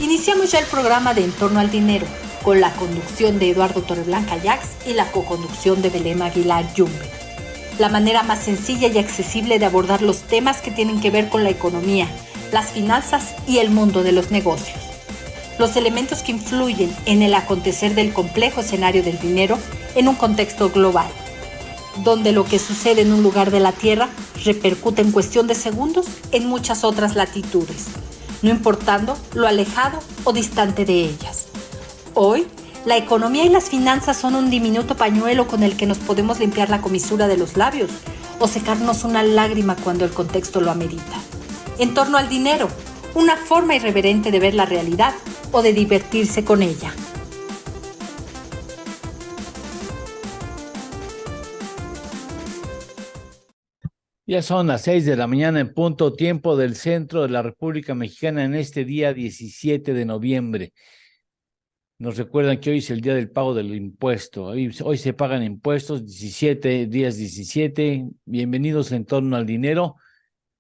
Iniciamos ya el programa de En torno al dinero, con la conducción de Eduardo Torreblanca Yax y la coconducción de Belén Aguilar Yumbe. La manera más sencilla y accesible de abordar los temas que tienen que ver con la economía, las finanzas y el mundo de los negocios. Los elementos que influyen en el acontecer del complejo escenario del dinero en un contexto global, donde lo que sucede en un lugar de la Tierra repercute en cuestión de segundos en muchas otras latitudes, no importando lo alejado o distante de ellas. Hoy, la economía y las finanzas son un diminuto pañuelo con el que nos podemos limpiar la comisura de los labios o secarnos una lágrima cuando el contexto lo amerita. En torno al dinero, una forma irreverente de ver la realidad o de divertirse con ella. Ya son las 6 de la mañana en punto, tiempo del centro de la República Mexicana en este día 17 de noviembre. Nos recuerdan que hoy es el día del pago del impuesto. Hoy se pagan impuestos, días 17. Bienvenidos En torno al dinero.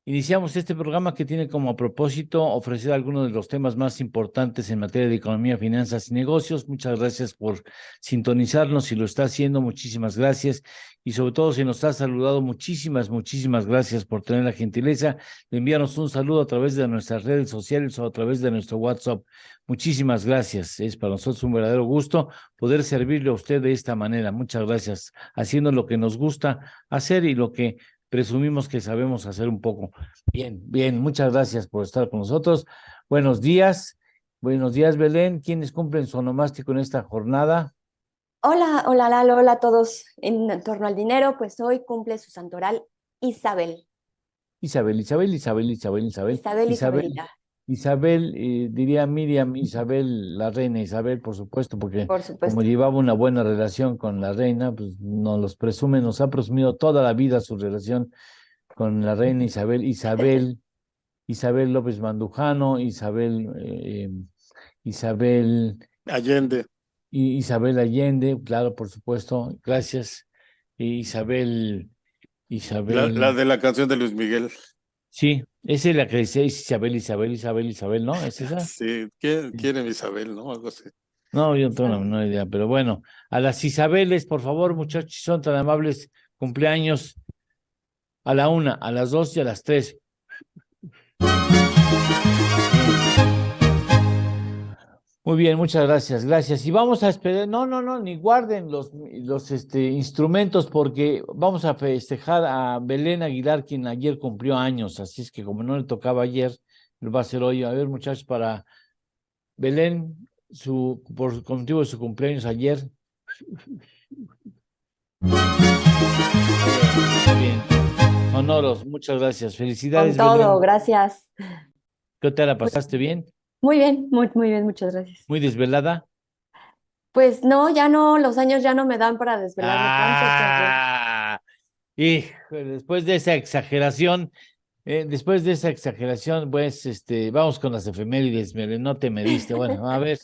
Iniciamos este programa que tiene como propósito ofrecer algunos de los temas más importantes en materia de economía, finanzas y negocios. Muchas gracias por sintonizarnos. Si lo está haciendo, muchísimas gracias. Y sobre todo, si nos ha saludado, muchísimas gracias por tener la gentileza de enviarnos un saludo a través de nuestras redes sociales o a través de nuestro WhatsApp. Muchísimas gracias. Es para nosotros un verdadero gusto poder servirle a usted de esta manera. Muchas gracias. Haciendo lo que nos gusta hacer y lo que presumimos que sabemos hacer un poco. Bien, muchas gracias por estar con nosotros. Buenos días, Belén. ¿Quiénes cumplen su onomástico en esta jornada? Hola Lalo, hola a todos en torno al dinero. Pues hoy cumple su santoral Isabel. Isabel, diría Miriam, Isabel, la reina Isabel, por supuesto, porque como llevaba una buena relación con la reina, pues nos ha presumido toda la vida su relación con la reina Isabel López Mandujano, Isabel Allende. Isabel Allende, claro, por supuesto, gracias. Isabel. La de la canción de Luis Miguel. Sí, esa es la que dice Isabel, ¿no? ¿Es esa? Sí, ¿quién Isabel, no? Algo así. No, yo no tengo la menor idea, pero bueno, a las Isabeles, por favor, muchachos, si son tan amables, cumpleaños a la 1, a las 2 y a las 3. Muy bien, muchas gracias. Y vamos a esperar, no, ni guarden los instrumentos porque vamos a festejar a Belén Aguilar, quien ayer cumplió años, así es que como no le tocaba ayer, lo va a hacer hoy. A ver, muchachos, para Belén, por motivo de su cumpleaños ayer. Muy bien, sonoros, muchas gracias, felicidades. Con todo, Belén. Gracias. ¿Qué te la pasaste bien? Muy bien, muy bien, muchas gracias. ¿Muy desvelada? Pues no, ya no, los años ya no me dan para desvelarme tanto. Híjole, después de esa exageración, pues, vamos con las efemérides, no te mediste. Bueno, a ver,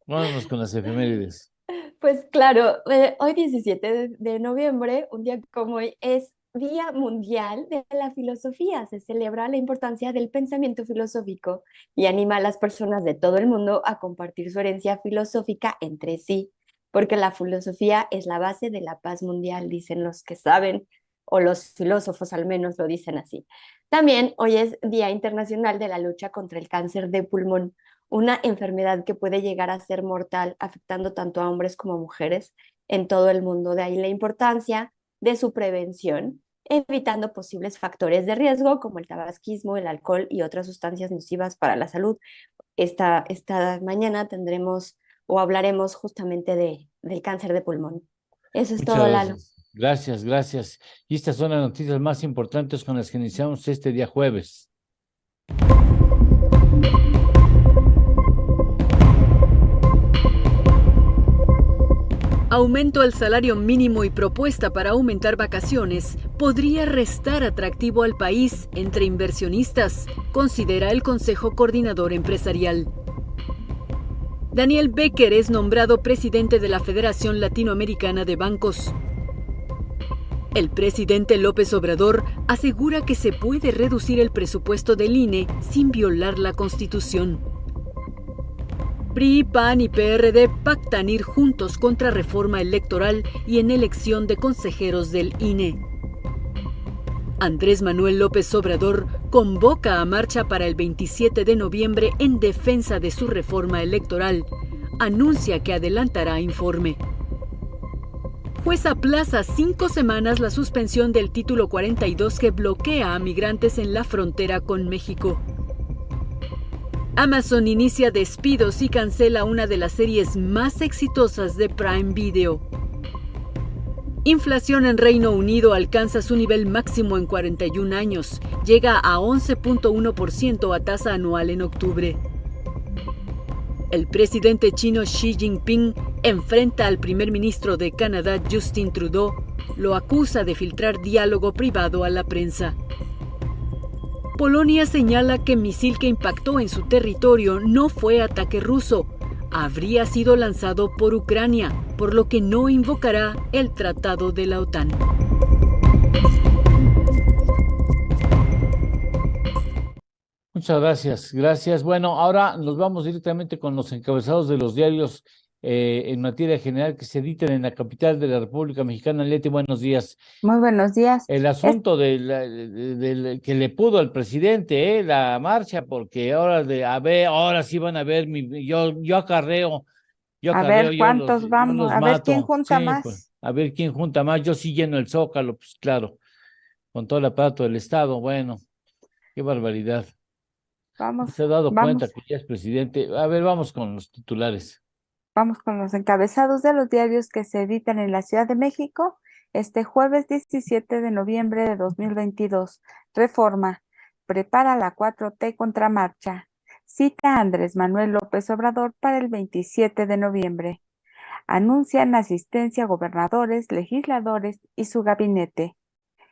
vámonos con las efemérides. Pues claro, hoy 17 de noviembre, un día como hoy, es Día Mundial de la Filosofía. Se celebra la importancia del pensamiento filosófico y anima a las personas de todo el mundo a compartir su herencia filosófica entre sí, porque la filosofía es la base de la paz mundial, dicen los que saben, o los filósofos al menos lo dicen así. También hoy es Día Internacional de la Lucha contra el Cáncer de Pulmón, una enfermedad que puede llegar a ser mortal, afectando tanto a hombres como a mujeres en todo el mundo. De ahí la importancia de su prevención, evitando posibles factores de riesgo como el tabaquismo, el alcohol y otras sustancias nocivas para la salud. Esta mañana tendremos o hablaremos justamente del cáncer de pulmón. Eso es todo, Lalo. Gracias. Y estas son las noticias más importantes con las que iniciamos este día jueves. Aumento al salario mínimo y propuesta para aumentar vacaciones podría restar atractivo al país entre inversionistas, considera el Consejo Coordinador Empresarial. Daniel Becker es nombrado presidente de la Federación Latinoamericana de Bancos. El presidente López Obrador asegura que se puede reducir el presupuesto del INE sin violar la Constitución. PRI, PAN y PRD pactan ir juntos contra reforma electoral y en elección de consejeros del INE. Andrés Manuel López Obrador convoca a marcha para el 27 de noviembre en defensa de su reforma electoral. Anuncia que adelantará informe. Juez aplaza 5 semanas la suspensión del título 42 que bloquea a migrantes en la frontera con México. Amazon inicia despidos y cancela una de las series más exitosas de Prime Video. Inflación en Reino Unido alcanza su nivel máximo en 41 años. Llega a 11.1% a tasa anual en octubre. El presidente chino Xi Jinping enfrenta al primer ministro de Canadá Justin Trudeau. Lo acusa de filtrar diálogo privado a la prensa. Polonia señala que misil que impactó en su territorio no fue ataque ruso. Habría sido lanzado por Ucrania, por lo que no invocará el tratado de la OTAN. Muchas gracias, gracias. Bueno, ahora nos vamos directamente con los encabezados de los diarios en materia general que se editen en la capital de la República Mexicana. Leti, buenos días. Muy buenos días. El asunto que le pudo al presidente, la marcha, porque ahora sí van a ver, yo acarreo. A ver cuántos vamos, a ver quién junta más. Pues, a ver quién junta más. Yo sí lleno el Zócalo, pues claro, con todo el aparato del Estado. Bueno, qué barbaridad. ¿Se ha dado cuenta que ya es presidente? A ver, vamos con los titulares. Vamos con los encabezados de los diarios que se editan en la Ciudad de México este jueves 17 de noviembre de 2022. Reforma. Prepara la 4T contramarcha. Cita a Andrés Manuel López Obrador para el 27 de noviembre. Anuncian asistencia a gobernadores, legisladores y su gabinete.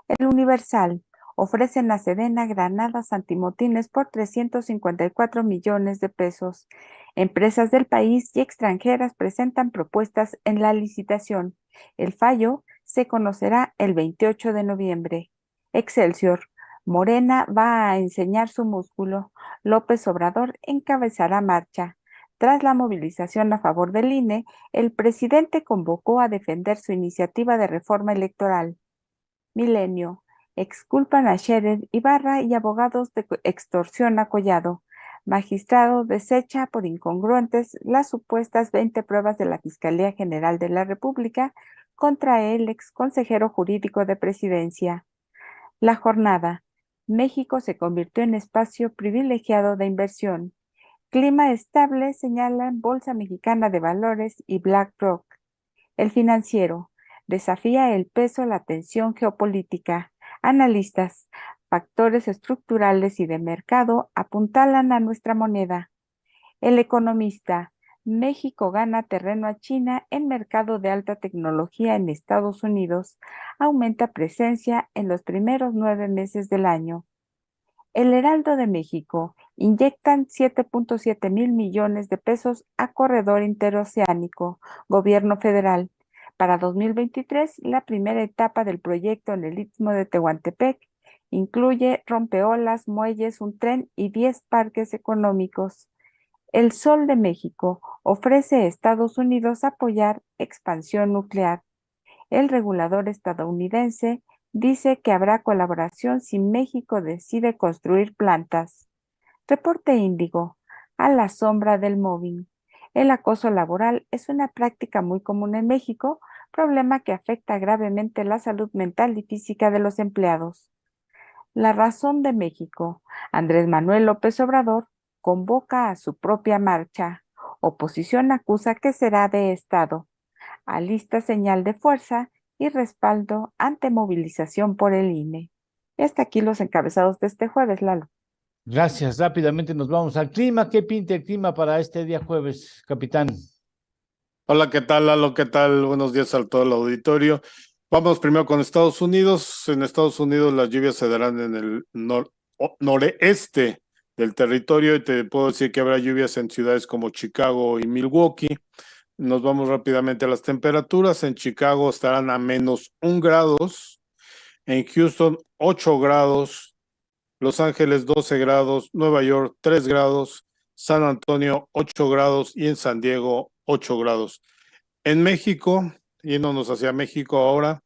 El Universal. Ofrecen a Sedena granadas antimotines por 354 millones de pesos. Empresas del país y extranjeras presentan propuestas en la licitación. El fallo se conocerá el 28 de noviembre. Excelsior. Morena va a enseñar su músculo. López Obrador encabezará marcha. Tras la movilización a favor del INE, el presidente convocó a defender su iniciativa de reforma electoral. Milenio. Exculpan a Scherer Ibarra y abogados de extorsión a Collado. Magistrado desecha por incongruentes las supuestas 20 pruebas de la Fiscalía General de la República contra el ex consejero jurídico de Presidencia. La Jornada. México se convirtió en espacio privilegiado de inversión. Clima estable señalan Bolsa Mexicana de Valores y BlackRock. El Financiero. Desafía el peso la tensión geopolítica. Analistas, factores estructurales y de mercado apuntalan a nuestra moneda. El Economista, México gana terreno a China en mercado de alta tecnología en Estados Unidos, aumenta presencia en los primeros 9 meses del año. El Heraldo de México, inyectan 7.7 mil millones de pesos a corredor interoceánico, gobierno federal. Para 2023, la primera etapa del proyecto en el Istmo de Tehuantepec incluye rompeolas, muelles, un tren y 10 parques económicos. El Sol de México ofrece a Estados Unidos apoyar expansión nuclear. El regulador estadounidense dice que habrá colaboración si México decide construir plantas. Reporte Índigo, a la sombra del mobbing. El acoso laboral es una práctica muy común en México, problema que afecta gravemente la salud mental y física de los empleados. La Razón de México. Andrés Manuel López Obrador convoca a su propia marcha. Oposición acusa que será de Estado. Alista señal de fuerza y respaldo ante movilización por el INE. Y hasta aquí los encabezados de este jueves, Lalo. Gracias. Rápidamente nos vamos al clima. ¿Qué pinta el clima para este día jueves, capitán? Hola, ¿qué tal, Lalo? ¿Qué tal? Buenos días a todo el auditorio. Vamos primero con Estados Unidos. En Estados Unidos las lluvias se darán en el noreste del territorio y te puedo decir que habrá lluvias en ciudades como Chicago y Milwaukee. Nos vamos rápidamente a las temperaturas. En Chicago estarán a -1 grados, en Houston 8 grados, Los Ángeles 12 grados, Nueva York 3 grados, San Antonio 8 grados y en San Diego 8 grados. En México, yéndonos hacia México ahora,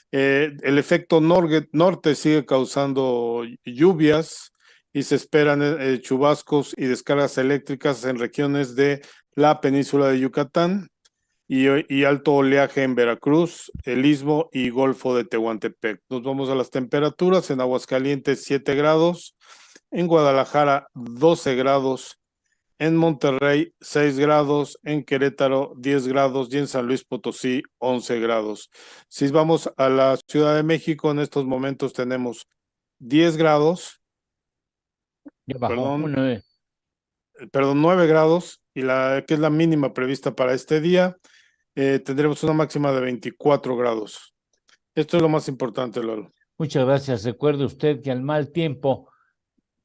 el efecto norte sigue causando lluvias y se esperan chubascos y descargas eléctricas en regiones de la península de Yucatán y alto oleaje en Veracruz, el Istmo y Golfo de Tehuantepec. Nos vamos a las temperaturas. En Aguascalientes 7 grados, en Guadalajara 12 grados, en Monterrey 6 grados, en Querétaro 10 grados y en San Luis Potosí 11 grados. Si vamos a la Ciudad de México, en estos momentos tenemos 10 grados, Ya bajó. perdón, 9 grados, y que es la mínima prevista para este día. Tendremos una máxima de 24 grados. Esto es lo más importante, Lalo. Muchas gracias. Recuerde usted que al mal tiempo,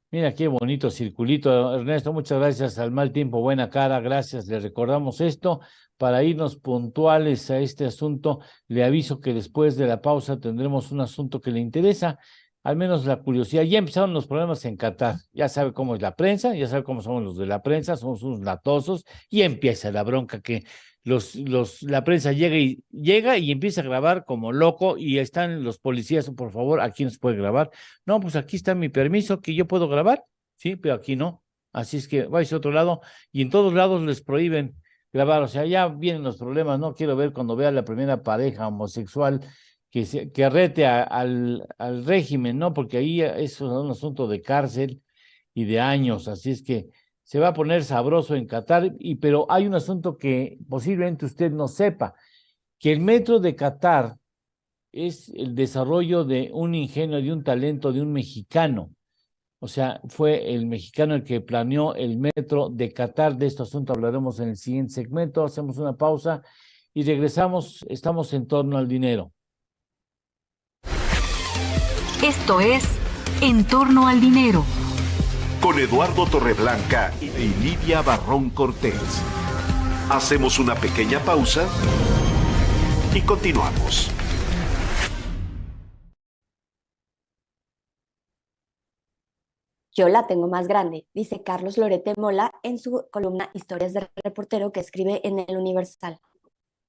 mira qué bonito circulito, Ernesto, muchas gracias. Al mal tiempo, buena cara, gracias. Le recordamos esto para irnos puntuales a este asunto. Le aviso que después de la pausa tendremos un asunto que le interesa, al menos la curiosidad. Ya empezaron los problemas en Qatar. Ya sabe cómo es la prensa, ya sabe cómo somos los de la prensa, somos unos latosos, y empieza la bronca que la prensa llega y empieza a grabar como loco, y están los policías, por favor, aquí nos puede grabar. No, pues aquí está mi permiso, que yo puedo grabar, sí, pero aquí no. Así es que vais a otro lado, y en todos lados les prohíben grabar. O sea, ya vienen los problemas. No quiero ver cuando vea la primera pareja homosexual que rete al régimen, ¿no? Porque ahí es un asunto de cárcel y de años. Así es que se va a poner sabroso en Qatar, pero hay un asunto que posiblemente usted no sepa, que el metro de Qatar es el desarrollo de un ingenio, de un talento de un mexicano. O sea, fue el mexicano el que planeó el metro de Qatar. De este asunto hablaremos en el siguiente segmento. Hacemos una pausa y regresamos. Estamos en torno al dinero. Esto es En torno al dinero. Con Eduardo Torreblanca y Lidia Barrón Cortés. Hacemos una pequeña pausa y continuamos. Yo la tengo más grande, dice Carlos Lorete Mola en su columna Historias del Reportero que escribe en El Universal.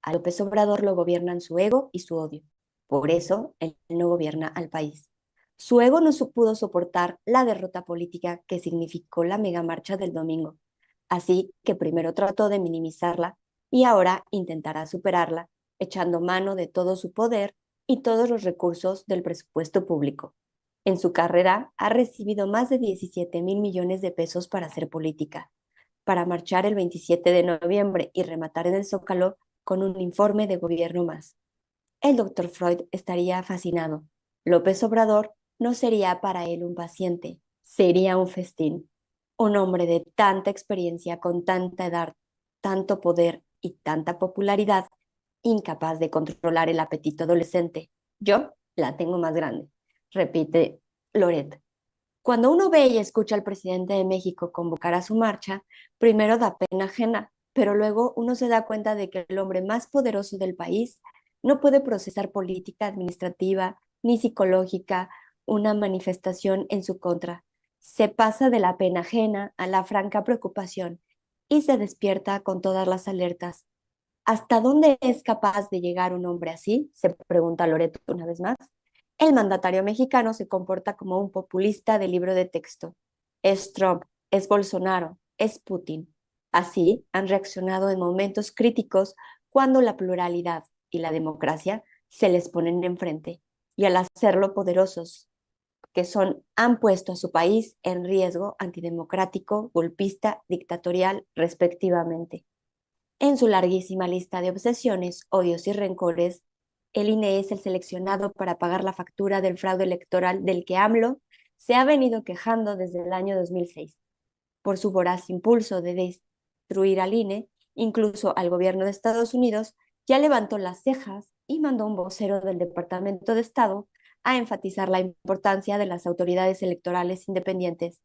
A López Obrador lo gobiernan su ego y su odio. Por eso, él no gobierna al país. Su ego no pudo soportar la derrota política que significó la megamarcha del domingo. Así que primero trató de minimizarla y ahora intentará superarla, echando mano de todo su poder y todos los recursos del presupuesto público. En su carrera ha recibido más de 17,000 millones de pesos para hacer política, para marchar el 27 de noviembre y rematar en el Zócalo con un informe de gobierno más. El doctor Freud estaría fascinado. López Obrador no sería para él un paciente, sería un festín. Un hombre de tanta experiencia, con tanta edad, tanto poder y tanta popularidad, incapaz de controlar el apetito adolescente. Yo la tengo más grande, repite Loret. Cuando uno ve y escucha al presidente de México convocar a su marcha, primero da pena ajena, pero luego uno se da cuenta de que el hombre más poderoso del país no puede procesar política, administrativa ni psicológica una manifestación en su contra. Se pasa de la pena ajena a la franca preocupación y se despierta con todas las alertas. ¿Hasta dónde es capaz de llegar un hombre así?, se pregunta Loreto una vez más. El mandatario mexicano se comporta como un populista de libro de texto. Es Trump, es Bolsonaro, es Putin. Así han reaccionado en momentos críticos cuando la pluralidad y la democracia se les ponen enfrente, y al hacerlo poderosos que son, han puesto a su país en riesgo antidemocrático, golpista, dictatorial, respectivamente. En su larguísima lista de obsesiones, odios y rencores, el INE es el seleccionado para pagar la factura del fraude electoral del que AMLO se ha venido quejando desde el año 2006. Por su voraz impulso de destruir al INE, incluso al gobierno de Estados Unidos ya levantó las cejas y mandó un vocero del Departamento de Estado a enfatizar la importancia de las autoridades electorales independientes.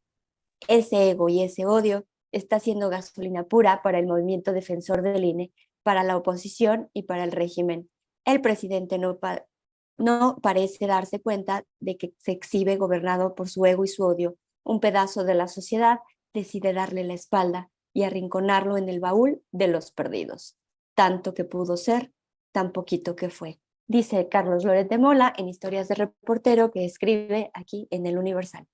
Ese ego y ese odio está siendo gasolina pura para el movimiento defensor del INE, para la oposición y para el régimen. El presidente no parece darse cuenta de que se exhibe gobernado por su ego y su odio, un pedazo de la sociedad decide darle la espalda y arrinconarlo en el baúl de los perdidos. Tanto que pudo ser, tan poquito que fue, dice Carlos Loret de Mola en Historias de Reportero, que escribe aquí en El Universal.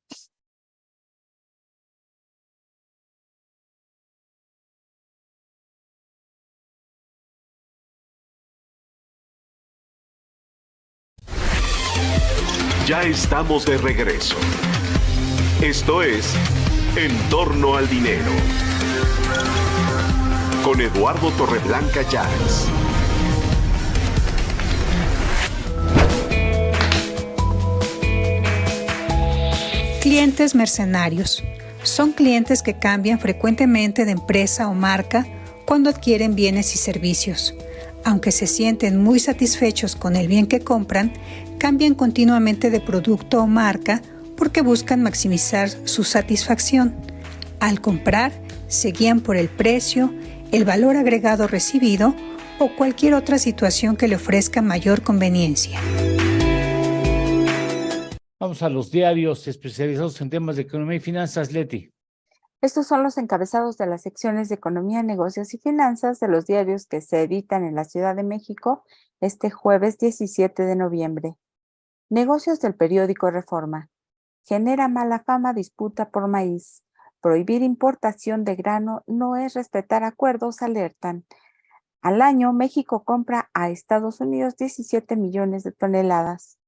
Ya estamos de regreso. Esto es En torno al dinero. Con Eduardo Torreblanca Llanes. Clientes mercenarios. Son clientes que cambian frecuentemente de empresa o marca cuando adquieren bienes y servicios. Aunque se sienten muy satisfechos con el bien que compran, cambian continuamente de producto o marca porque buscan maximizar su satisfacción. Al comprar, se guían por el precio, el valor agregado recibido o cualquier otra situación que le ofrezca mayor conveniencia. Vamos a los diarios especializados en temas de economía y finanzas, Leti. Estos son los encabezados de las secciones de Economía, Negocios y Finanzas de los diarios que se editan en la Ciudad de México este jueves 17 de noviembre. Negocios del periódico Reforma. Genera mala fama disputa por maíz. Prohibir importación de grano no es respetar acuerdos, alertan. Al año, México compra a Estados Unidos 17 millones de toneladas.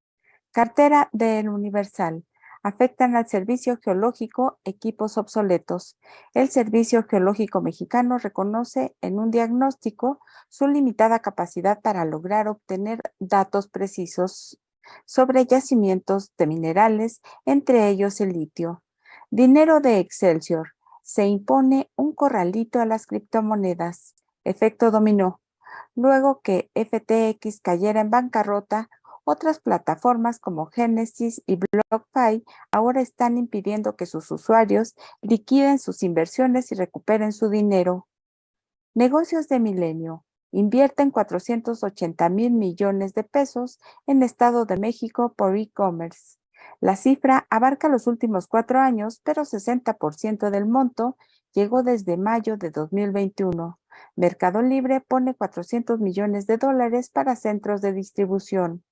Cartera del Universal. Afectan al servicio geológico equipos obsoletos. El Servicio Geológico Mexicano reconoce en un diagnóstico su limitada capacidad para lograr obtener datos precisos sobre yacimientos de minerales, entre ellos el litio. Dinero de Excelsior. Se impone un corralito a las criptomonedas. Efecto dominó. Luego que FTX cayera en bancarrota, otras plataformas como Genesis y BlockFi ahora están impidiendo que sus usuarios liquiden sus inversiones y recuperen su dinero. Negocios de Milenio. Invierten 480,000 millones de pesos en Estado de México por e-commerce. La cifra abarca los últimos 4 años, pero 60% del monto llegó desde mayo de 2021. Mercado Libre pone 400 millones de dólares para centros de distribución.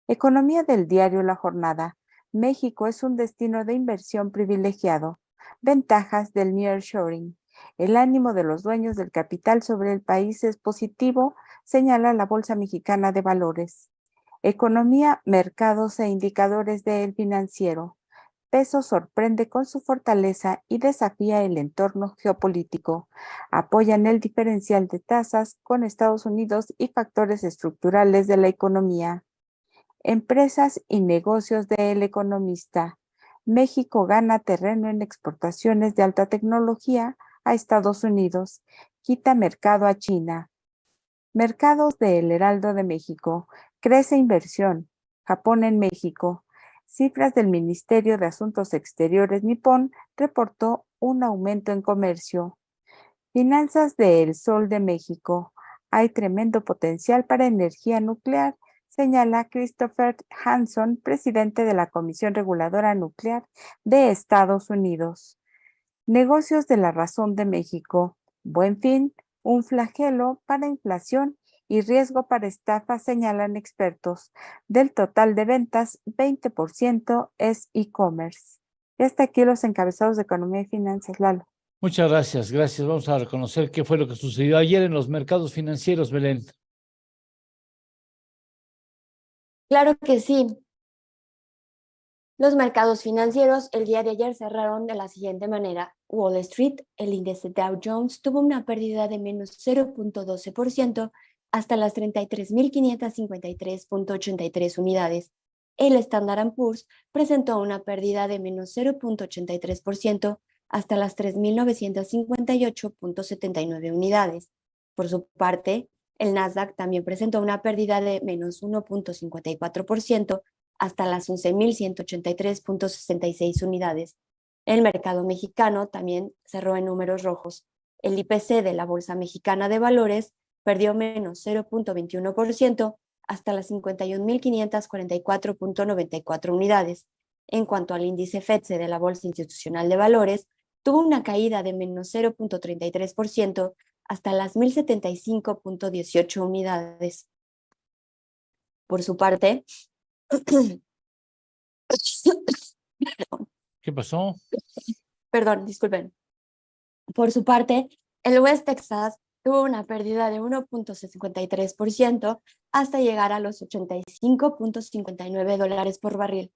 Economía del diario La Jornada. México es un destino de inversión privilegiado. Ventajas del nearshoring. El ánimo de los dueños del capital sobre el país es positivo, señala la Bolsa Mexicana de Valores. Economía, mercados e indicadores del financiero. Peso sorprende con su fortaleza y desafía el entorno geopolítico. Apoyan el diferencial de tasas con Estados Unidos y factores estructurales de la economía. Empresas y negocios del Economista. México gana terreno en exportaciones de alta tecnología a Estados Unidos. Quita mercado a China. Mercados del Heraldo de México. Crece inversión. Japón en México. Cifras del Ministerio de Asuntos Exteriores nipón reportó un aumento en comercio. Finanzas de El Sol de México. Hay tremendo potencial para energía nuclear, señala Christopher Hanson, presidente de la Comisión Reguladora Nuclear de Estados Unidos. Negocios de La Razón de México. Buen Fin, un flagelo para inflación y riesgo para estafa, señalan expertos. Del total de ventas, 20% es e-commerce. Y hasta aquí los encabezados de Economía y Finanzas, Lalo. Muchas gracias, gracias. Vamos a reconocer qué fue lo que sucedió ayer en los mercados financieros, Belén. Claro que sí. Los mercados financieros el día de ayer cerraron de la siguiente manera. Wall Street, el índice Dow Jones, tuvo una pérdida de menos 0.12% hasta las 33.553.83 unidades. El Standard & Poor's presentó una pérdida de menos 0.83% hasta las 3.958.79 unidades. Por su parte, el Nasdaq también presentó una pérdida de menos 1.54% hasta las 11.183.66 unidades. El mercado mexicano también cerró en números rojos. El IPC de la Bolsa Mexicana de Valores perdió menos 0.21% hasta las 51.544.94 unidades. En cuanto al índice FTSE de la Bolsa Institucional de Valores, tuvo una caída de menos 0.33% hasta las 1.075.18 unidades. Por su parte, ¿Qué pasó? perdón, disculpen. Por su parte, el West Texas tuvo una pérdida de 1.53% hasta llegar a los $85.59 por barril.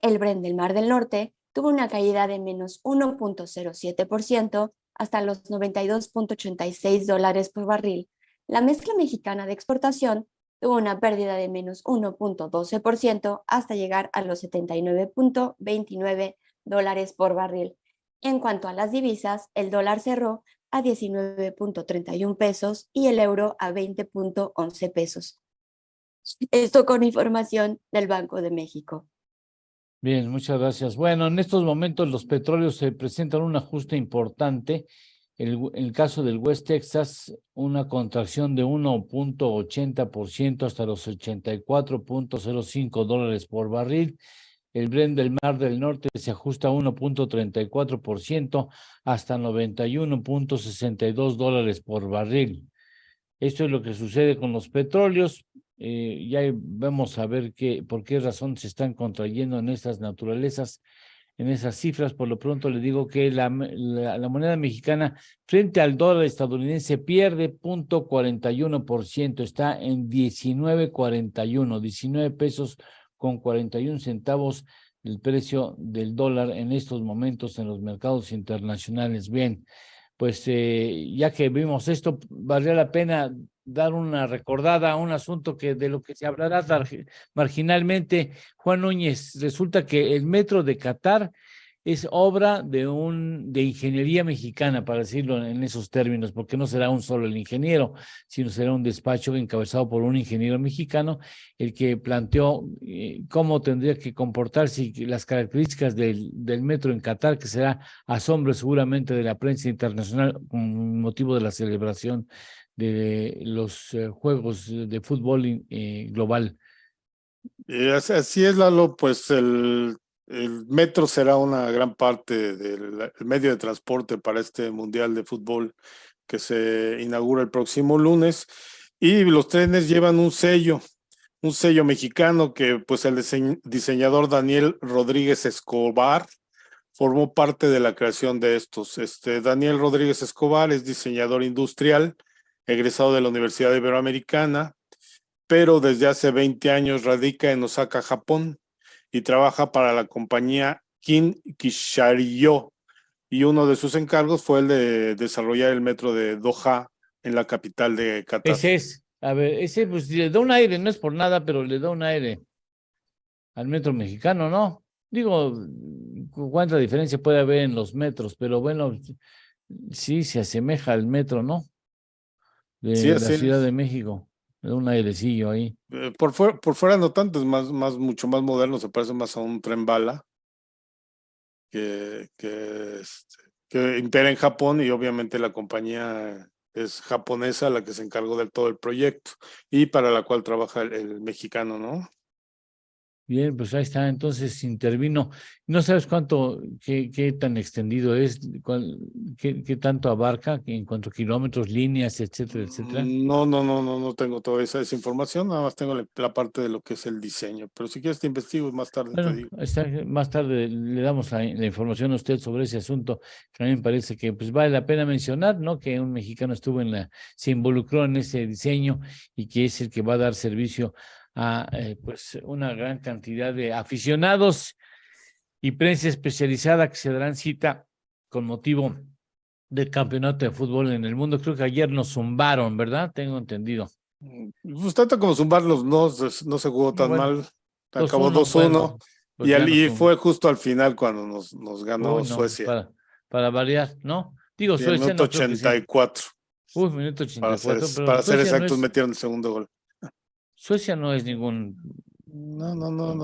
El Brent del Mar del Norte tuvo una caída de menos 1.07% hasta los $92.86 por barril. La mezcla mexicana de exportación tuvo una pérdida de menos 1.12% hasta llegar a los $79.29 por barril. En cuanto a las divisas, el dólar cerró a 19.31 pesos y el euro a 20.11 pesos. Esto con información del Banco de México. Bien, muchas gracias. Bueno, en estos momentos los petróleos se presentan un ajuste importante. En el caso del West Texas, una contracción de 1.80% hasta los $84.05 por barril. El Brent del Mar del Norte se ajusta a 1.34% hasta $91.62 por barril. Esto es lo que sucede con los petróleos. Ya vamos a ver por qué razón se están contrayendo en estas naturalezas, en esas cifras. Por lo pronto le digo que la moneda mexicana frente al dólar estadounidense pierde 0.41%, está en 19.41, 19 pesos con 41 centavos el precio del dólar en estos momentos en los mercados internacionales. Bien, pues ya que vimos esto, valdría la pena dar una recordada a un asunto de lo que se hablará marginalmente. Juan Núñez, resulta que el metro de Qatar es obra de ingeniería mexicana, para decirlo en esos términos, porque no será un solo el ingeniero, sino será un despacho encabezado por un ingeniero mexicano, el que planteó cómo tendría que comportarse y las características del metro en Qatar, que será asombro seguramente de la prensa internacional con motivo de la celebración de los Juegos de Fútbol global. Así es, Lalo, pues el metro será una gran parte del medio de transporte para este Mundial de Fútbol que se inaugura el próximo lunes, y los trenes llevan un sello mexicano que pues el diseñador Daniel Rodríguez Escobar formó parte de la creación de estos. Daniel Rodríguez Escobar es diseñador industrial, egresado de la Universidad Iberoamericana, pero desde hace 20 años radica en Osaka, Japón, y trabaja para la compañía Kin Kisharyo, y uno de sus encargos fue el de desarrollar el metro de Doha en la capital de Qatar. Ese pues le da un aire, no es por nada, pero le da un aire al metro mexicano, ¿no? Digo, cuánta diferencia puede haber en los metros, pero bueno, sí se asemeja al metro, ¿no? De la Ciudad de México. Le da un airecillo ahí. Por fuera no tanto, es mucho más moderno, se parece más a un tren bala que impera en Japón, y obviamente la compañía es japonesa la que se encargó de todo el proyecto y para la cual trabaja el mexicano, ¿no? Bien, pues ahí está, entonces intervino. ¿No sabes qué tan extendido es, qué tanto abarca en cuanto a kilómetros, líneas, etcétera, etcétera? No tengo toda esa información, nada más tengo la parte de lo que es el diseño, pero si quieres te investigo y más tarde te digo. Más tarde le damos la información a usted sobre ese asunto, que a mí me parece que pues vale la pena mencionar, ¿no? Que un mexicano se involucró en ese diseño y que es el que va a dar servicio a pues una gran cantidad de aficionados y prensa especializada que se darán cita con motivo del campeonato de fútbol en el mundo. Creo que ayer nos zumbaron, ¿verdad? Tengo entendido. Pues tanto como zumbarlos no se jugó tan mal, acabó 2-1, bueno, pues y fue justo al final cuando nos ganó Suecia. Para variar, ¿no? Digo, sí, Suecia minuto 84. Minuto 84. Para ser exactos, metieron el segundo gol. Suecia no es ningún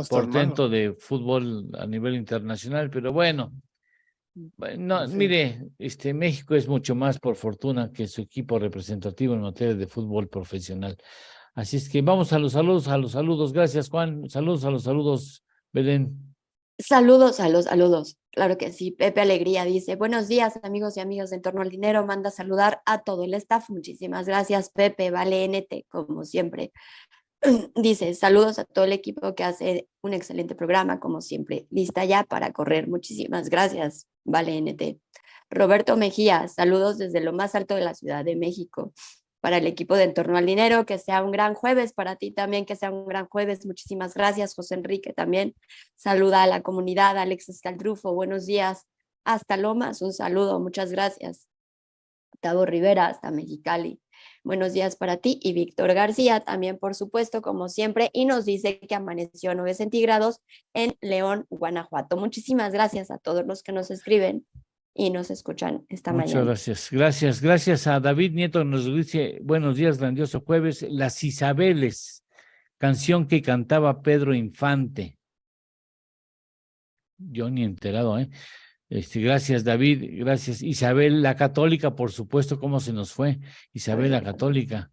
portento de fútbol a nivel internacional, pero bueno, sí. Mire, México es mucho más, por fortuna, que su equipo representativo en materia de fútbol profesional. Así es que vamos a los saludos. Gracias, Juan. Saludos a los saludos, Belén. Saludos a los saludos. Claro que sí. Pepe Alegría dice, buenos días amigos y amigas de En Torno al Dinero, manda saludar a todo el staff. Muchísimas gracias, Pepe, vale NT, como siempre. Dice, saludos a todo el equipo que hace un excelente programa, como siempre. Lista ya para correr. Muchísimas gracias, vale NT. Roberto Mejía, saludos desde lo más alto de la Ciudad de México. Para el equipo de En Torno al Dinero, que sea un gran jueves, para ti también que sea un gran jueves, muchísimas gracias, José Enrique también, saluda a la comunidad, Alex Escaldrufo, buenos días, hasta Lomas, un saludo, muchas gracias, Tavo Rivera, hasta Mexicali, buenos días para ti, y Víctor García también, por supuesto, como siempre, y nos dice que amaneció a 9 centígrados en León, Guanajuato. Muchísimas gracias a todos los que nos escriben y nos escuchan esta mañana. Muchas gracias. Gracias a David Nieto, nos dice, buenos días, grandioso jueves, Las Isabeles, canción que cantaba Pedro Infante. Yo ni enterado, ¿eh? Gracias, David, gracias. Isabel, la católica, por supuesto, ¿cómo se nos fue? Isabel, la católica.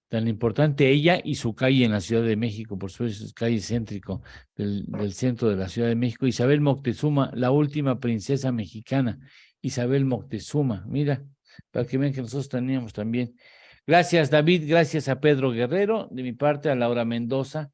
Tan importante ella y su calle en la Ciudad de México, por supuesto, es calle céntrico del centro de la Ciudad de México. Isabel Moctezuma, la última princesa mexicana. Isabel Moctezuma, mira, para que vean que nosotros teníamos también. Gracias, David, gracias a Pedro Guerrero, de mi parte a Laura Mendoza,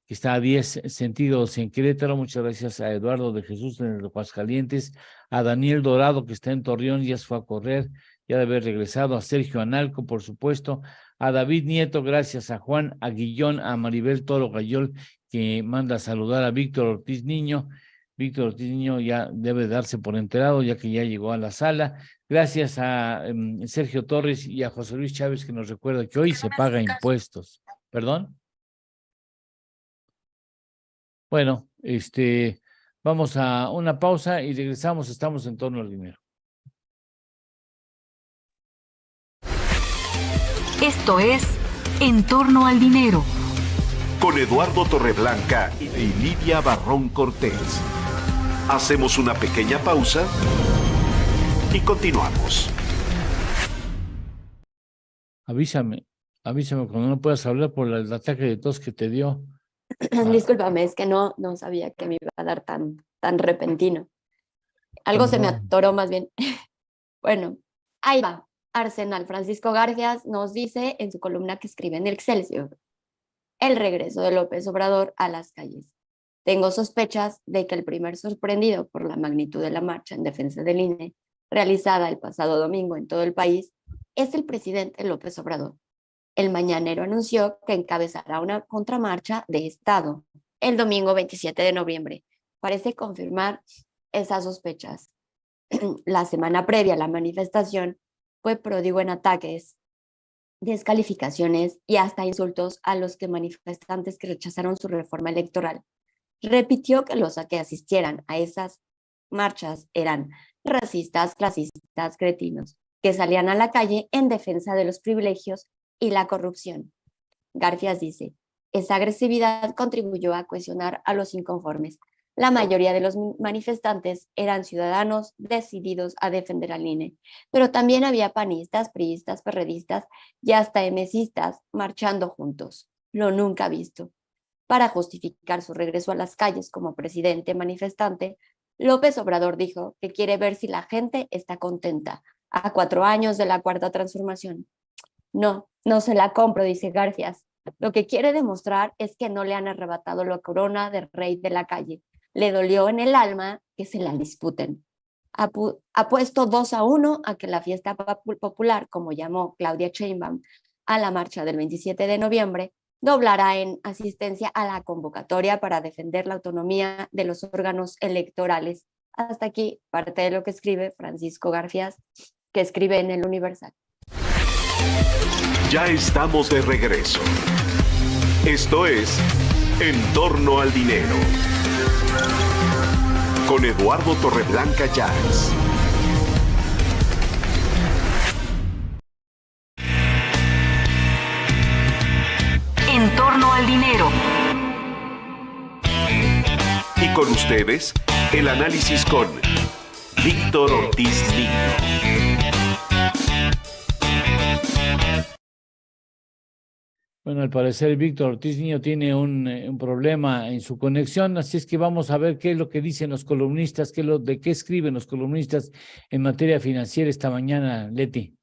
que está a 10 sentidos en Querétaro. Muchas gracias a Eduardo de Jesús en Aguascalientes, a Daniel Dorado, que está en Torreón, ya se fue a correr, ya debe haber regresado, a Sergio Analco, por supuesto, a David Nieto, gracias a Juan Aguillón, a Maribel Toro Gayol, que manda a saludar a Víctor Ortiz Niño. Víctor Ortiz Niño ya debe darse por enterado, ya que ya llegó a la sala. Gracias a Sergio Torres y a José Luis Chávez, que nos recuerda que hoy se paga impuestos. ¿Perdón? Bueno, vamos a una pausa y regresamos. Estamos en Torno al Dinero. Esto es En Torno al Dinero. Con Eduardo Torreblanca y Lidia Barrón Cortés. Hacemos una pequeña pausa y continuamos. Avísame cuando no puedas hablar por el ataque de tos que te dio. Discúlpame, es que no sabía que me iba a dar tan repentino. Algo se me atoró más bien. Bueno, ahí va. Arsenal. Francisco Garfias nos dice en su columna que escribe en el Excelsior: el regreso de López Obrador a las calles. Tengo sospechas de que el primer sorprendido por la magnitud de la marcha en defensa del INE, realizada el pasado domingo en todo el país, es el presidente López Obrador. El mañanero anunció que encabezará una contramarcha de Estado el domingo 27 de noviembre. Parece confirmar esas sospechas. La semana previa a la manifestación fue pródigo en ataques, descalificaciones y hasta insultos a los que manifestantes que rechazaron su reforma electoral. Repitió que los que asistieran a esas marchas eran racistas, clasistas, cretinos, que salían a la calle en defensa de los privilegios y la corrupción. Garfias dice, esa agresividad contribuyó a cohesionar a los inconformes. La mayoría de los manifestantes eran ciudadanos decididos a defender al INE, pero también había panistas, priistas, perredistas y hasta emesistas marchando juntos, lo nunca visto. Para justificar su regreso a las calles como presidente manifestante, López Obrador dijo que quiere ver si la gente está contenta a 4 años de la Cuarta Transformación. No se la compro, dice Garfias. Lo que quiere demostrar es que no le han arrebatado la corona de rey de la calle. Le dolió en el alma que se la disputen. Apuesto 2-1 a que la fiesta popular, como llamó Claudia Sheinbaum a la marcha del 27 de noviembre, doblará en asistencia a la convocatoria para defender la autonomía de los órganos electorales. Hasta aquí parte de lo que escribe Francisco Garfias, que escribe en El Universal. Ya estamos de regreso. Esto es En Torno al Dinero. Con Eduardo Torreblanca Llanes. En Torno al Dinero. Y con ustedes, el análisis con Víctor Ortiz Niño. Bueno, al parecer Víctor Ortiz Niño tiene un problema en su conexión, así es que vamos a ver qué es lo que dicen los columnistas, de qué escriben los columnistas en materia financiera esta mañana, Leti.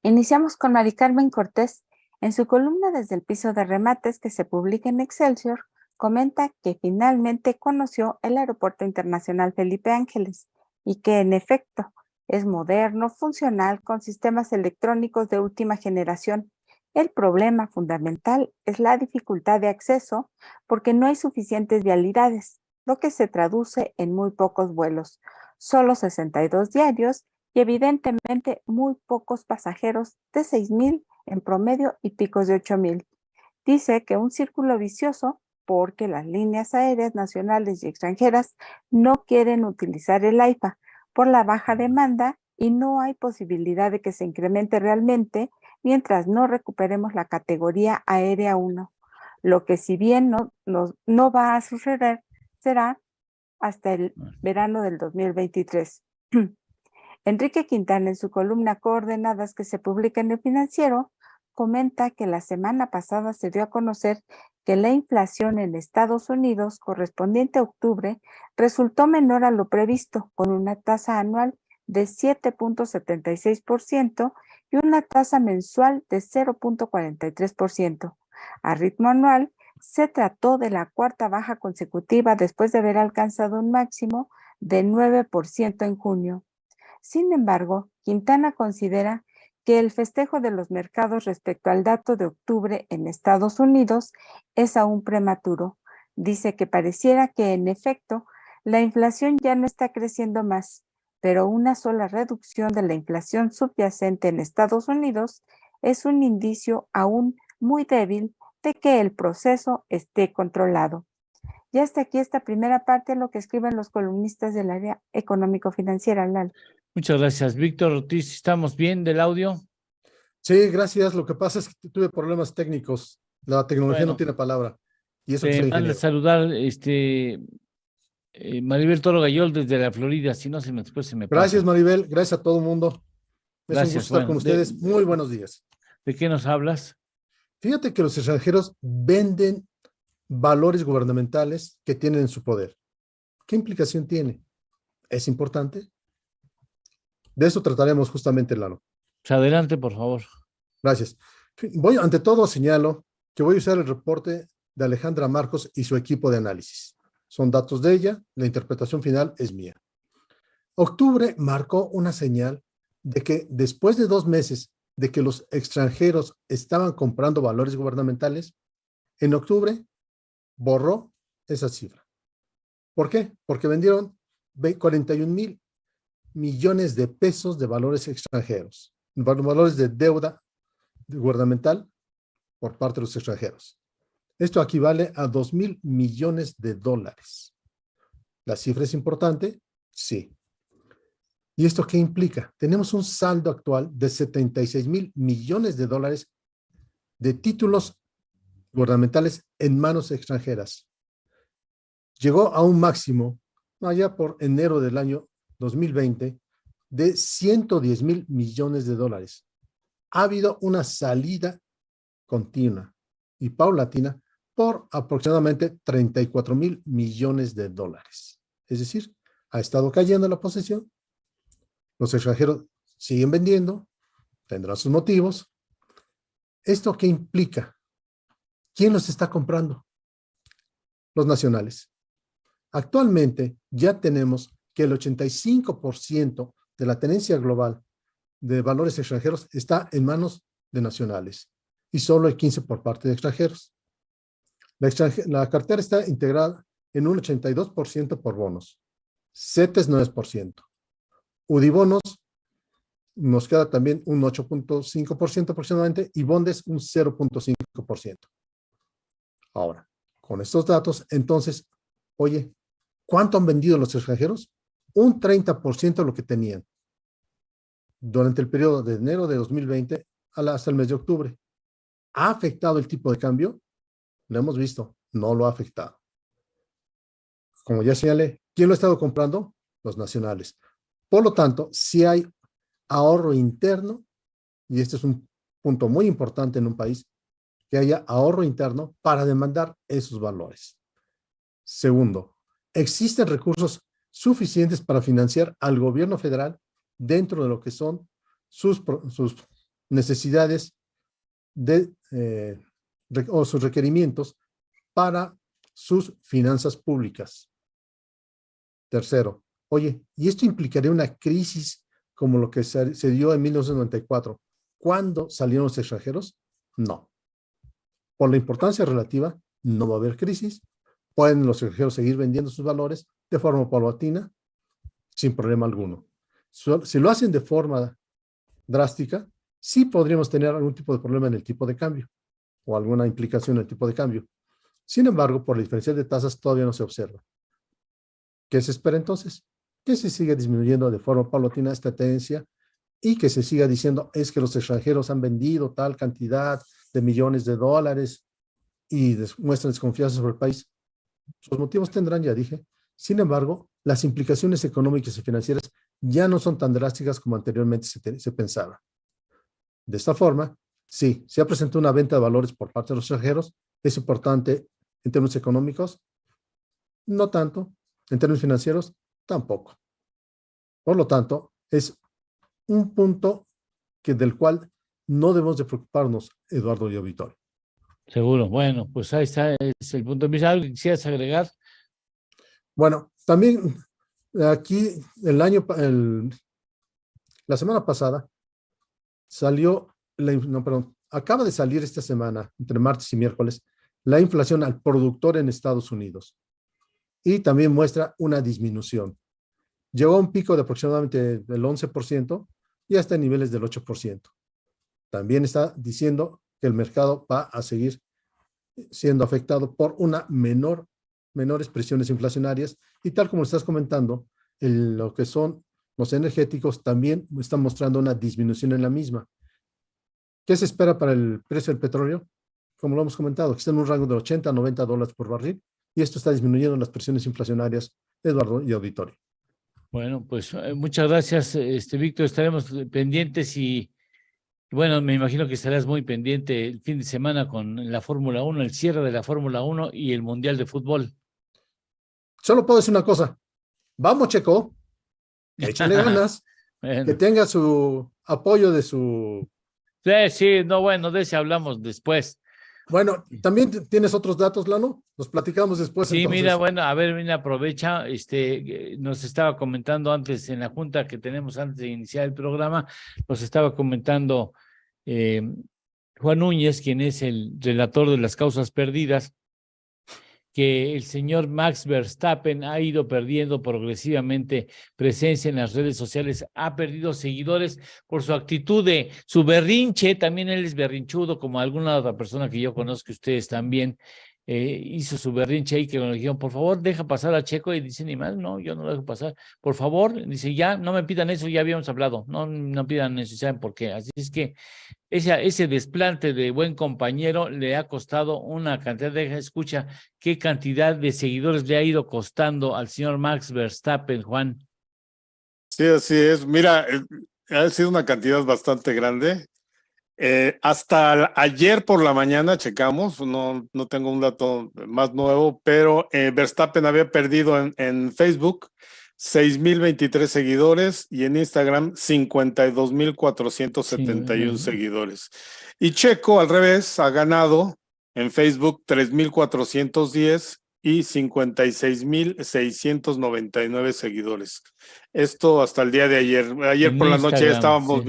Iniciamos con Mari Carmen Cortés. En su columna Desde el piso de remates, que se publica en Excelsior, comenta que finalmente conoció el Aeropuerto Internacional Felipe Ángeles y que en efecto es moderno, funcional, con sistemas electrónicos de última generación. El problema fundamental es la dificultad de acceso porque no hay suficientes vialidades, lo que se traduce en muy pocos vuelos, solo 62 diarios y evidentemente muy pocos pasajeros, de 6,000 en promedio y picos de 8,000. Dice que un círculo vicioso porque las líneas aéreas nacionales y extranjeras no quieren utilizar el AIFA por la baja demanda y no hay posibilidad de que se incremente realmente mientras no recuperemos la categoría aérea 1. Lo que si bien no va a suceder, será hasta el verano del 2023. Enrique Quintana, en su columna Coordenadas, que se publica en El Financiero, comenta que la semana pasada se dio a conocer que la inflación en Estados Unidos correspondiente a octubre resultó menor a lo previsto, con una tasa anual de 7.76% y una tasa mensual de 0.43%. A ritmo anual, se trató de la cuarta baja consecutiva después de haber alcanzado un máximo de 9% en junio. Sin embargo, Quintana considera que el festejo de los mercados respecto al dato de octubre en Estados Unidos es aún prematuro. Dice que pareciera que, en efecto, la inflación ya no está creciendo más, pero una sola reducción de la inflación subyacente en Estados Unidos es un indicio aún muy débil de que el proceso esté controlado. Y hasta aquí esta primera parte de lo que escriben los columnistas del área económico-financiera, Lalo. Muchas gracias, Víctor Ortiz. ¿Estamos bien del audio? Sí, gracias. Lo que pasa es que tuve problemas técnicos. La tecnología no tiene palabra. Y eso que soy Manda ingeniero. saludar Maribel Toro Gayol desde la Florida, si no después se me pasa. Gracias, Maribel. Gracias a todo el mundo. Es un gusto Gracias. estar con ustedes. Muy buenos días. ¿De qué nos hablas? Fíjate que los extranjeros venden valores gubernamentales que tienen en su poder. ¿Qué implicación tiene? ¿Es importante? De eso trataremos justamente, Lalo. Adelante, por favor. Gracias. Ante todo, señalo que voy a usar el reporte de Alejandra Marcos y su equipo de análisis. Son datos de ella, la interpretación final es mía. Octubre marcó una señal de que después de 2 meses de que los extranjeros estaban comprando valores gubernamentales, en octubre borró esa cifra. ¿Por qué? Porque vendieron 41,000 millones de pesos de valores extranjeros, valores de deuda gubernamental por parte de los extranjeros. Esto equivale a 2,000 millones de dólares. ¿La cifra es importante? Sí. ¿Y esto qué implica? Tenemos un saldo actual de 76,000 millones de dólares de títulos gubernamentales en manos extranjeras. Llegó a un máximo, allá por enero del año 2020, de 110,000 millones de dólares. Ha habido una salida continua y paulatina por aproximadamente 34,000 millones de dólares. Es decir, ha estado cayendo la posesión. Los extranjeros siguen vendiendo, tendrán sus motivos. ¿Esto qué implica? ¿Quién los está comprando? Los nacionales. Actualmente ya tenemos que el 85% de la tenencia global de valores extranjeros está en manos de nacionales y solo el 15% por parte de extranjeros. La cartera está integrada en un 82% por bonos, CETES 9%. UDIBonos nos queda también un 8.5% aproximadamente y bondes un 0.5%. Ahora, con estos datos, entonces, oye, ¿cuánto han vendido los extranjeros? Un 30% de lo que tenían durante el periodo de enero de 2020 hasta el mes de octubre. ¿Ha afectado el tipo de cambio? Lo hemos visto, no lo ha afectado. Como ya señalé, ¿quién lo ha estado comprando? Los nacionales. Por lo tanto, si hay ahorro interno, y este es un punto muy importante en un país, que haya ahorro interno para demandar esos valores. Segundo, existen recursos suficientes para financiar al gobierno federal dentro de lo que son sus necesidades o sus requerimientos para sus finanzas públicas. Tercero, oye, ¿y esto implicaría una crisis como lo que se dio en 1994? ¿Cuándo salieron los extranjeros? No. Por la importancia relativa, no va a haber crisis. Pueden los extranjeros seguir vendiendo sus valores de forma paulatina, sin problema alguno. Si lo hacen de forma drástica, sí podríamos tener algún tipo de problema en el tipo de cambio o alguna implicación en el tipo de cambio. Sin embargo, por la diferencial de tasas todavía no se observa. ¿Qué se espera entonces? Que se siga disminuyendo de forma paulatina esta tendencia y que se siga diciendo es que los extranjeros han vendido tal cantidad de millones de dólares y muestran desconfianza sobre el país. Sus motivos tendrán, ya dije. Sin embargo, las implicaciones económicas y financieras ya no son tan drásticas como anteriormente se pensaba. De esta forma, sí, se ha presentado una venta de valores por parte de los extranjeros. Es importante en términos económicos, no tanto. En términos financieros, tampoco. Por lo tanto, es un punto del cual no debemos de preocuparnos, Eduardo y auditorio. Seguro. Bueno, pues ahí está, es el punto de vista. ¿Algo que quisieras agregar? Bueno, también aquí la semana pasada salió, acaba de salir esta semana, entre martes y miércoles, la inflación al productor en Estados Unidos. Y también muestra una disminución. Llegó a un pico de aproximadamente del 11% y hasta en niveles del 8%. También está diciendo que el mercado va a seguir siendo afectado por menores presiones inflacionarias y tal como estás comentando, lo que son los energéticos también están mostrando una disminución en la misma. ¿Qué se espera para el precio del petróleo? Como lo hemos comentado, que está en un rango de 80 a 90 dólares por barril y esto está disminuyendo las presiones inflacionarias, Eduardo y auditorio. Bueno, pues muchas gracias, Víctor. Estaremos pendientes y bueno, me imagino que estarás muy pendiente el fin de semana con la Fórmula 1, el cierre de la Fórmula 1 y el Mundial de Fútbol. Solo puedo decir una cosa. Vamos, Checo. Échale ganas. Bueno. Que tenga su apoyo de su... Sí, no, bueno, de ese hablamos después. Bueno, también tienes otros datos, Lalo. Los platicamos después. Sí, entonces. mira, bueno, a ver, mira, aprovecha, nos estaba comentando antes en la junta que tenemos antes de iniciar el programa, nos estaba comentando Juan Núñez, quien es el relator de las causas perdidas, que el señor Max Verstappen ha ido perdiendo progresivamente presencia en las redes sociales, ha perdido seguidores por su actitud de su berrinche, también él es berrinchudo, como alguna otra persona que yo conozco, ustedes también, hizo su berrinche ahí que le dijeron, por favor, deja pasar a Checo, y dice, ni más, no, yo no lo dejo pasar, por favor, dice, ya, no me pidan eso, ya habíamos hablado, no pidan eso, ¿saben por qué? Así es que ese desplante de buen compañero le ha costado una cantidad escucha, qué cantidad de seguidores le ha ido costando al señor Max Verstappen, Juan. Sí, así es. Mira, ha sido una cantidad bastante grande. Hasta ayer por la mañana checamos, no tengo un dato más nuevo, pero Verstappen había perdido en Facebook 6,023 seguidores y en Instagram 52,471 seguidores. Y Checo, al revés, ha ganado en Facebook 3,410 y 56,699 seguidores. Esto hasta el día de ayer. Ayer por la noche ya estábamos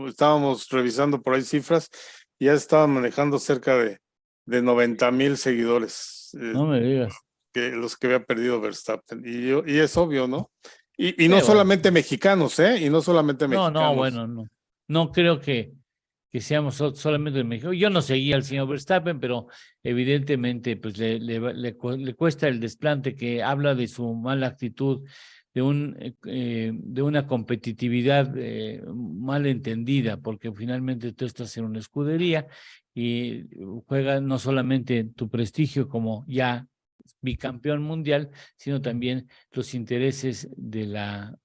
estábamos revisando por ahí cifras y ya estaban manejando cerca de 90,000 seguidores. No me digas. Los que había perdido Verstappen. Y es obvio, ¿no? Y no solamente mexicanos, ¿eh? Y no solamente mexicanos. No, bueno, no creo que seamos solamente en México. Yo no seguía al señor Verstappen, pero evidentemente pues le cuesta el desplante que habla de su mala actitud, de una competitividad mal entendida, porque finalmente tú estás en una escudería y juega no solamente tu prestigio como ya bicampeón mundial, sino también los intereses de la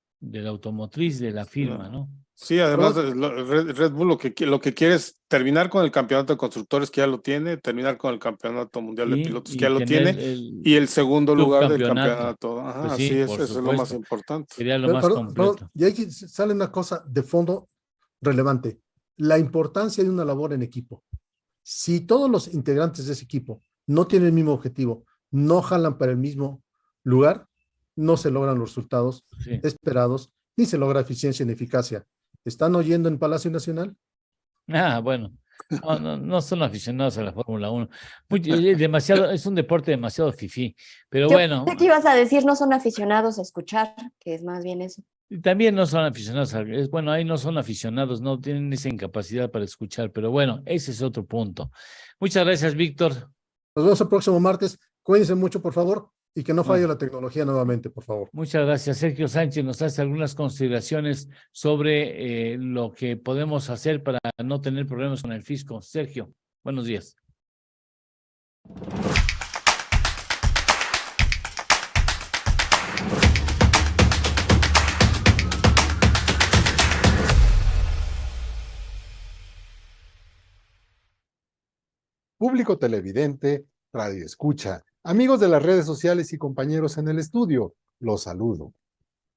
automotriz, de la firma, ¿no? Sí, además Red Bull lo que quiere es terminar con el campeonato de constructores que ya lo tiene, terminar con el campeonato mundial de pilotos que ya lo tener tiene y el segundo lugar del subcampeonato. campeonato. Ajá, Pues así sí, es, por eso es lo más supuesto. importante. Sería lo más completo. Y aquí sale una cosa de fondo relevante, la importancia de una labor en equipo. Si todos los integrantes de ese equipo no tienen el mismo objetivo, no jalan para el mismo lugar, no se logran los resultados esperados, ni se logra eficiencia ni eficacia. ¿Están oyendo en Palacio Nacional? Bueno, no son aficionados a la Fórmula 1. Es un deporte demasiado fifí, pero Yo bueno. pensé que ibas a decir no son aficionados a escuchar, que es más bien eso. También no son aficionados, bueno, ahí no son aficionados, no tienen esa incapacidad para escuchar, pero bueno, ese es otro punto. Muchas gracias, Víctor. Nos vemos el próximo martes. Cuídense mucho, por favor, y que no falle la tecnología nuevamente, por favor. Muchas gracias. Sergio Sánchez nos hace algunas consideraciones sobre lo que podemos hacer para no tener problemas con el fisco. Sergio, buenos días. Público televidente, radio escucha, amigos de las redes sociales y compañeros en el estudio, los saludo.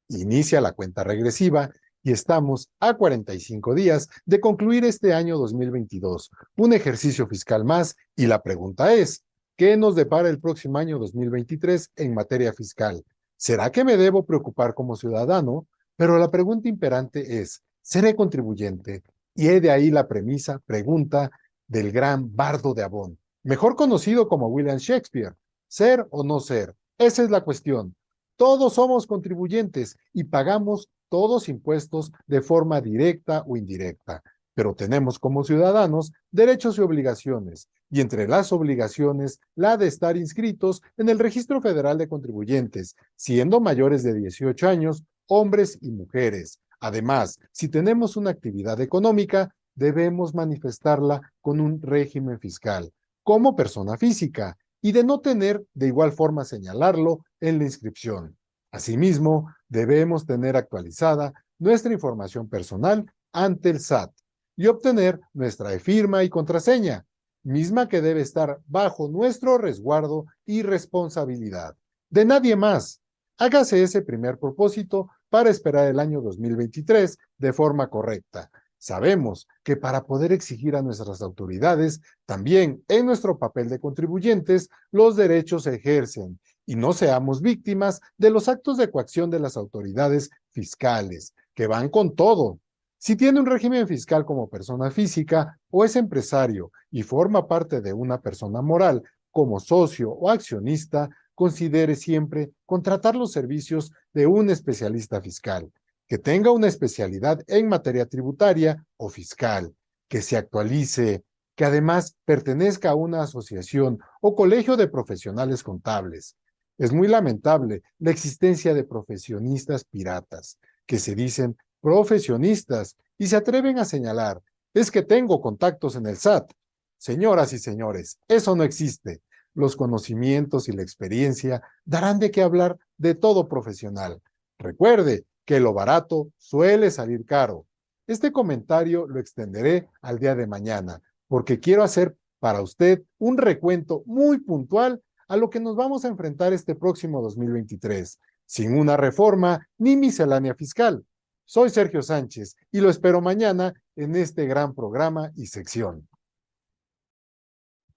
Inicia la cuenta regresiva y estamos a 45 días de concluir este año 2022, un ejercicio fiscal más, y la pregunta es, ¿qué nos depara el próximo año 2023 en materia fiscal? ¿Será que me debo preocupar como ciudadano? Pero la pregunta imperante es, ¿seré contribuyente? Y he de ahí la pregunta del gran Bardo de Avon, mejor conocido como William Shakespeare. ¿Ser o no ser? Esa es la cuestión. Todos somos contribuyentes y pagamos todos impuestos de forma directa o indirecta, pero tenemos como ciudadanos derechos y obligaciones, y entre las obligaciones la de estar inscritos en el Registro Federal de Contribuyentes, siendo mayores de 18 años, hombres y mujeres. Además, si tenemos una actividad económica, debemos manifestarla con un régimen fiscal, como persona física, y de no tener de igual forma señalarlo en la inscripción. Asimismo, debemos tener actualizada nuestra información personal ante el SAT y obtener nuestra e-firma y contraseña, misma que debe estar bajo nuestro resguardo y responsabilidad. De nadie más. Hágase ese primer propósito para esperar el año 2023 de forma correcta. Sabemos que para poder exigir a nuestras autoridades, también en nuestro papel de contribuyentes, los derechos se ejercen y no seamos víctimas de los actos de coacción de las autoridades fiscales, que van con todo. Si tiene un régimen fiscal como persona física o es empresario y forma parte de una persona moral como socio o accionista, considere siempre contratar los servicios de un especialista fiscal, que tenga una especialidad en materia tributaria o fiscal, que se actualice, que además pertenezca a una asociación o colegio de profesionales contables. Es muy lamentable la existencia de profesionistas piratas, que se dicen profesionistas y se atreven a señalar, es que tengo contactos en el SAT. Señoras y señores, eso no existe. Los conocimientos y la experiencia darán de qué hablar de todo profesional. Recuerde que lo barato suele salir caro. Este comentario lo extenderé al día de mañana, porque quiero hacer para usted un recuento muy puntual a lo que nos vamos a enfrentar este próximo 2023, sin una reforma ni miscelánea fiscal. Soy Sergio Sánchez y lo espero mañana en este gran programa y sección.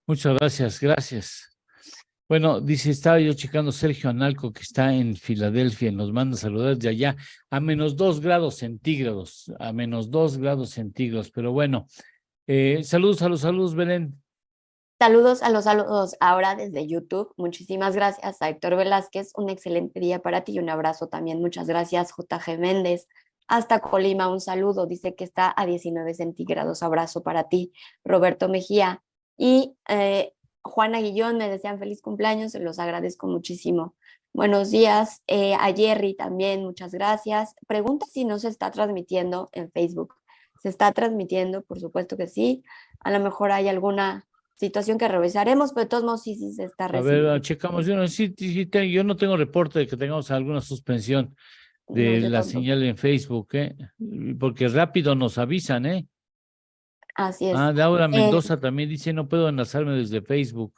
Muchas gracias. Bueno, dice, estaba yo checando Sergio Analco, que está en Filadelfia, y nos manda saludar de allá a -2 grados centígrados, pero bueno, saludos, Belén. Saludos a los saludos ahora desde YouTube. Muchísimas gracias a Héctor Velázquez, un excelente día para ti y un abrazo también. Muchas gracias, JG Méndez. Hasta Colima, un saludo, dice que está a 19 centígrados, abrazo para ti. Roberto Mejía y Juana Guillón me desean feliz cumpleaños, se los agradezco muchísimo. Buenos días, a Jerry también, muchas gracias. Pregunta si no se está transmitiendo en Facebook. ¿Se está transmitiendo? Por supuesto que sí. A lo mejor hay alguna situación que revisaremos, pero de todos modos sí se está recibiendo. A ver, checamos. Yo no tengo reporte de que tengamos alguna suspensión. de yo la tampoco. señal en Facebook, porque rápido nos avisan, ¿eh? Así es. Laura Mendoza también dice, no puedo enlazarme desde Facebook.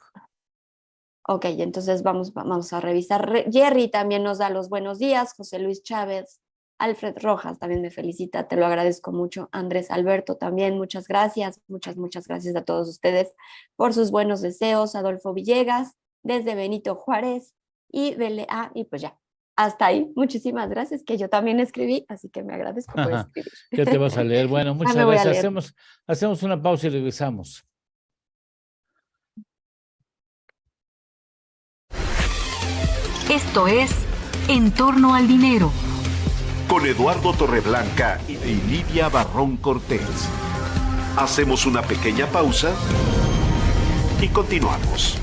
Ok, entonces vamos a revisar. Jerry también nos da los buenos días. José Luis Chávez, Alfred Rojas también me felicita, te lo agradezco mucho. Andrés Alberto también, muchas gracias. Muchas gracias a todos ustedes por sus buenos deseos. Adolfo Villegas, desde Benito Juárez. Y pues ya, hasta ahí. Muchísimas gracias, que yo también escribí, así que me agradezco por escribir. Ya te vas a leer. Bueno, Ya muchas me voy a gracias. leer. Hacemos una pausa y regresamos. Esto es En torno al dinero. Con Eduardo Torreblanca y Lidia Barrón Cortés. Hacemos una pequeña pausa y continuamos.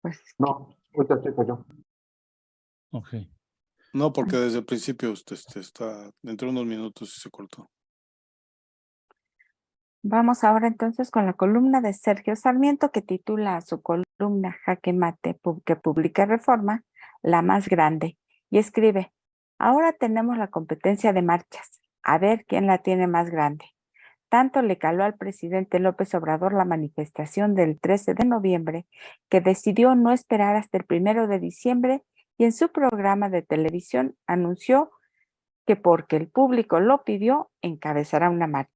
Pues No, ahorita checo yo. Ok. No, porque desde el principio usted está, dentro de unos minutos y se cortó. vamos ahora entonces con la columna de Sergio Sarmiento, que titula su columna Jaque Mate, que publica Reforma, La Más Grande, y escribe: ahora tenemos la competencia de marchas, a ver quién la tiene más grande. Tanto le caló al presidente López Obrador la manifestación del 13 de noviembre que decidió no esperar hasta el 1 de diciembre y en su programa de televisión anunció que porque el público lo pidió, encabezará una marcha.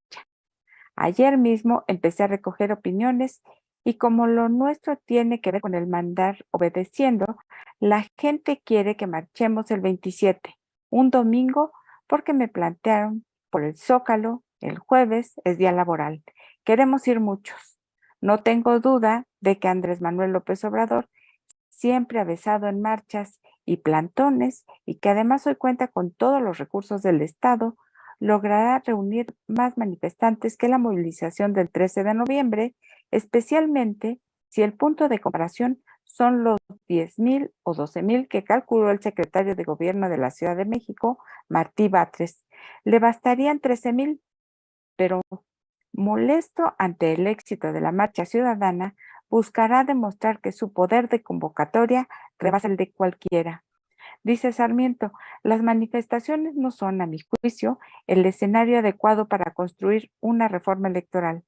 Ayer mismo empecé a recoger opiniones y como lo nuestro tiene que ver con el mandar obedeciendo, la gente quiere que marchemos el 27, un domingo, porque me plantearon por el Zócalo, el jueves es día laboral. Queremos ir muchos. No tengo duda de que Andrés Manuel López Obrador, siempre avesado en marchas y plantones, y que además hoy cuenta con todos los recursos del Estado, logrará reunir más manifestantes que la movilización del 13 de noviembre, especialmente si el punto de comparación son los 10,000 o 12,000 que calculó el secretario de Gobierno de la Ciudad de México, Martí Batres. Le bastarían 13,000, pero molesto ante el éxito de la marcha ciudadana, buscará demostrar que su poder de convocatoria rebasa el de cualquiera. Dice Sarmiento, las manifestaciones no son, a mi juicio, el escenario adecuado para construir una reforma electoral.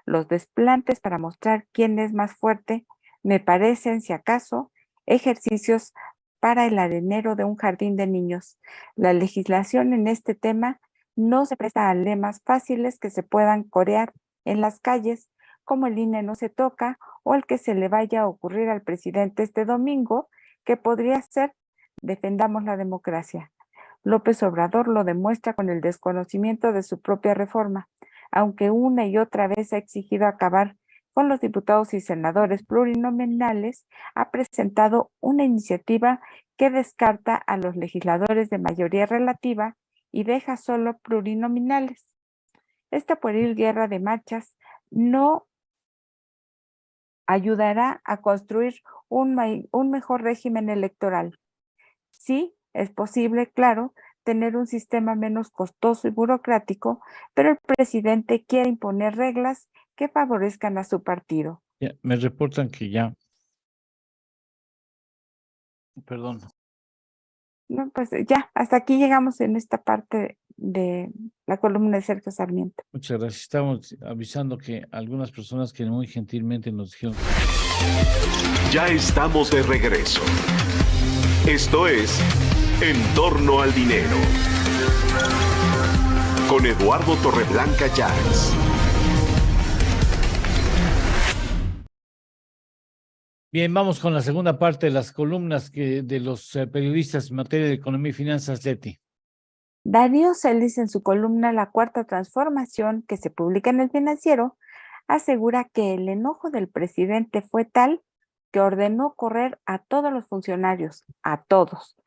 Los desplantes para mostrar quién es más fuerte me parecen, si acaso, ejercicios para el arenero de un jardín de niños. La legislación en este tema no se presta a lemas fáciles que se puedan corear en las calles, como el INE no se toca o el que se le vaya a ocurrir al presidente este domingo, que podría ser defendamos la democracia. López Obrador lo demuestra con el desconocimiento de su propia reforma, aunque una y otra vez ha exigido acabar con los diputados y senadores plurinominales, ha presentado una iniciativa que descarta a los legisladores de mayoría relativa y deja solo plurinominales. Esta pueril guerra de marchas no ayudará a construir un mejor régimen electoral. Sí, es posible, claro, tener un sistema menos costoso y burocrático, pero el presidente quiere imponer reglas que favorezcan a su partido. Ya, me reportan que ya. Perdón. No, pues ya, hasta aquí llegamos en esta parte de la columna de Sergio Sarmiento. Muchas gracias. Estamos avisando que algunas personas que muy gentilmente nos dijeron. Ya estamos de regreso. Esto es En torno al dinero. Con Eduardo Torreblanca Llanes. Bien, vamos con la segunda parte de las columnas de los periodistas en materia de economía y finanzas, Leti. Darío Celis, en su columna La Cuarta Transformación, que se publica en El Financiero, asegura que el enojo del presidente fue tal que ordenó correr a todos los funcionarios, a todos,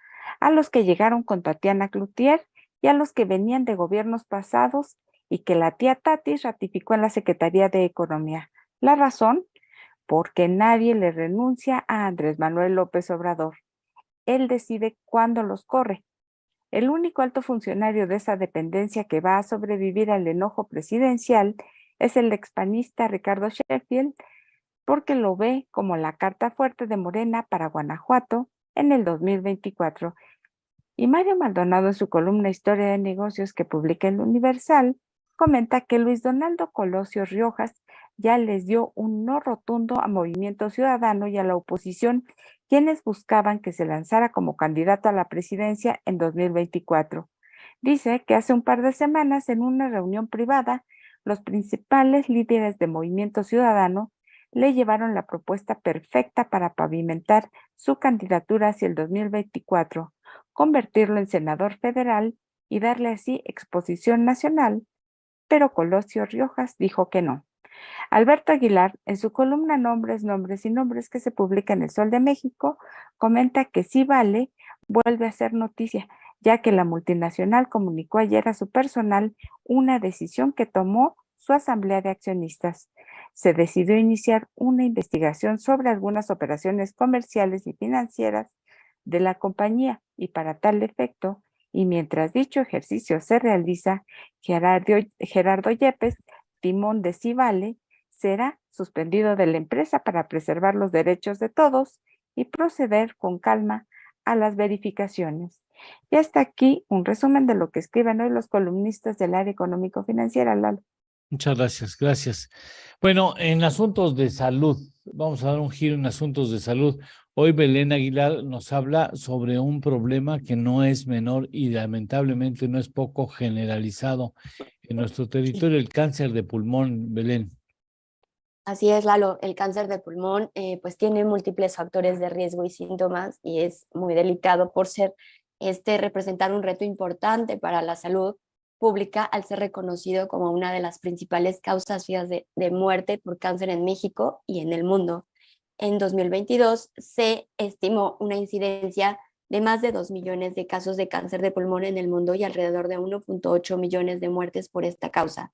a los que llegaron con Tatiana Cloutier y a los que venían de gobiernos pasados y que la tía Tati ratificó en la Secretaría de Economía. La razón, porque nadie le renuncia a Andrés Manuel López Obrador. Él decide cuándo los corre. El único alto funcionario de esa dependencia que va a sobrevivir al enojo presidencial es el expanista Ricardo Sheffield, porque lo ve como la carta fuerte de Morena para Guanajuato en el 2024. Y Mario Maldonado, en su columna Historia de Negocios que publica en El Universal, comenta que Luis Donaldo Colosio Riojas ya les dio un no rotundo a Movimiento Ciudadano y a la oposición, quienes buscaban que se lanzara como candidato a la presidencia en 2024. Dice que hace un par de semanas, en una reunión privada, los principales líderes de Movimiento Ciudadano le llevaron la propuesta perfecta para pavimentar su candidatura hacia el 2024, convertirlo en senador federal y darle así exposición nacional, pero Colosio Riojas dijo que no. Alberto Aguilar, en su columna Nombres, Nombres y Nombres, que se publica en El Sol de México, comenta que sí vale, vuelve a ser noticia, ya que la multinacional comunicó ayer a su personal una decisión que tomó su asamblea de accionistas. Se decidió iniciar una investigación sobre algunas operaciones comerciales y financieras de la compañía, y para tal efecto, y mientras dicho ejercicio se realiza, Gerardo Yepes, timón de Civale, será suspendido de la empresa para preservar los derechos de todos y proceder con calma a las verificaciones. Y hasta aquí un resumen de lo que escriben hoy los columnistas del área económico-financiera, Lalo. Muchas gracias, gracias. Bueno, en asuntos de salud, vamos a dar un giro en asuntos de salud. Hoy Belén Aguilar nos habla sobre un problema que no es menor y lamentablemente no es poco generalizado en nuestro territorio, el cáncer de pulmón, Belén. Así es, Lalo, el cáncer de pulmón pues tiene múltiples factores de riesgo y síntomas y es muy delicado por ser representar un reto importante para la salud pública al ser reconocido como una de las principales causas de muerte por cáncer en México y en el mundo. En 2022 se estimó una incidencia de más de 2 millones de casos de cáncer de pulmón en el mundo y alrededor de 1.8 millones de muertes por esta causa.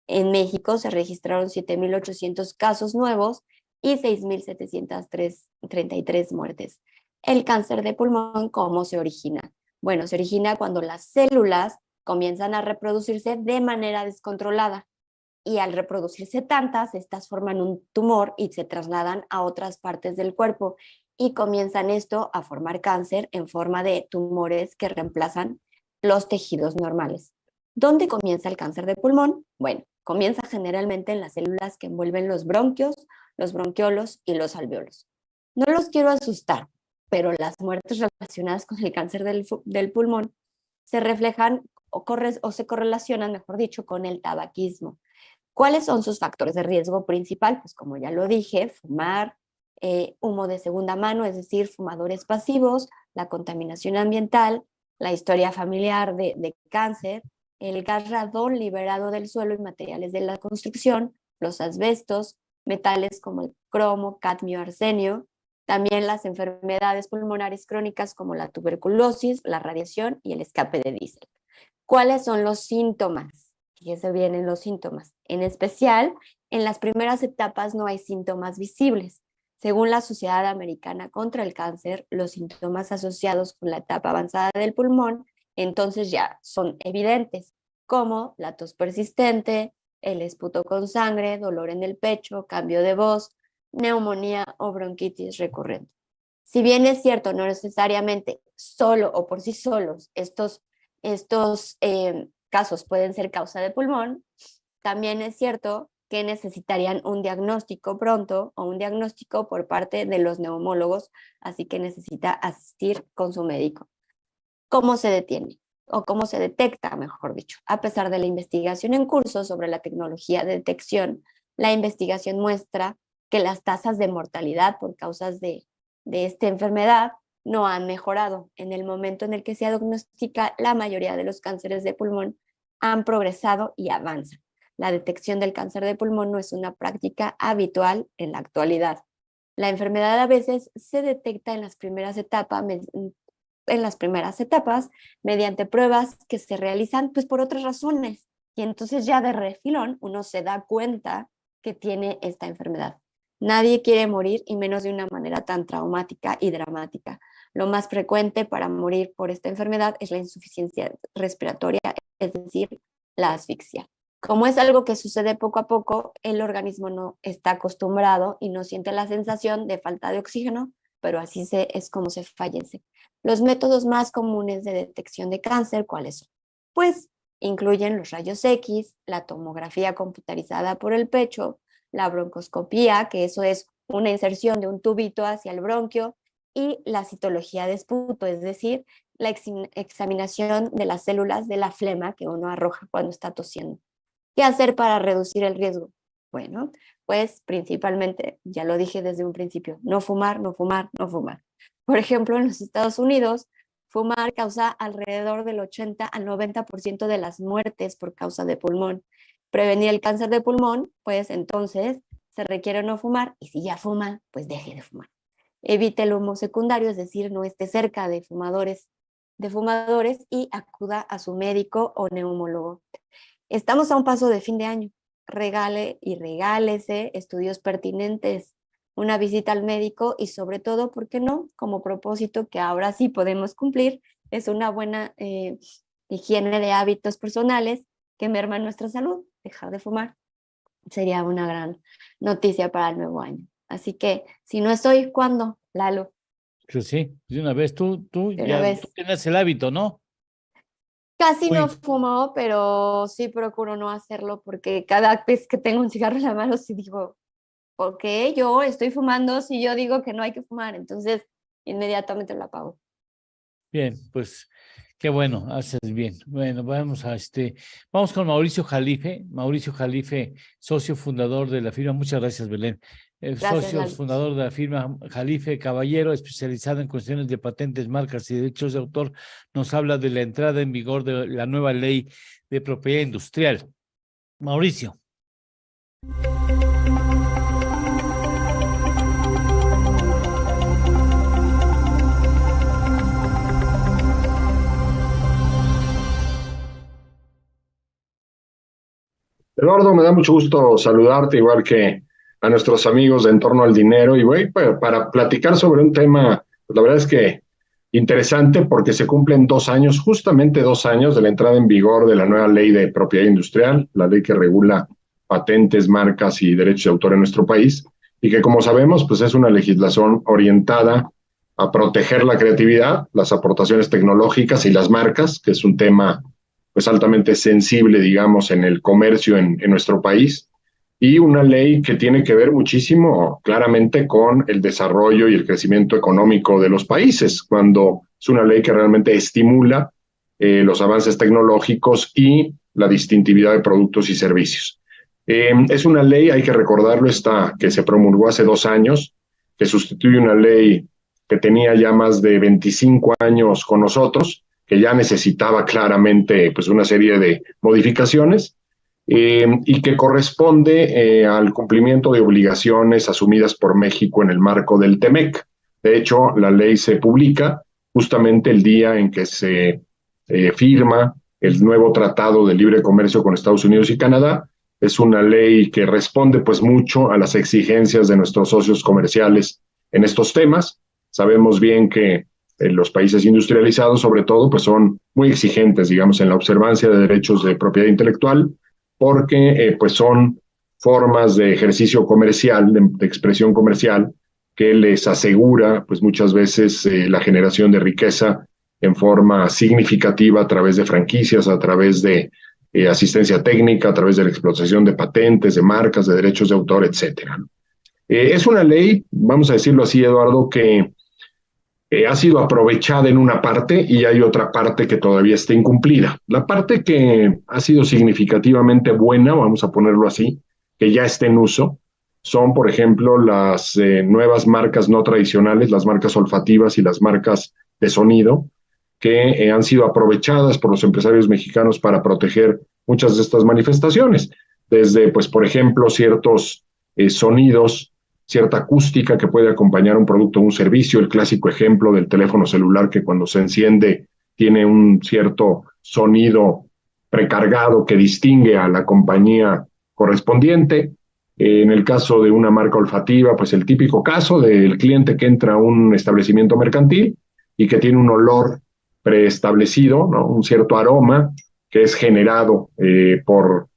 En México se registraron 7.800 casos nuevos y 6.733 muertes. El cáncer de pulmón, ¿cómo se origina? Bueno, se origina cuando las células comienzan a reproducirse de manera descontrolada y al reproducirse tantas, estas forman un tumor y se trasladan a otras partes del cuerpo y comienzan esto a formar cáncer en forma de tumores que reemplazan los tejidos normales. ¿Dónde comienza el cáncer de pulmón? Bueno, comienza generalmente en las células que envuelven los bronquios, los bronquiolos y los alveolos. No los quiero asustar, pero las muertes relacionadas con el cáncer del pulmón se reflejan o se correlacionan, mejor dicho, con el tabaquismo. ¿Cuáles son sus factores de riesgo principal? Pues como ya lo dije, fumar, humo de segunda mano, es decir, fumadores pasivos, la contaminación ambiental, la historia familiar de cáncer, el gas radón liberado del suelo y materiales de la construcción, los asbestos, metales como el cromo, cadmio, arsenio, también las enfermedades pulmonares crónicas como la tuberculosis, la radiación y el escape de diésel. ¿Cuáles son los síntomas? Fíjense bien en los síntomas. En especial, en las primeras etapas no hay síntomas visibles. Según la Sociedad Americana contra el Cáncer, los síntomas asociados con la etapa avanzada del pulmón entonces ya son evidentes, como la tos persistente, el esputo con sangre, dolor en el pecho, cambio de voz, neumonía o bronquitis recurrente. Si bien es cierto, no necesariamente solo o por sí solos estos casos pueden ser causa de pulmón, también es cierto que necesitarían un diagnóstico pronto o un diagnóstico por parte de los neumólogos, así que necesita asistir con su médico. ¿Cómo se detiene? O cómo se detecta, mejor dicho. A pesar de la investigación en curso sobre la tecnología de detección, la investigación muestra que las tasas de mortalidad por causas de esta enfermedad no han mejorado. En el momento en el que se diagnostica, la mayoría de los cánceres de pulmón han progresado y avanzan. La detección del cáncer de pulmón no es una práctica habitual en la actualidad. La enfermedad a veces se detecta en las primeras etapas mediante pruebas que se realizan pues por otras razones, y entonces ya de refilón uno se da cuenta que tiene esta enfermedad. Nadie quiere morir, y menos de una manera tan traumática y dramática. Lo más frecuente para morir por esta enfermedad es la insuficiencia respiratoria, es decir, la asfixia. Como es algo que sucede poco a poco, el organismo no está acostumbrado y no siente la sensación de falta de oxígeno, pero así es como se fallece. Los métodos más comunes de detección de cáncer, ¿cuáles son? Pues incluyen los rayos X, la tomografía computarizada por el pecho, la broncoscopía, que eso es una inserción de un tubito hacia el bronquio, y la citología de esputo, es decir, la examinación de las células de la flema que uno arroja cuando está tosiendo. ¿Qué hacer para reducir el riesgo? Bueno, pues principalmente, ya lo dije desde un principio, no fumar, no fumar, no fumar. Por ejemplo, en los Estados Unidos, fumar causa alrededor del 80 al 90% de las muertes por causa de pulmón. Prevenir el cáncer de pulmón, pues entonces se requiere no fumar, y si ya fuma, pues deje de fumar. Evite el humo secundario, es decir, no esté cerca de fumadores y acuda a su médico o neumólogo. Estamos a un paso de fin de año. Regálese estudios pertinentes, una visita al médico y sobre todo, ¿por qué no? Como propósito que ahora sí podemos cumplir, es una buena higiene de hábitos personales que merman nuestra salud. Dejar de fumar sería una gran noticia para el nuevo año. Así que, si no es hoy, ¿cuándo, Lalo? Pues sí, de una vez. Tú vez. Tú tienes el hábito, ¿no? Casi Uy. no fumo, pero sí procuro no hacerlo porque cada vez que tengo un cigarro en la mano sí digo, ¿por qué yo estoy fumando si yo digo que no hay que fumar? Entonces, inmediatamente lo apago. Bien, pues qué bueno, haces bien. Bueno, vamos con Mauricio Jalife. Mauricio Jalife, socio fundador de la firma. Muchas gracias, Belén. Socio fundador de la firma Jalife Caballero, especializado en cuestiones de patentes, marcas y derechos de autor, nos habla de la entrada en vigor de la nueva ley de propiedad industrial. Mauricio. Eduardo, me da mucho gusto saludarte, igual que a nuestros amigos de En Torno al Dinero, y voy para platicar sobre un tema, pues la verdad es que interesante, porque se cumplen 2 años, justamente 2 años de la entrada en vigor de la nueva ley de propiedad industrial, la ley que regula patentes, marcas y derechos de autor en nuestro país, y que, como sabemos, pues es una legislación orientada a proteger la creatividad, las aportaciones tecnológicas y las marcas, que es un tema pues altamente sensible, digamos, en el comercio en nuestro país, y una ley que tiene que ver muchísimo claramente con el desarrollo y el crecimiento económico de los países, cuando es una ley que realmente estimula los avances tecnológicos y la distintividad de productos y servicios. Es una ley, hay que recordarlo, que se promulgó hace 2 años, que sustituye una ley que tenía ya más de 25 años con nosotros, que ya necesitaba claramente pues una serie de modificaciones, y que corresponde al cumplimiento de obligaciones asumidas por México en el marco del TEMEC. De hecho, la ley se publica justamente el día en que se firma el nuevo Tratado de Libre Comercio con Estados Unidos y Canadá. Es una ley que responde pues mucho a las exigencias de nuestros socios comerciales en estos temas. Sabemos bien que los países industrializados, sobre todo, pues son muy exigentes, digamos, en la observancia de derechos de propiedad intelectual, porque pues son formas de ejercicio comercial, de expresión comercial, que les asegura pues muchas veces la generación de riqueza en forma significativa a través de franquicias, a través de asistencia técnica, a través de la explotación de patentes, de marcas, de derechos de autor, etcétera. Es una ley, vamos a decirlo así, Eduardo, que ha sido aprovechada en una parte y hay otra parte que todavía está incumplida. La parte que ha sido significativamente buena, vamos a ponerlo así, que ya está en uso, son, por ejemplo, las nuevas marcas no tradicionales, las marcas olfativas y las marcas de sonido, que han sido aprovechadas por los empresarios mexicanos para proteger muchas de estas manifestaciones, desde, pues, por ejemplo, ciertos sonidos, cierta acústica que puede acompañar un producto o un servicio, el clásico ejemplo del teléfono celular que cuando se enciende tiene un cierto sonido precargado que distingue a la compañía correspondiente. En el caso de una marca olfativa, pues el típico caso del cliente que entra a un establecimiento mercantil y que tiene un olor preestablecido, ¿no? Un cierto aroma que es generado por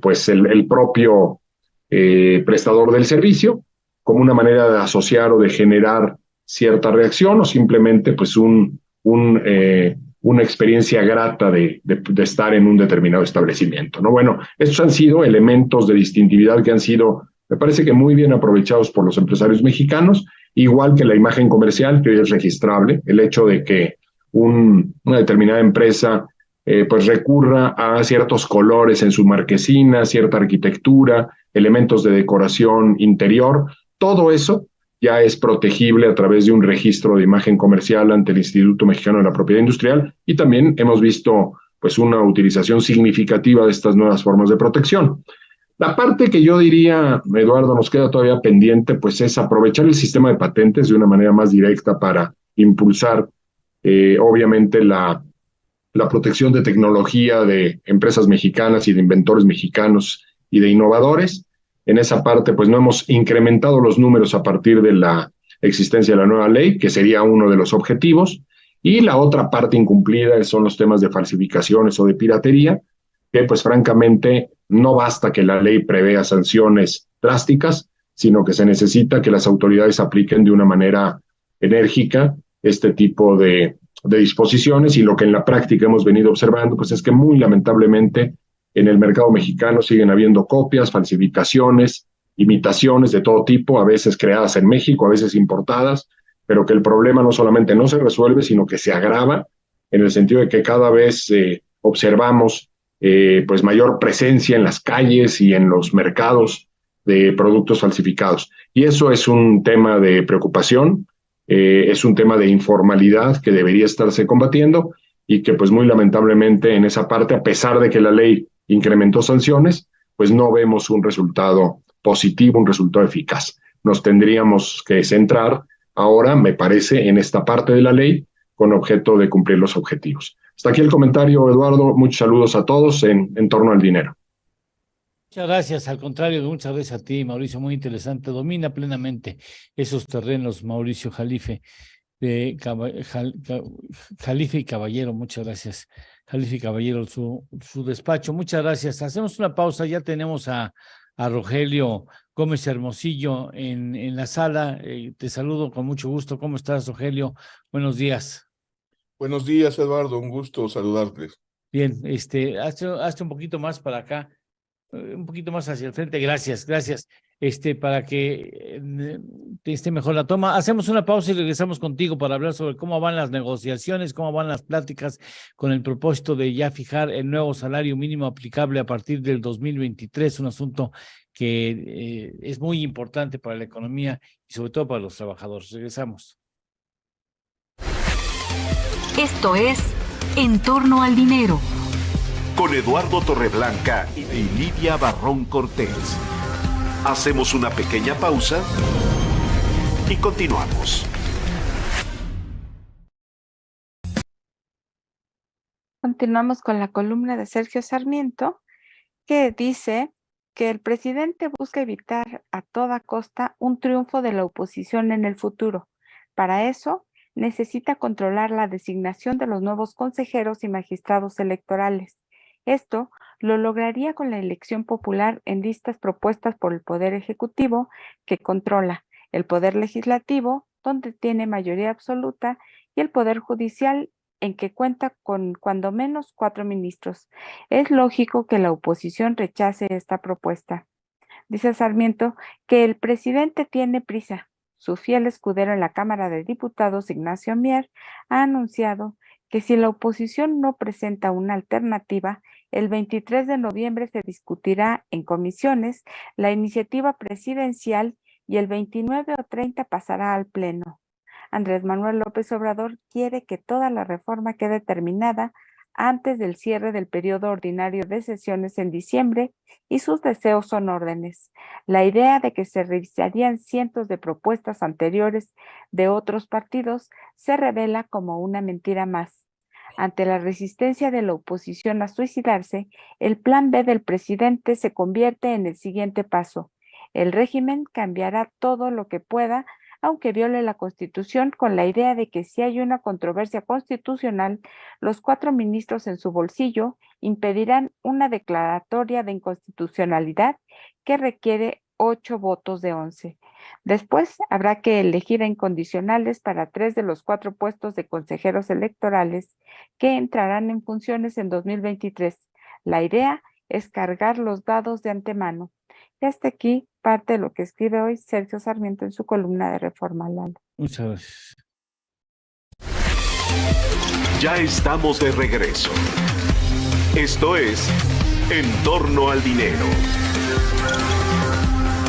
pues el propio prestador del servicio, como una manera de asociar o de generar cierta reacción, o simplemente pues una experiencia grata de estar en un determinado establecimiento, ¿no? Bueno, estos han sido elementos de distintividad que han sido, me parece que muy bien aprovechados por los empresarios mexicanos, igual que la imagen comercial, que hoy es registrable, el hecho de que una determinada empresa pues recurra a ciertos colores en su marquesina, cierta arquitectura, elementos de decoración interior, todo eso ya es protegible a través de un registro de imagen comercial ante el Instituto Mexicano de la Propiedad Industrial, y también hemos visto pues una utilización significativa de estas nuevas formas de protección. La parte que yo diría, Eduardo, nos queda todavía pendiente, pues es aprovechar el sistema de patentes de una manera más directa para impulsar, obviamente, la protección de tecnología de empresas mexicanas y de inventores mexicanos y de innovadores. En esa parte, pues no hemos incrementado los números a partir de la existencia de la nueva ley, que sería uno de los objetivos. Y la otra parte incumplida son los temas de falsificaciones o de piratería, que pues francamente no basta que la ley prevea sanciones drásticas, sino que se necesita que las autoridades apliquen de una manera enérgica este tipo de disposiciones, y lo que en la práctica hemos venido observando pues es que muy lamentablemente en el mercado mexicano siguen habiendo copias, falsificaciones, imitaciones de todo tipo, a veces creadas en México, a veces importadas, pero que el problema no solamente no se resuelve, sino que se agrava en el sentido de que cada vez observamos pues mayor presencia en las calles y en los mercados de productos falsificados. Y eso es un tema de preocupación, es un tema de informalidad que debería estarse combatiendo, y que pues muy lamentablemente en esa parte, a pesar de que la ley incrementó sanciones, pues no vemos un resultado positivo, un resultado eficaz. Nos tendríamos que centrar ahora, me parece, en esta parte de la ley con objeto de cumplir los objetivos. Hasta aquí el comentario, Eduardo. Muchos saludos a todos en torno al dinero. Muchas gracias, al contrario, muchas gracias a ti, Mauricio, muy interesante. Domina plenamente esos terrenos, Mauricio Jalife, Jalife y Caballero, muchas gracias. Jalife y Caballero, su despacho, muchas gracias. Hacemos una pausa, ya tenemos a Rogelio Gómez Hermosillo en la sala. Te saludo con mucho gusto. ¿Cómo estás, Rogelio? Buenos días. Buenos días, Eduardo, un gusto saludarte. Bien, hazte un poquito más para acá, un poquito más hacia el frente. Gracias, para que esté mejor la toma. Hacemos una pausa y regresamos contigo para hablar sobre cómo van las negociaciones, cómo van las pláticas con el propósito de ya fijar el nuevo salario mínimo aplicable a partir del 2023, un asunto que es muy importante para la economía y sobre todo para los trabajadores. Regresamos. Esto es En torno al dinero. Con Eduardo Torreblanca y Lidia Barrón Cortés. Hacemos una pequeña pausa y continuamos. Continuamos con la columna de Sergio Sarmiento, que dice que el presidente busca evitar a toda costa un triunfo de la oposición en el futuro. Para eso, necesita controlar la designación de los nuevos consejeros y magistrados electorales. Esto lo lograría con la elección popular en listas propuestas por el Poder Ejecutivo, que controla el Poder Legislativo, donde tiene mayoría absoluta, y el Poder Judicial, en que cuenta con cuando menos 4 ministros. Es lógico que la oposición rechace esta propuesta. Dice Sarmiento que el presidente tiene prisa. Su fiel escudero en la Cámara de Diputados, Ignacio Mier, ha anunciado que si la oposición no presenta una alternativa, el 23 de noviembre se discutirá en comisiones la iniciativa presidencial y el 29 o 30 pasará al Pleno. Andrés Manuel López Obrador quiere que toda la reforma quede terminada antes del cierre del periodo ordinario de sesiones en diciembre, y sus deseos son órdenes. La idea de que se revisarían cientos de propuestas anteriores de otros partidos se revela como una mentira más. Ante la resistencia de la oposición a suicidarse, el plan B del presidente se convierte en el siguiente paso. El régimen cambiará todo lo que pueda aunque viole la Constitución, con la idea de que si hay una controversia constitucional, los 4 ministros en su bolsillo impedirán una declaratoria de inconstitucionalidad que requiere 8 votos de 11. Después habrá que elegir en condicionales para 3 de los 4 puestos de consejeros electorales que entrarán en funciones en 2023. La idea es cargar los dados de antemano. Y hasta aquí parte de lo que escribe hoy Sergio Sarmiento en su columna de Reforma, Lalo. Muchas gracias. Ya estamos de regreso. Esto es En torno al dinero.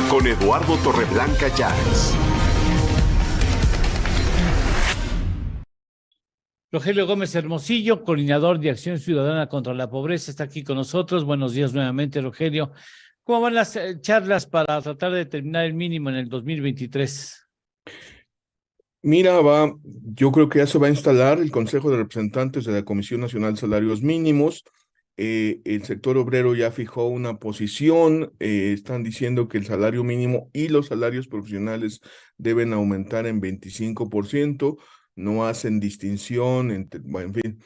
Con Eduardo Torreblanca Llanes. Rogelio Gómez Hermosillo, coordinador de Acción Ciudadana contra la Pobreza, está aquí con nosotros. Buenos días nuevamente, Rogelio. ¿Cómo van las charlas para tratar de determinar el mínimo en el 2023? Mira, yo creo que ya se va a instalar el Consejo de Representantes de la Comisión Nacional de Salarios Mínimos. El sector obrero ya fijó una posición, están diciendo que el salario mínimo y los salarios profesionales deben aumentar en 25%, no hacen distinción entre, bueno, en fin,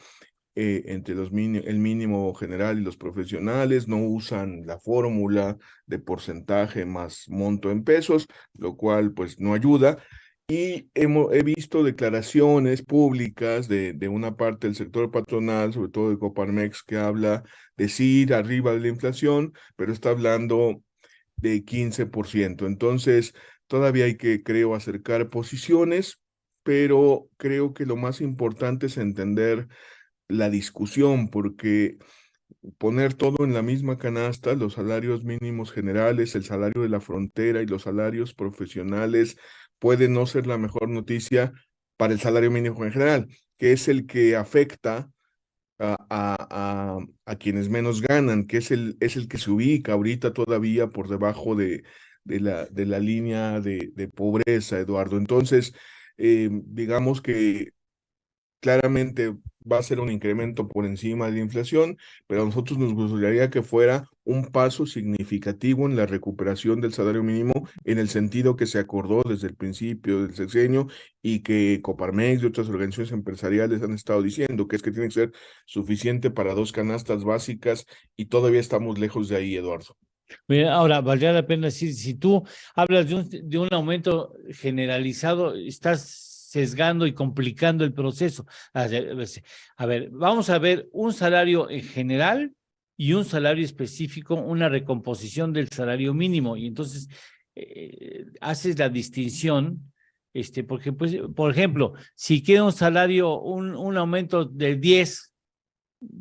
entre el mínimo general y los profesionales, no usan la fórmula de porcentaje más monto en pesos, lo cual pues no ayuda. Y he visto declaraciones públicas de una parte del sector patronal, sobre todo de Coparmex, que habla de sí ir arriba de la inflación, pero está hablando de 15%. Entonces, todavía hay que, creo, acercar posiciones, pero creo que lo más importante es entender la discusión, porque poner todo en la misma canasta, los salarios mínimos generales, el salario de la frontera y los salarios profesionales, puede no ser la mejor noticia para el salario mínimo en general, que es el que afecta a quienes menos ganan, que es el que se ubica ahorita todavía por debajo de la línea de pobreza, Eduardo. Entonces, digamos que claramente va a ser un incremento por encima de la inflación, pero a nosotros nos gustaría que fuera un paso significativo en la recuperación del salario mínimo en el sentido que se acordó desde el principio del sexenio y que Coparmex y otras organizaciones empresariales han estado diciendo, que es que tiene que ser suficiente para 2 canastas básicas y todavía estamos lejos de ahí, Eduardo. Ahora, valdría la pena decir, si tú hablas de un aumento generalizado, estás sesgando y complicando el proceso. A ver, vamos a ver un salario en general y un salario específico, una recomposición del salario mínimo, y entonces haces la distinción, porque, pues, por ejemplo, si quiere un salario, un aumento de 10,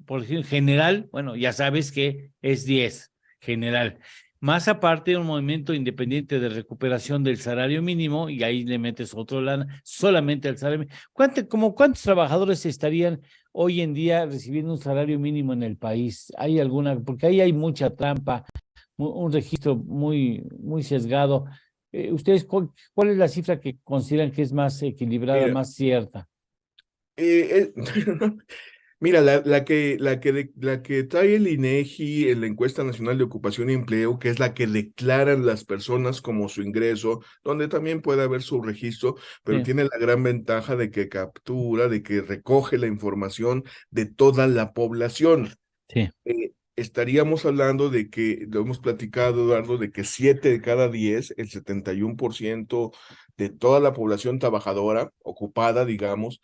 por ejemplo, general, bueno, ya sabes que es 10, general. Más aparte, un movimiento independiente de recuperación del salario mínimo, y ahí le metes otro lana, solamente al salario mínimo. ¿Cuántos trabajadores estarían hoy en día recibiendo un salario mínimo en el país? ¿Hay alguna? Porque ahí hay mucha trampa, un registro muy sesgado. ¿Ustedes cuál es la cifra que consideran que es más equilibrada, Mira, más cierta? Mira, la que trae el INEGI en la Encuesta Nacional de Ocupación y Empleo, que es la que declaran las personas como su ingreso, donde también puede haber su registro, pero Sí. tiene la gran ventaja de que captura, de que recoge la información de toda la población. Sí. Estaríamos hablando de que, lo hemos platicado, Eduardo, de que 7 de cada 10, el 71% de toda la población trabajadora, ocupada, digamos,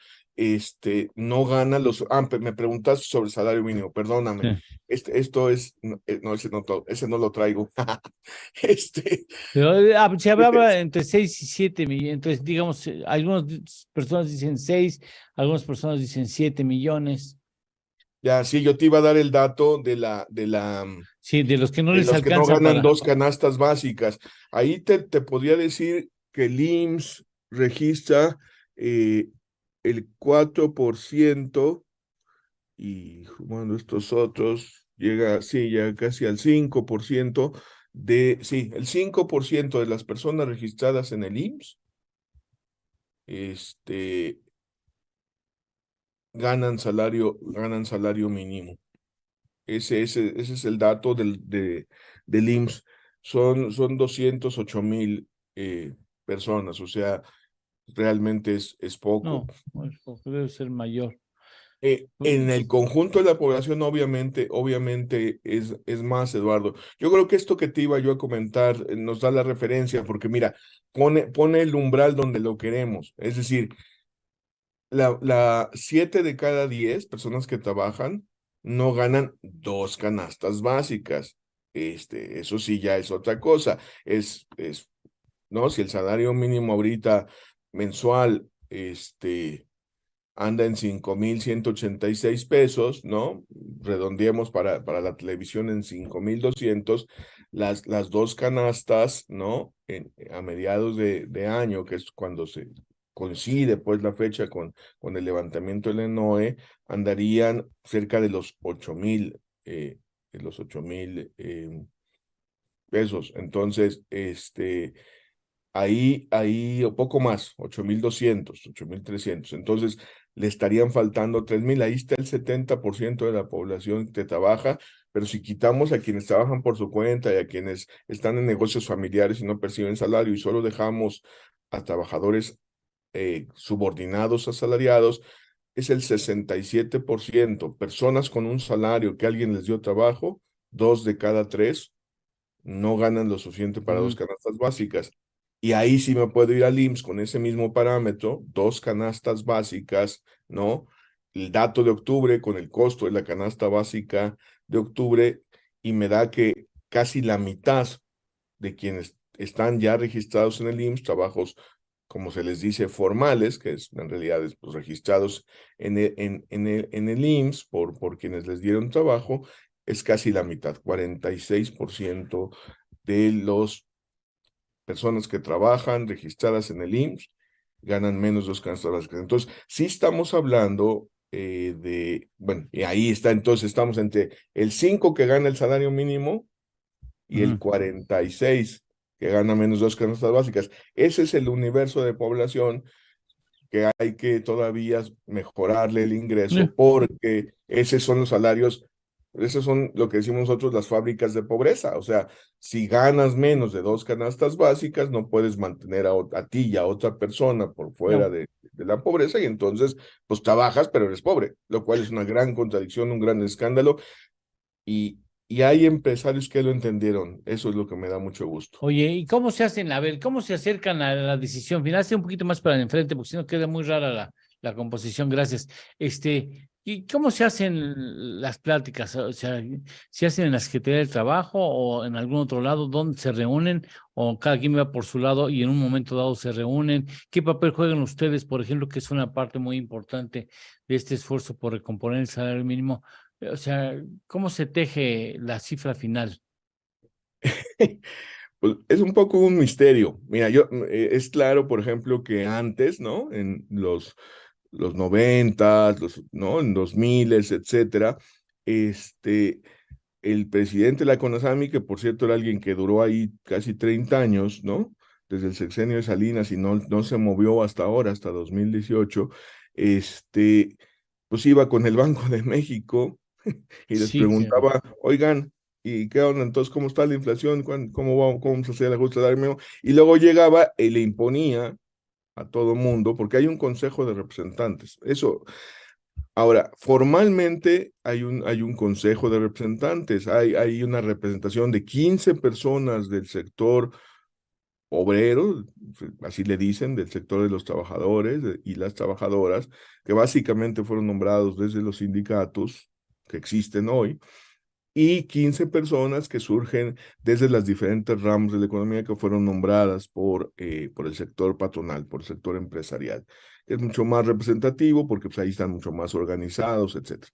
no gana los... me preguntaste sobre el salario mínimo, perdóname. Sí. Esto es... No, ese no lo traigo. Pero se hablaba entre 6 y 7 millones, entonces, digamos, algunas personas dicen 6, algunas personas dicen 7 millones. Ya, sí, yo te iba a dar el dato de Sí, de los que no de les los que no alcanza ganan para... 2 canastas básicas. Ahí te podría decir que el IMSS registra el 4% y jugando estos otros, llega casi al 5% el 5% de las personas registradas en el IMSS, ganan salario mínimo. Ese es el dato del IMSS. Son 208,000 personas, o sea, realmente es poco. No, es poco, debe ser mayor. En el conjunto de la población, obviamente es más, Eduardo. Yo creo que esto que te iba yo a comentar nos da la referencia, porque mira, pone el umbral donde lo queremos. Es decir, 7 de cada 10 personas que trabajan no ganan 2 canastas básicas. Eso sí ya es otra cosa. ¿No? Si el salario mínimo ahorita mensual, anda en 5,186 pesos, ¿no? Redondeemos para la televisión en 5,200, las 2 canastas, ¿no? A mediados de año, que es cuando se coincide pues la fecha con el levantamiento del ENOE, andarían cerca de los 8,000 pesos. Entonces, ahí o poco más, 8,200, 8,300. Entonces, le estarían faltando 3,000. Ahí está el 70% de la población que trabaja, pero si quitamos a quienes trabajan por su cuenta y a quienes están en negocios familiares y no perciben salario y solo dejamos a trabajadores subordinados asalariados, es el 67%. Personas con un salario que alguien les dio trabajo, 2 de cada 3 no ganan lo suficiente para 2 canastas básicas. Y ahí sí me puedo ir al IMSS con ese mismo parámetro, 2 canastas básicas, ¿no? El dato de octubre con el costo de la canasta básica de octubre, y me da que casi la mitad de quienes están ya registrados en el IMSS, trabajos, como se les dice, formales, que es en realidad pues, registrados en el IMSS por quienes les dieron trabajo, es casi la mitad, 46% de las personas que trabajan registradas en el IMSS ganan menos de 2 canastas básicas. Entonces, sí estamos hablando bueno, y ahí está, entonces estamos entre el 5 que gana el salario mínimo y el 46 que gana menos de 2 canastas básicas. Ese es el universo de población que hay que todavía mejorarle el ingreso, porque esos son los salarios, esos son lo que decimos nosotros las fábricas de pobreza. O sea, si ganas menos de 2 canastas básicas, no puedes mantener a ti y a otra persona por fuera de la pobreza, y entonces pues trabajas pero eres pobre, lo cual es una gran contradicción, un gran escándalo, y hay empresarios que lo entendieron. Eso es lo que me da mucho gusto. Oye, ¿y cómo se hacen? A ver, ¿cómo se acercan a la decisión final? Hazte un poquito más para enfrente, porque si no queda muy rara la composición. Gracias. ¿Y cómo se hacen las pláticas? O sea, ¿se hacen en la Secretaría del Trabajo o en algún otro lado donde se reúnen, o cada quien va por su lado y en un momento dado se reúnen? ¿Qué papel juegan ustedes, por ejemplo, que es una parte muy importante de este esfuerzo por recomponer el salario mínimo? O sea, ¿cómo se teje la cifra final? Pues es un poco un misterio. Mira, es claro, por ejemplo, que antes, ¿no? En los 90, ¿no? En 2000, etcétera, el presidente de la CONASAMI, que por cierto era alguien que duró ahí casi 30 años, ¿no? Desde el sexenio de Salinas, y no se movió hasta ahora, hasta 2018, pues iba con el Banco de México y les preguntaba, oigan, ¿y qué onda? Entonces, ¿cómo está la inflación? ¿Cómo se hace el ajuste del salario mínimo? Y luego llegaba y le imponía a todo mundo, porque hay un consejo de representantes. Eso. Ahora, formalmente hay un consejo de representantes, hay una representación de 15 personas del sector obrero, así le dicen, del sector de los trabajadores y las trabajadoras, que básicamente fueron nombrados desde los sindicatos que existen hoy, y 15 personas que surgen desde las diferentes ramas de la economía que fueron nombradas por el sector patronal, por el sector empresarial. Es mucho más representativo porque pues, ahí están mucho más organizados, etc.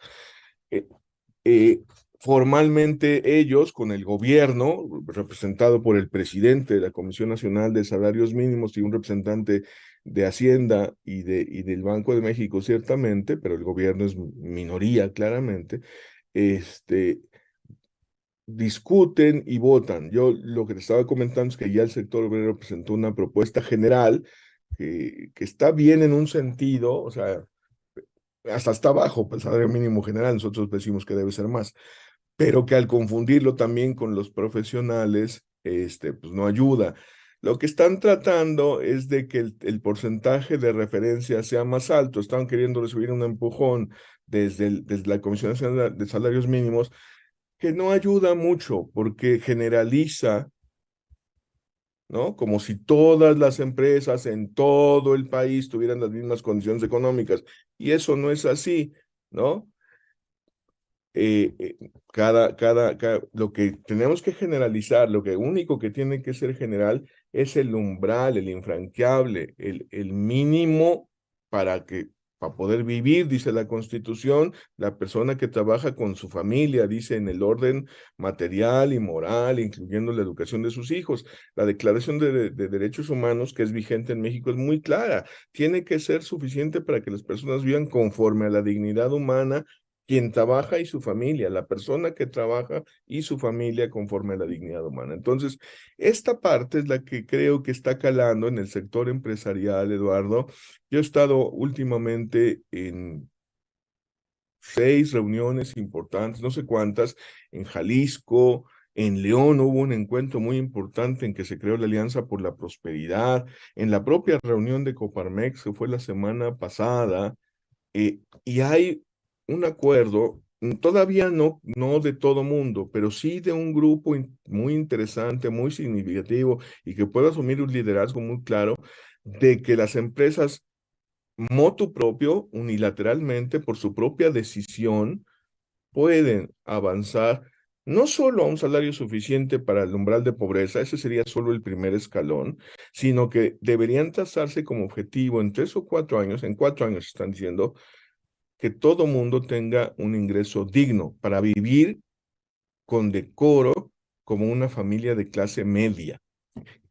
Formalmente ellos, con el gobierno, representado por el presidente de la Comisión Nacional de Salarios Mínimos y un representante de Hacienda y del Banco de México, ciertamente, pero el gobierno es minoría, claramente, discuten y votan. Yo lo que te estaba comentando es que ya el sector obrero presentó una propuesta general que está bien en un sentido, o sea, hasta está bajo el salario mínimo general, nosotros decimos que debe ser más, pero que al confundirlo también con los profesionales, pues no ayuda. Lo que están tratando es de que el porcentaje de referencia sea más alto. Están queriendo recibir un empujón desde la Comisión Nacional de Salarios Mínimos, que no ayuda mucho porque generaliza, ¿no? Como si todas las empresas en todo el país tuvieran las mismas condiciones económicas. Y eso no es así, ¿no? Lo que tenemos que generalizar, lo que único que tiene que ser general es el umbral, el infranqueable, el mínimo para poder vivir, dice la Constitución, la persona que trabaja con su familia, dice en el orden material y moral, incluyendo la educación de sus hijos. La Declaración de Derechos Humanos, que es vigente en México, es muy clara. Tiene que ser suficiente para que las personas vivan conforme a la dignidad humana, quien trabaja y su familia, la persona que trabaja y su familia conforme a la dignidad humana. Entonces, esta parte es la que creo que está calando en el sector empresarial, Eduardo. Yo he estado últimamente en 6 reuniones importantes, no sé cuántas, en Jalisco, en León hubo un encuentro muy importante en que se creó la Alianza por la Prosperidad, en la propia reunión de Coparmex, que fue la semana pasada, y hay un acuerdo, todavía no de todo mundo, pero sí de un grupo muy interesante, muy significativo y que puede asumir un liderazgo muy claro de que las empresas motu propio, unilateralmente, por su propia decisión, pueden avanzar no solo a un salario suficiente para el umbral de pobreza, ese sería solo el primer escalón, sino que deberían trazarse como objetivo en 3 o 4 años, en 4 años están diciendo, que todo mundo tenga un ingreso digno para vivir con decoro como una familia de clase media,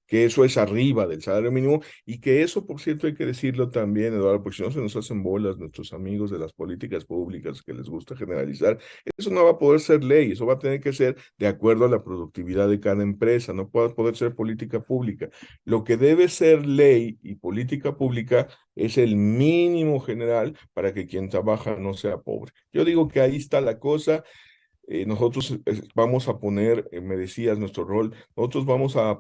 que eso es arriba del salario mínimo y que eso, por cierto, hay que decirlo también, Eduardo, porque si no se nos hacen bolas nuestros amigos de las políticas públicas que les gusta generalizar, eso no va a poder ser ley, eso va a tener que ser de acuerdo a la productividad de cada empresa, no puede poder ser política pública. Lo que debe ser ley y política pública es el mínimo general para que quien trabaja no sea pobre. Yo digo que ahí está la cosa. Nosotros vamos a poner, me decías, nuestro rol, nosotros vamos a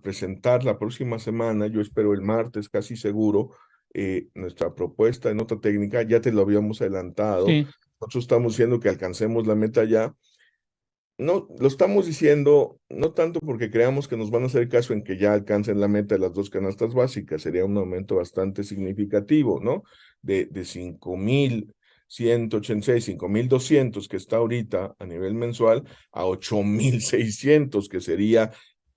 presentar la próxima semana, yo espero el martes, casi seguro, nuestra propuesta de nota técnica, ya te lo habíamos adelantado, Sí. nosotros estamos diciendo que alcancemos la meta ya, no, lo estamos diciendo no tanto porque creamos que nos van a hacer caso en que ya alcancen la meta de las 2 canastas básicas, sería un aumento bastante significativo, ¿no? De 5,186, 5,200 que está ahorita a nivel mensual a 8,600 que sería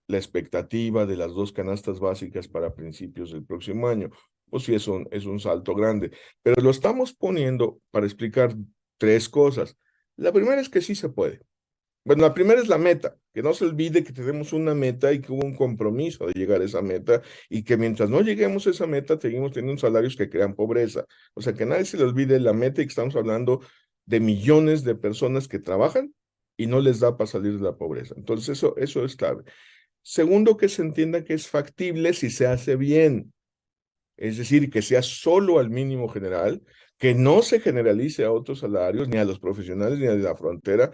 la expectativa de las 2 canastas básicas para principios del próximo año. Pues sí, es un salto grande, pero lo estamos poniendo para explicar 3 cosas. La primera es que sí se puede. Bueno, la primera es la meta, que no se olvide que tenemos una meta y que hubo un compromiso de llegar a esa meta y que mientras no lleguemos a esa meta seguimos teniendo salarios que crean pobreza. O sea, que nadie se le olvide la meta y que estamos hablando de millones de personas que trabajan y no les da para salir de la pobreza. Entonces, eso es clave. Segundo, que se entienda que es factible si se hace bien. Es decir, que sea solo al mínimo general, que no se generalice a otros salarios, ni a los profesionales, ni a la frontera,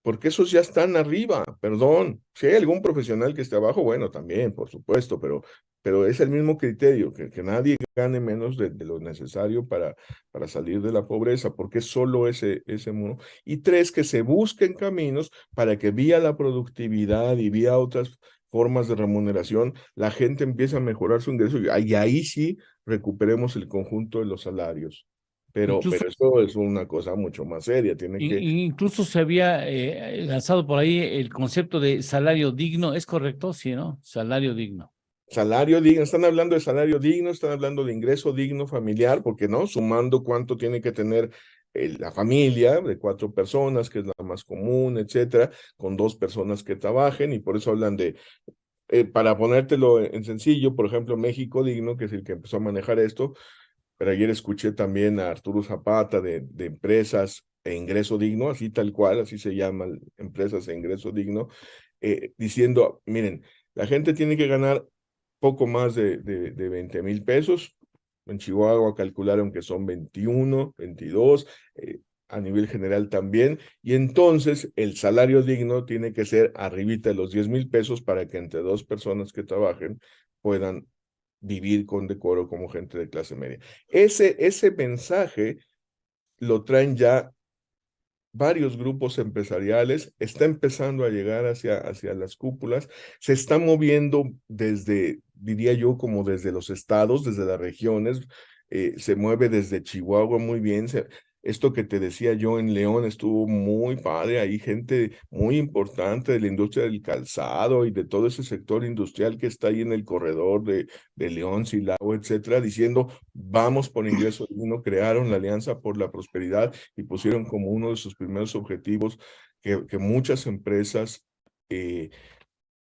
porque esos ya están arriba, perdón. Si hay algún profesional que esté abajo, bueno, también, por supuesto, pero es el mismo criterio, que nadie gane menos de lo necesario para salir de la pobreza, porque es solo ese muro. Y 3, que se busquen caminos para que vía la productividad y vía otras formas de remuneración, la gente empiece a mejorar su ingreso y ahí sí recuperemos el conjunto de los salarios. Pero eso es una cosa mucho más seria, tiene que... Incluso se había lanzado por ahí el concepto de salario digno, ¿es correcto? Sí, ¿no? Salario digno. Salario digno, están hablando de salario digno, están hablando de ingreso digno familiar, porque no, sumando cuánto tiene que tener la familia de 4 personas, que es la más común, etcétera, con 2 personas que trabajen, y por eso hablan de, para ponértelo en sencillo, por ejemplo, México Digno, que es el que empezó a manejar esto, pero ayer escuché también a Arturo Zapata de empresas e ingreso digno, así tal cual, así se llaman empresas e ingreso digno, diciendo, miren, la gente tiene que ganar poco más de 20,000 pesos. En Chihuahua calcularon que son 21, 22. a nivel general también, y entonces el salario digno tiene que ser arribita de los 10,000 pesos para que entre dos personas que trabajen puedan vivir con decoro como gente de clase media. Ese mensaje lo traen ya varios grupos empresariales, está empezando a llegar hacia las cúpulas, se está moviendo desde, diría yo, como desde los estados, desde las regiones, se mueve desde Chihuahua muy bien. Esto que te decía yo en León estuvo muy padre, hay gente muy importante de la industria del calzado y de todo ese sector industrial que está ahí en el corredor de León, Silao, etcétera, diciendo vamos por ingreso digno, crearon la Alianza por la Prosperidad y pusieron como uno de sus primeros objetivos que muchas empresas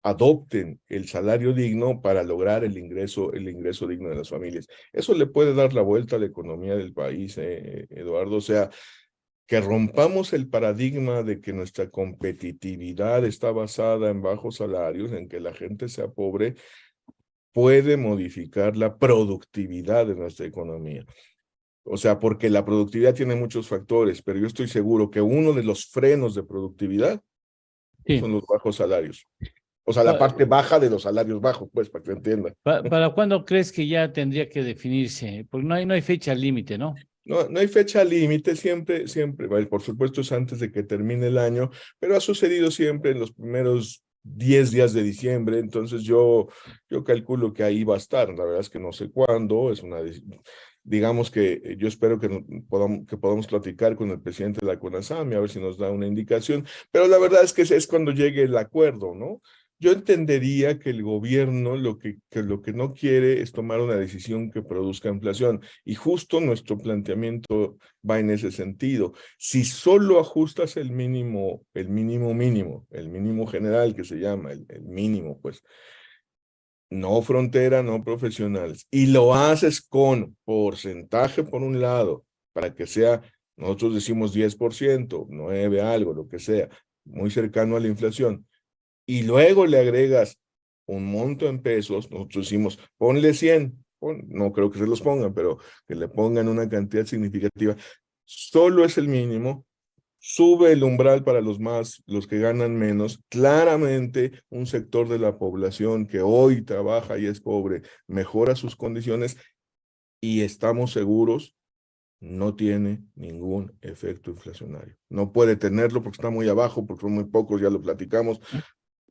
adopten el salario digno para lograr el ingreso digno de las familias. Eso le puede dar la vuelta a la economía del país, Eduardo. O sea, que rompamos el paradigma de que nuestra competitividad está basada en bajos salarios, en que la gente sea pobre, puede modificar la productividad de nuestra economía. O sea, porque la productividad tiene muchos factores, pero yo estoy seguro que uno de los frenos de productividad son los bajos salarios. O sea, la parte baja de los salarios bajos, pues, para que entiendan. ¿Para cuándo crees que ya tendría que definirse? Porque no hay fecha límite, ¿no? No hay fecha límite, siempre, por supuesto es antes de que termine el año, pero ha sucedido siempre en los primeros 10 días de diciembre, entonces yo calculo que ahí va a estar. La verdad es que no sé cuándo, digamos que yo espero que podamos platicar con el presidente de la CONASAMI, a ver si nos da una indicación, pero la verdad es que es cuando llegue el acuerdo, ¿no? Yo entendería que el gobierno lo que no quiere es tomar una decisión que produzca inflación, y justo nuestro planteamiento va en ese sentido. Si solo ajustas el mínimo general que se llama, el mínimo, pues, no frontera, no profesionales, y lo haces con porcentaje por un lado, para que sea, nosotros decimos 10%, 9 algo, lo que sea, muy cercano a la inflación, y luego le agregas un monto en pesos, nosotros decimos, ponle 100, no creo que se los pongan, pero que le pongan una cantidad significativa, solo es el mínimo, sube el umbral para los que ganan menos, claramente un sector de la población que hoy trabaja y es pobre, mejora sus condiciones, y estamos seguros, no tiene ningún efecto inflacionario. No puede tenerlo porque está muy abajo, porque son muy pocos, ya lo platicamos,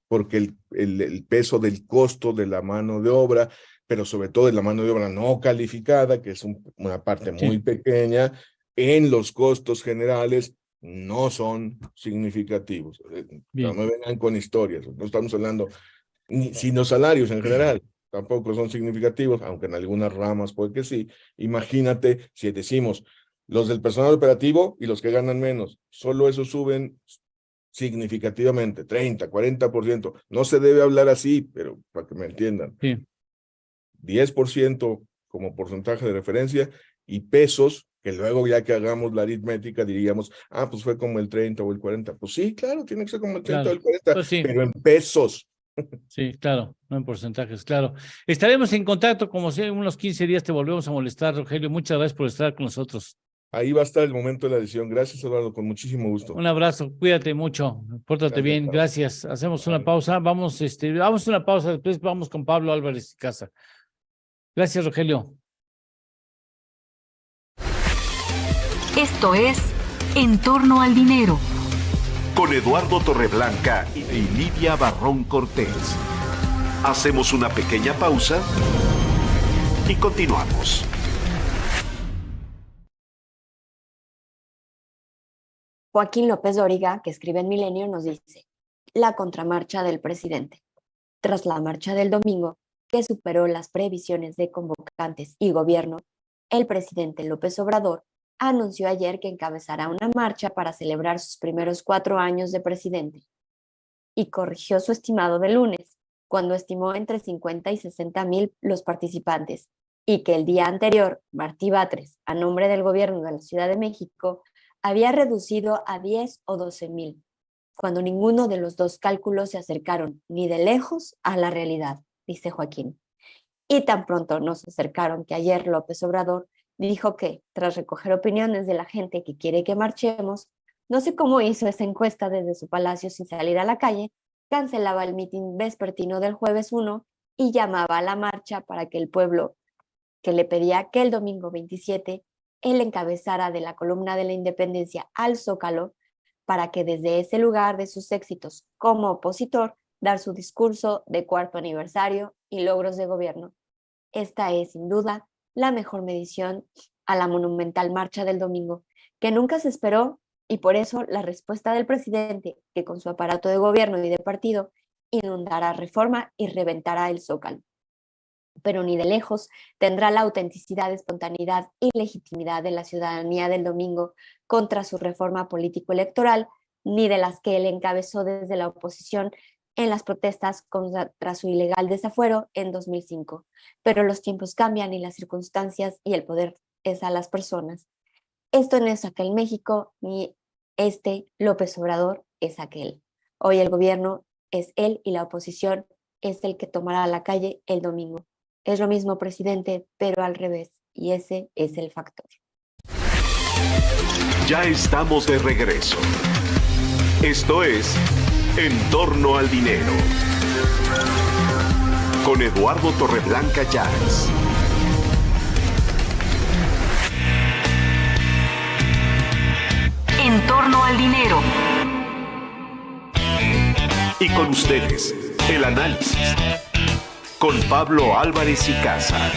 porque el peso del costo de la mano de obra, pero sobre todo de la mano de obra no calificada, que es una parte muy pequeña, en los costos generales no son significativos. No me vengan con historias, no estamos hablando, sino los salarios en general tampoco son significativos, aunque en algunas ramas puede que sí. Imagínate si decimos los del personal operativo y los que ganan menos, solo esos suben significativamente, 30, 40%. No se debe hablar así, pero para que me entiendan. 10% como porcentaje de referencia, y pesos, que luego ya que hagamos la aritmética diríamos, pues fue como el 30 o el 40. Pues sí, claro, tiene que ser como el 30 o el 40, Pues sí, pero en pesos. Sí, claro, no en porcentajes, claro. Estaremos en contacto, como si en unos 15 días te volvemos a molestar, Rogelio. Muchas gracias por estar con nosotros. Ahí va a estar el momento de la decisión. Gracias, Eduardo, con muchísimo gusto. Un abrazo, cuídate mucho, pórtate bien, gracias. Hacemos una pausa, vamos a una pausa, después vamos con Pablo Álvarez Casa. Gracias, Rogelio. Esto es En torno al dinero, con Eduardo Torreblanca y Lidia Barrón Cortés. Hacemos una pequeña pausa y continuamos. Joaquín López Dóriga, que escribe en Milenio, nos dice: la contramarcha del presidente. Tras la marcha del domingo, que superó las previsiones de convocantes y gobierno, el presidente López Obrador anunció ayer que encabezará una marcha para celebrar sus primeros 4 años de presidente, y corrigió su estimado de lunes, cuando estimó entre 50 y 60 mil los participantes, y que el día anterior, Martí Batres, a nombre del gobierno de la Ciudad de México, había reducido a 10 o 12 mil, cuando ninguno de los dos cálculos se acercaron ni de lejos a la realidad, dice Joaquín. Y tan pronto no se acercaron que ayer López Obrador Dijo que, tras recoger opiniones de la gente que quiere que marchemos, no sé cómo hizo esa encuesta desde su palacio sin salir a la calle, cancelaba el mitin vespertino del jueves 1 y llamaba a la marcha para que el pueblo, que le pedía que el domingo 27 él encabezara de la columna de la Independencia al Zócalo, para que desde ese lugar de sus éxitos como opositor dar su discurso de 4º aniversario y logros de gobierno. Esta es, sin duda, la mejor medición a la monumental marcha del domingo, que nunca se esperó, y por eso la respuesta del presidente, que con su aparato de gobierno y de partido inundará Reforma y reventará el Zócalo. Pero ni de lejos tendrá la autenticidad, espontaneidad y legitimidad de la ciudadanía del domingo contra su reforma político-electoral, ni de las que él encabezó desde la oposición en las protestas contra su ilegal desafuero en 2005. Pero los tiempos cambian y las circunstancias y el poder es a las personas. Esto no es aquel México, ni este López Obrador es aquel. Hoy el gobierno es él y la oposición es el que tomará la calle el domingo. Es lo mismo, presidente, pero al revés, y ese es el factor. Ya estamos de regreso. Esto es En torno al dinero. Con Eduardo Torreblanca Llanes. En torno al dinero. Y con ustedes, el análisis. Con Pablo Álvarez y Casa.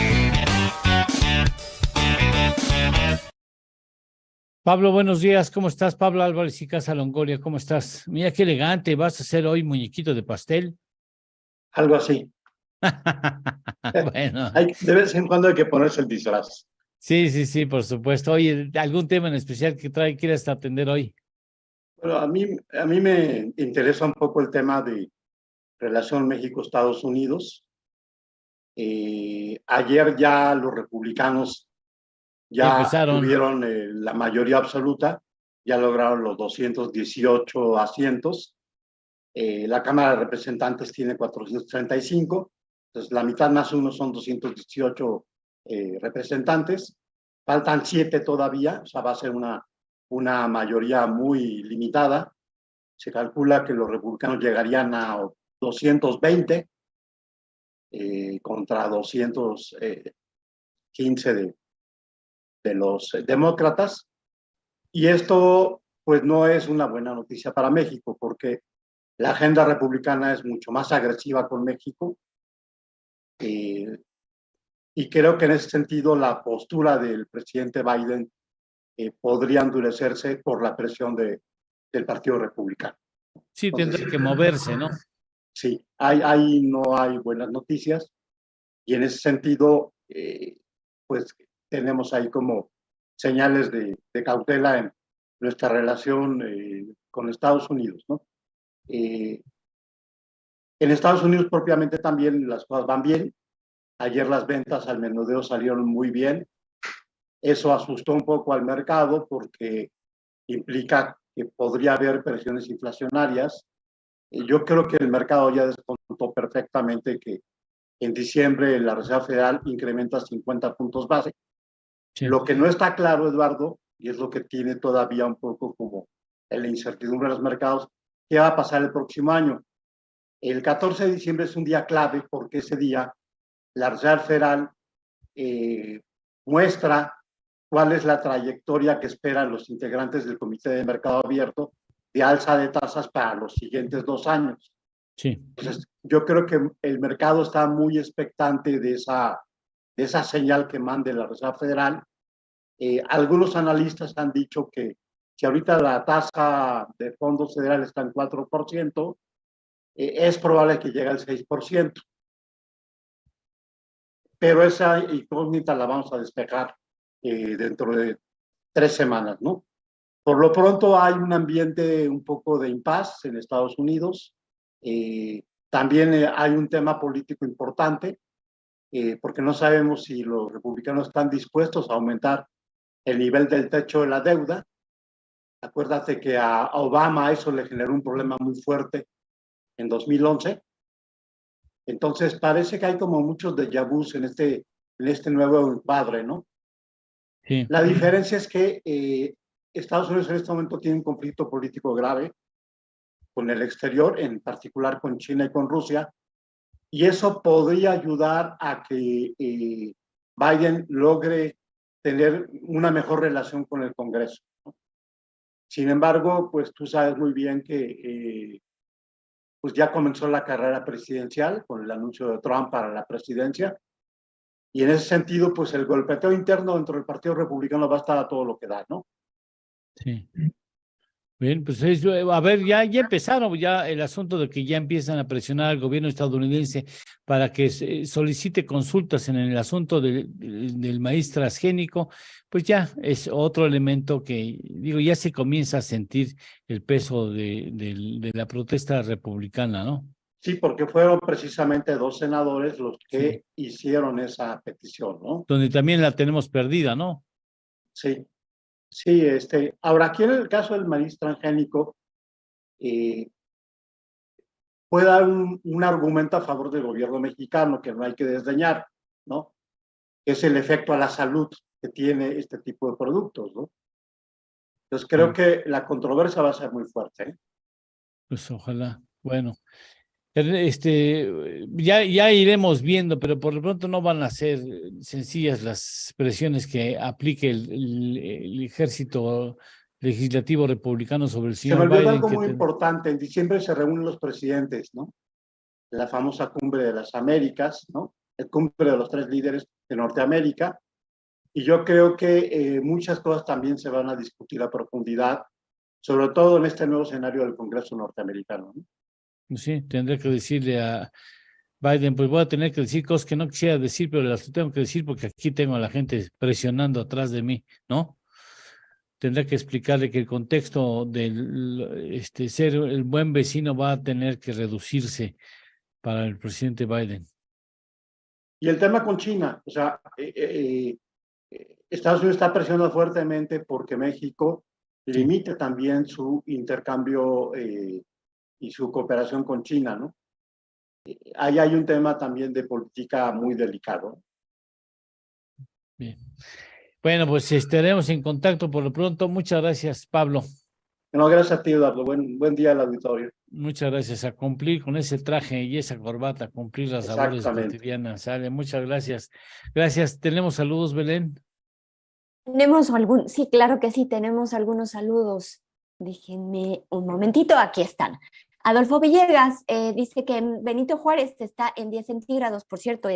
Pablo, buenos días. ¿Cómo estás? Pablo Álvarez y Casa Longoria, ¿cómo estás? Mira qué elegante. ¿Vas a hacer hoy muñequito de pastel? Algo así. Bueno. De vez en cuando hay que ponerse el disfraz. Sí, por supuesto. Oye, ¿algún tema en especial que quieras atender hoy? Bueno, a mí me interesa un poco el tema de relación México-Estados Unidos. Ayer ya los republicanos ya tuvieron la mayoría absoluta, ya lograron los 218 asientos. La Cámara de Representantes tiene 435, entonces la mitad más uno son 218 representantes. Faltan 7 todavía, o sea, va a ser una mayoría muy limitada. Se calcula que los republicanos llegarían a 220 contra 215 de los demócratas. Y esto, pues, no es una buena noticia para México, porque la agenda republicana es mucho más agresiva con México. Y creo que en ese sentido la postura del presidente Biden podría endurecerse por la presión del Partido Republicano. Sí, tendrá que moverse, ¿no? Sí, ahí no hay buenas noticias, y en ese sentido, pues tenemos ahí como señales de cautela en nuestra relación con Estados Unidos, ¿no? En Estados Unidos propiamente también las cosas van bien. Ayer las ventas al menudeo salieron muy bien. Eso asustó un poco al mercado porque implica que podría haber presiones inflacionarias. Yo creo que el mercado ya descontó perfectamente que en diciembre la Reserva Federal incrementa 50 puntos base. Sí. Lo que no está claro, Eduardo, y es lo que tiene todavía un poco como la incertidumbre de los mercados, ¿qué va a pasar el próximo año? El 14 de diciembre es un día clave porque ese día la Reserva Federal muestra cuál es la trayectoria que esperan los integrantes del Comité de Mercado Abierto de alza de tasas para los siguientes 2 años. Sí. Entonces, yo creo que el mercado está muy expectante de esa señal que mande la Reserva Federal. Algunos analistas han dicho que si ahorita la tasa de fondos federales está en 4%, es probable que llegue al 6%. Pero esa incógnita la vamos a despejar dentro de 3 semanas, ¿no? Por lo pronto hay un ambiente un poco de impasse en Estados Unidos. También hay un tema político importante, porque no sabemos si los republicanos están dispuestos a aumentar el nivel del techo de la deuda. Acuérdate que a Obama eso le generó un problema muy fuerte en 2011. Entonces parece que hay como muchos déjà vus en este nuevo encuadre, ¿no? Sí. La diferencia es que Estados Unidos en este momento tiene un conflicto político grave con el exterior, en particular con China y con Rusia, y eso podría ayudar a que Biden logre tener una mejor relación con el Congreso, ¿no? Sin embargo, pues tú sabes muy bien que pues ya comenzó la carrera presidencial con el anuncio de Trump para la presidencia, y en ese sentido, pues el golpeteo interno dentro del Partido Republicano va a estar a todo lo que da, ¿no? Sí. Bien, pues a ver, ya empezaron ya el asunto de que ya empiezan a presionar al gobierno estadounidense para que solicite consultas en el asunto del maíz transgénico, pues ya es otro elemento que, digo, ya se comienza a sentir el peso de la protesta republicana, ¿no? Sí, porque fueron precisamente 2 senadores los que hicieron esa petición, ¿no? Donde también la tenemos perdida, ¿no? Sí. Sí, ahora aquí en el caso del maíz transgénico, puede dar un argumento a favor del gobierno mexicano que no hay que desdeñar, ¿no? Que es el efecto a la salud que tiene este tipo de productos, ¿no? Entonces creo que la controversia va a ser muy fuerte, ¿eh? Pues ojalá, bueno. Ya iremos viendo, pero por lo pronto no van a ser sencillas las presiones que aplique el ejército legislativo republicano sobre el Se me señor olvidó Biden. algo muy importante. En diciembre se reúnen los presidentes, ¿no? La famosa cumbre de las Américas, ¿no? El cumbre de los 3 líderes de Norteamérica. Y yo creo que muchas cosas también se van a discutir a profundidad, sobre todo en este nuevo escenario del Congreso norteamericano, ¿no? Sí, tendré que decirle a Biden, pues voy a tener que decir cosas que no quisiera decir, pero las tengo que decir porque aquí tengo a la gente presionando atrás de mí, ¿no? Tendré que explicarle que el contexto del ser el buen vecino va a tener que reducirse para el presidente Biden. Y el tema con China, o sea, Estados Unidos está presionando fuertemente porque México limite también su intercambio y su cooperación con China, ¿no? Ahí hay un tema también de política muy delicado. Bien. Bueno, pues estaremos en contacto por lo pronto. Muchas gracias, Pablo. No, gracias a ti, Eduardo. Buen día al auditorio. Muchas gracias. A cumplir con ese traje y esa corbata, cumplir las labores cotidianas. Sale, muchas gracias. Gracias. ¿Tenemos saludos, Belén? Sí, claro que sí, tenemos algunos saludos. Déjenme un momentito, aquí están. Adolfo Villegas dice que Benito Juárez está en 10 centígrados. Por cierto,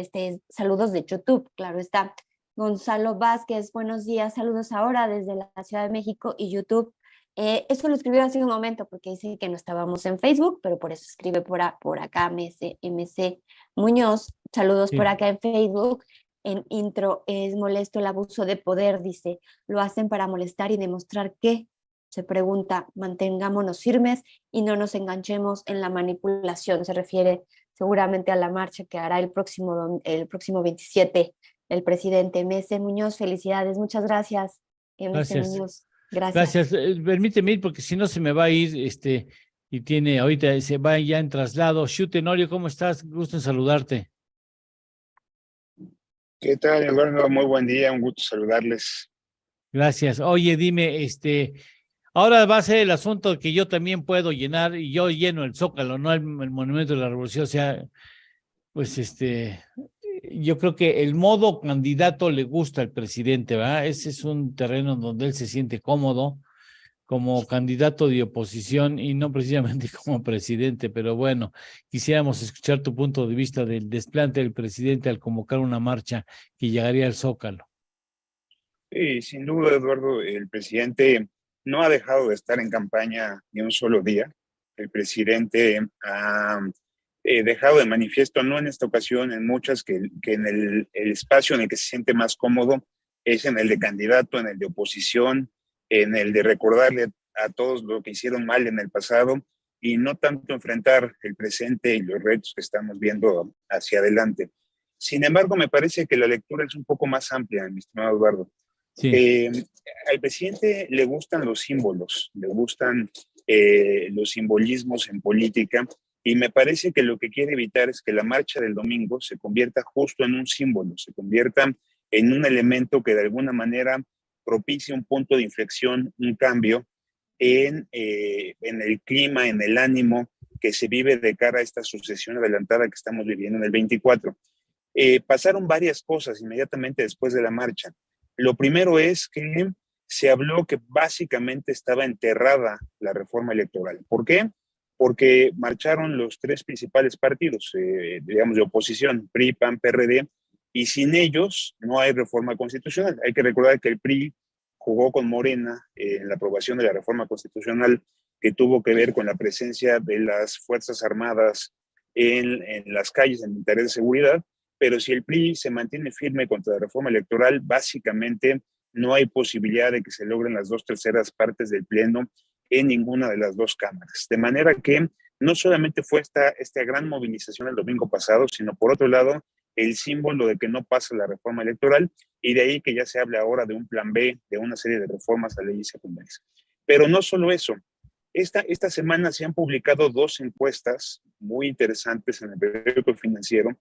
saludos de YouTube, claro está. Gonzalo Vázquez, buenos días, saludos ahora desde la Ciudad de México y YouTube. Eso lo escribió hace un momento porque dice que no estábamos en Facebook, pero por eso escribe por acá MC Muñoz. Saludos por acá en Facebook. En intro, es molesto el abuso de poder, dice, lo hacen para molestar y demostrar que, se pregunta, mantengámonos firmes y no nos enganchemos en la manipulación. Se refiere seguramente a la marcha que hará el próximo 27 el presidente MC Muñoz. Felicidades, muchas gracias, MC Muñoz. Gracias. Permíteme ir porque si no se me va a ir, y ahorita se va ya en traslado. Shu Tenorio, ¿cómo estás? Gusto en saludarte. ¿Qué tal, Eduardo? Muy buen día, un gusto saludarles. Gracias. Oye, dime, ahora va a ser el asunto que yo también puedo llenar, y yo lleno el Zócalo, no el Monumento de la Revolución. O sea, pues yo creo que el modo candidato le gusta al presidente, ¿verdad? Ese es un terreno donde él se siente cómodo como candidato de oposición y no precisamente como presidente, pero bueno, quisiéramos escuchar tu punto de vista del desplante del presidente al convocar una marcha que llegaría al Zócalo. Sí, sin duda, Eduardo, el presidente no ha dejado de estar en campaña ni un solo día. El presidente ha dejado de manifiesto, no en esta ocasión, en muchas, que en el espacio en el que se siente más cómodo es en el de candidato, en el de oposición, en el de recordarle a todos lo que hicieron mal en el pasado y no tanto enfrentar el presente y los retos que estamos viendo hacia adelante. Sin embargo, me parece que la lectura es un poco más amplia, mi estimado Eduardo. Sí. Al presidente le gustan los símbolos, le gustan los simbolismos en política, y me parece que lo que quiere evitar es que la marcha del domingo se convierta justo en un símbolo, se convierta en un elemento que de alguna manera propicie un punto de inflexión, un cambio en el clima, en el ánimo que se vive de cara a esta sucesión adelantada que estamos viviendo en el 24. Pasaron varias cosas inmediatamente después de la marcha. Lo primero es que se habló que básicamente estaba enterrada la reforma electoral. ¿Por qué? Porque marcharon los tres principales partidos, digamos, de oposición, PRI, PAN, PRD, y sin ellos no hay reforma constitucional. Hay que recordar que el PRI jugó con Morena en la aprobación de la reforma constitucional que tuvo que ver con la presencia de las Fuerzas Armadas en las calles en interés de seguridad, pero si el PRI se mantiene firme contra la reforma electoral, básicamente no hay posibilidad de que se logren las 2/3 partes del Pleno en ninguna de las dos cámaras. De manera que no solamente fue esta gran movilización el domingo pasado, sino por otro lado, el símbolo de que no pasa la reforma electoral, y de ahí que ya se hable ahora de un plan B, de una serie de reformas a leyes secundarias. Pero no solo eso. Esta semana se han publicado 2 encuestas muy interesantes en el periódico Financiero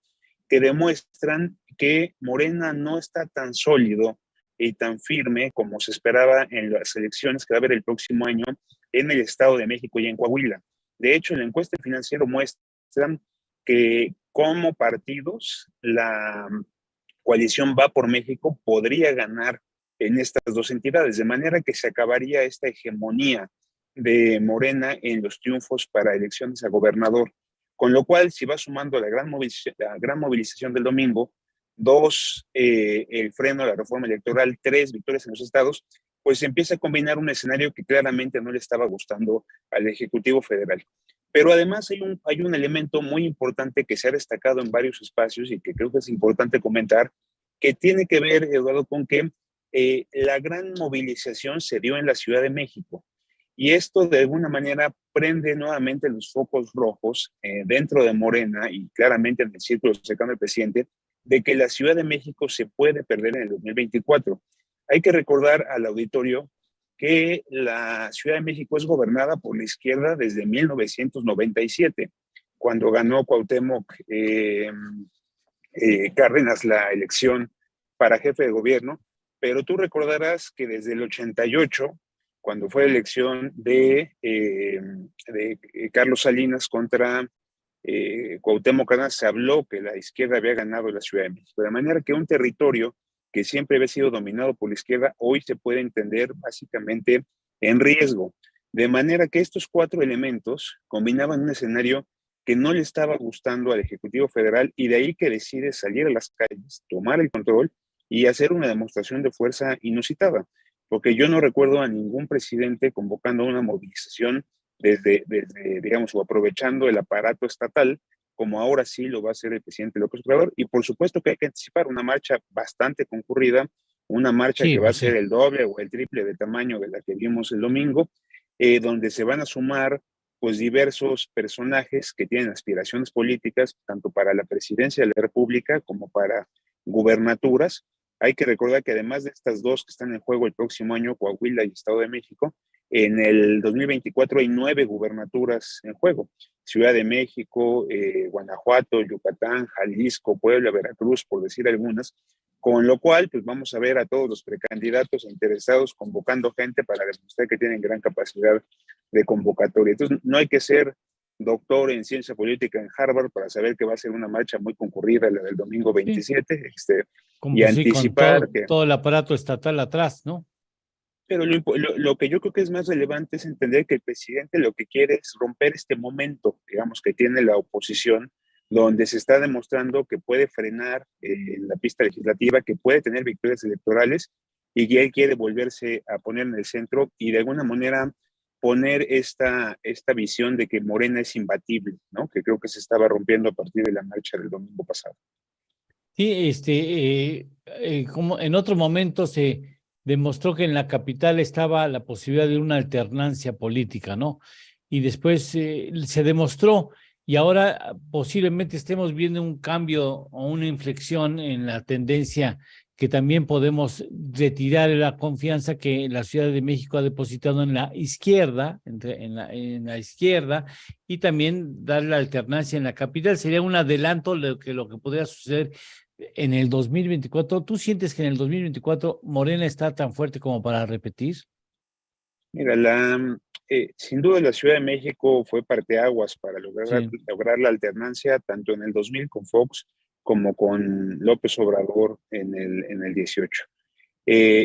que demuestran que Morena no está tan sólido y tan firme como se esperaba en las elecciones que va a haber el próximo año en el Estado de México y en Coahuila. De hecho, la encuesta Financiero muestra que como partidos la coalición Va por México podría ganar en estas 2 entidades, de manera que se acabaría esta hegemonía de Morena en los triunfos para elecciones a gobernador. Con lo cual, si va sumando la gran movilización del domingo, 2, el freno a la reforma electoral, 3, victorias en los estados, pues se empieza a combinar un escenario que claramente no le estaba gustando al Ejecutivo Federal. Pero además hay un elemento muy importante que se ha destacado en varios espacios y que creo que es importante comentar, que tiene que ver, Eduardo, con que la gran movilización se dio en la Ciudad de México. Y esto de alguna manera prende nuevamente los focos rojos dentro de Morena y claramente en el círculo cercano del presidente, de que la Ciudad de México se puede perder en el 2024. Hay que recordar al auditorio que la Ciudad de México es gobernada por la izquierda desde 1997, cuando ganó Cuauhtémoc Cárdenas la elección para jefe de gobierno, pero tú recordarás que desde el 88, cuando fue la elección de Carlos Salinas contra Cuauhtémoc Cárdenas, se habló que la izquierda había ganado la Ciudad de México, de manera que un territorio que siempre había sido dominado por la izquierda, hoy se puede entender básicamente en riesgo. De manera que estos 4 elementos combinaban un escenario que no le estaba gustando al Ejecutivo Federal, y de ahí que decide salir a las calles, tomar el control y hacer una demostración de fuerza inusitada. Porque yo no recuerdo a ningún presidente convocando una movilización desde digamos, o aprovechando el aparato estatal, como ahora sí lo va a hacer el presidente López Obrador. Y por supuesto que hay que anticipar una marcha bastante concurrida, una marcha que va a ser el doble o el triple de tamaño de la que vimos el domingo, donde se van a sumar pues diversos personajes que tienen aspiraciones políticas, tanto para la presidencia de la República como para gubernaturas. Hay que recordar que además de estas 2 que están en juego el próximo año, Coahuila y Estado de México, en el 2024 hay 9 gubernaturas en juego. Ciudad de México, Guanajuato, Yucatán, Jalisco, Puebla, Veracruz, por decir algunas. Con lo cual, pues vamos a ver a todos los precandidatos interesados convocando gente para demostrar que tienen gran capacidad de convocatoria. Entonces, no hay que ser doctor en ciencia política en Harvard para saber que va a ser una marcha muy concurrida, la del domingo 27, y anticipar con todo el aparato estatal atrás, ¿no? Pero lo que yo creo que es más relevante es entender que el presidente lo que quiere es romper este momento, digamos, que tiene la oposición, donde se está demostrando que puede frenar en la pista legislativa, que puede tener victorias electorales, y que él quiere volverse a poner en el centro y de alguna manera poner esta visión de que Morena es imbatible, ¿no? Que creo que se estaba rompiendo a partir de la marcha del domingo pasado. Sí, como en otro momento se demostró que en la capital estaba la posibilidad de una alternancia política, ¿no? Y después se demostró, y ahora posiblemente estemos viendo un cambio o una inflexión en la tendencia, que también podemos retirar la confianza que la Ciudad de México ha depositado en la izquierda, en la izquierda, y también dar la alternancia en la capital. Sería un adelanto de lo que podría suceder en el 2024, ¿tú sientes que en el 2024 Morena está tan fuerte como para repetir? Mira, sin duda la Ciudad de México fue parteaguas para lograr la alternancia tanto en el 2000 con Fox como con López Obrador en el 18.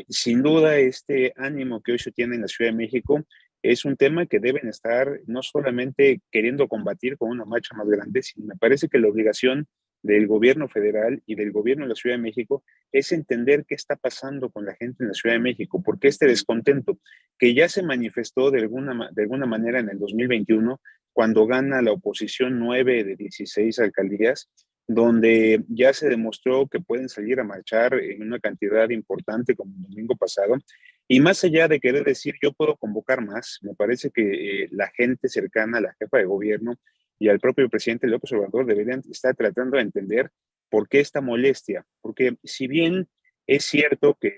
Sin duda, este ánimo que hoy se tiene en la Ciudad de México es un tema que deben estar no solamente queriendo combatir con una marcha más grande, sino me parece que la obligación del gobierno federal y del gobierno de la Ciudad de México es entender qué está pasando con la gente en la Ciudad de México, porque este descontento que ya se manifestó de alguna manera en el 2021, cuando gana la oposición 9 de 16 alcaldías, donde ya se demostró que pueden salir a marchar en una cantidad importante como el domingo pasado, y más allá de querer decir yo puedo convocar más, me parece que la gente cercana a la jefa de gobierno y al propio presidente López Obrador deberían estar tratando de entender por qué esta molestia, porque si bien es cierto que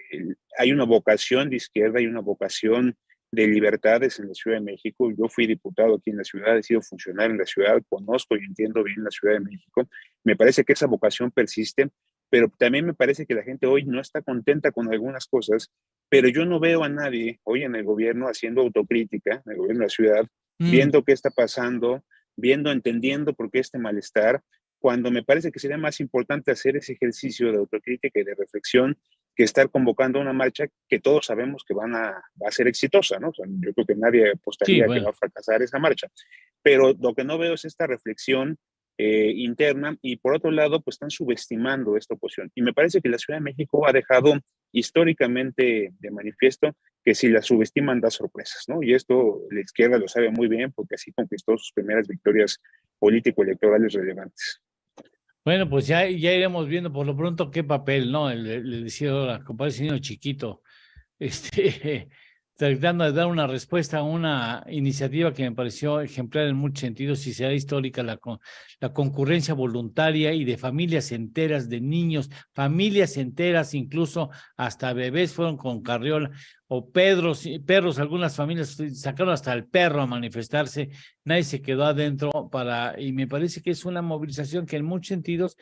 hay una vocación de izquierda, hay una vocación de libertades en la Ciudad de México, yo fui diputado aquí en la ciudad, he sido funcionario en la ciudad, conozco y entiendo bien la Ciudad de México, me parece que esa vocación persiste, pero también me parece que la gente hoy no está contenta con algunas cosas, pero yo no veo a nadie hoy en el gobierno haciendo autocrítica, en el gobierno de la ciudad, viendo qué está pasando, entendiendo por qué este malestar, cuando me parece que sería más importante hacer ese ejercicio de autocrítica y de reflexión que estar convocando una marcha que todos sabemos que va a ser exitosa, ¿no? O sea, yo creo que nadie apostaría que va a fracasar esa marcha. Pero lo que no veo es esta reflexión interna y por otro lado, pues están subestimando esta oposición. Y me parece que la Ciudad de México ha dejado históricamente de manifiesto que si la subestiman da sorpresas, ¿no? Y esto la izquierda lo sabe muy bien porque así conquistó sus primeras victorias político-electorales relevantes. Bueno, pues ya iremos viendo por lo pronto qué papel, ¿no? Le decía ahora, compadre ese niño chiquito, tratando de dar una respuesta a una iniciativa que me pareció ejemplar en muchos sentidos y será histórica, la concurrencia voluntaria y de familias enteras, de niños, familias enteras, incluso hasta bebés fueron con carriola, o perros, algunas familias sacaron hasta el perro a manifestarse, nadie se quedó adentro y me parece que es una movilización que en muchos sentidos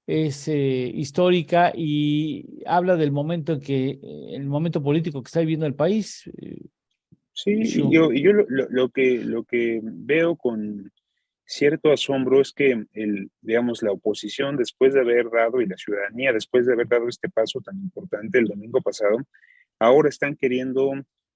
es histórica y habla del momento el momento político que está viviendo el país. Sí, yo lo que veo con cierto asombro es que digamos, la oposición después de haber dado y la ciudadanía después de haber dado este paso tan importante el domingo pasado, ahora están queriendo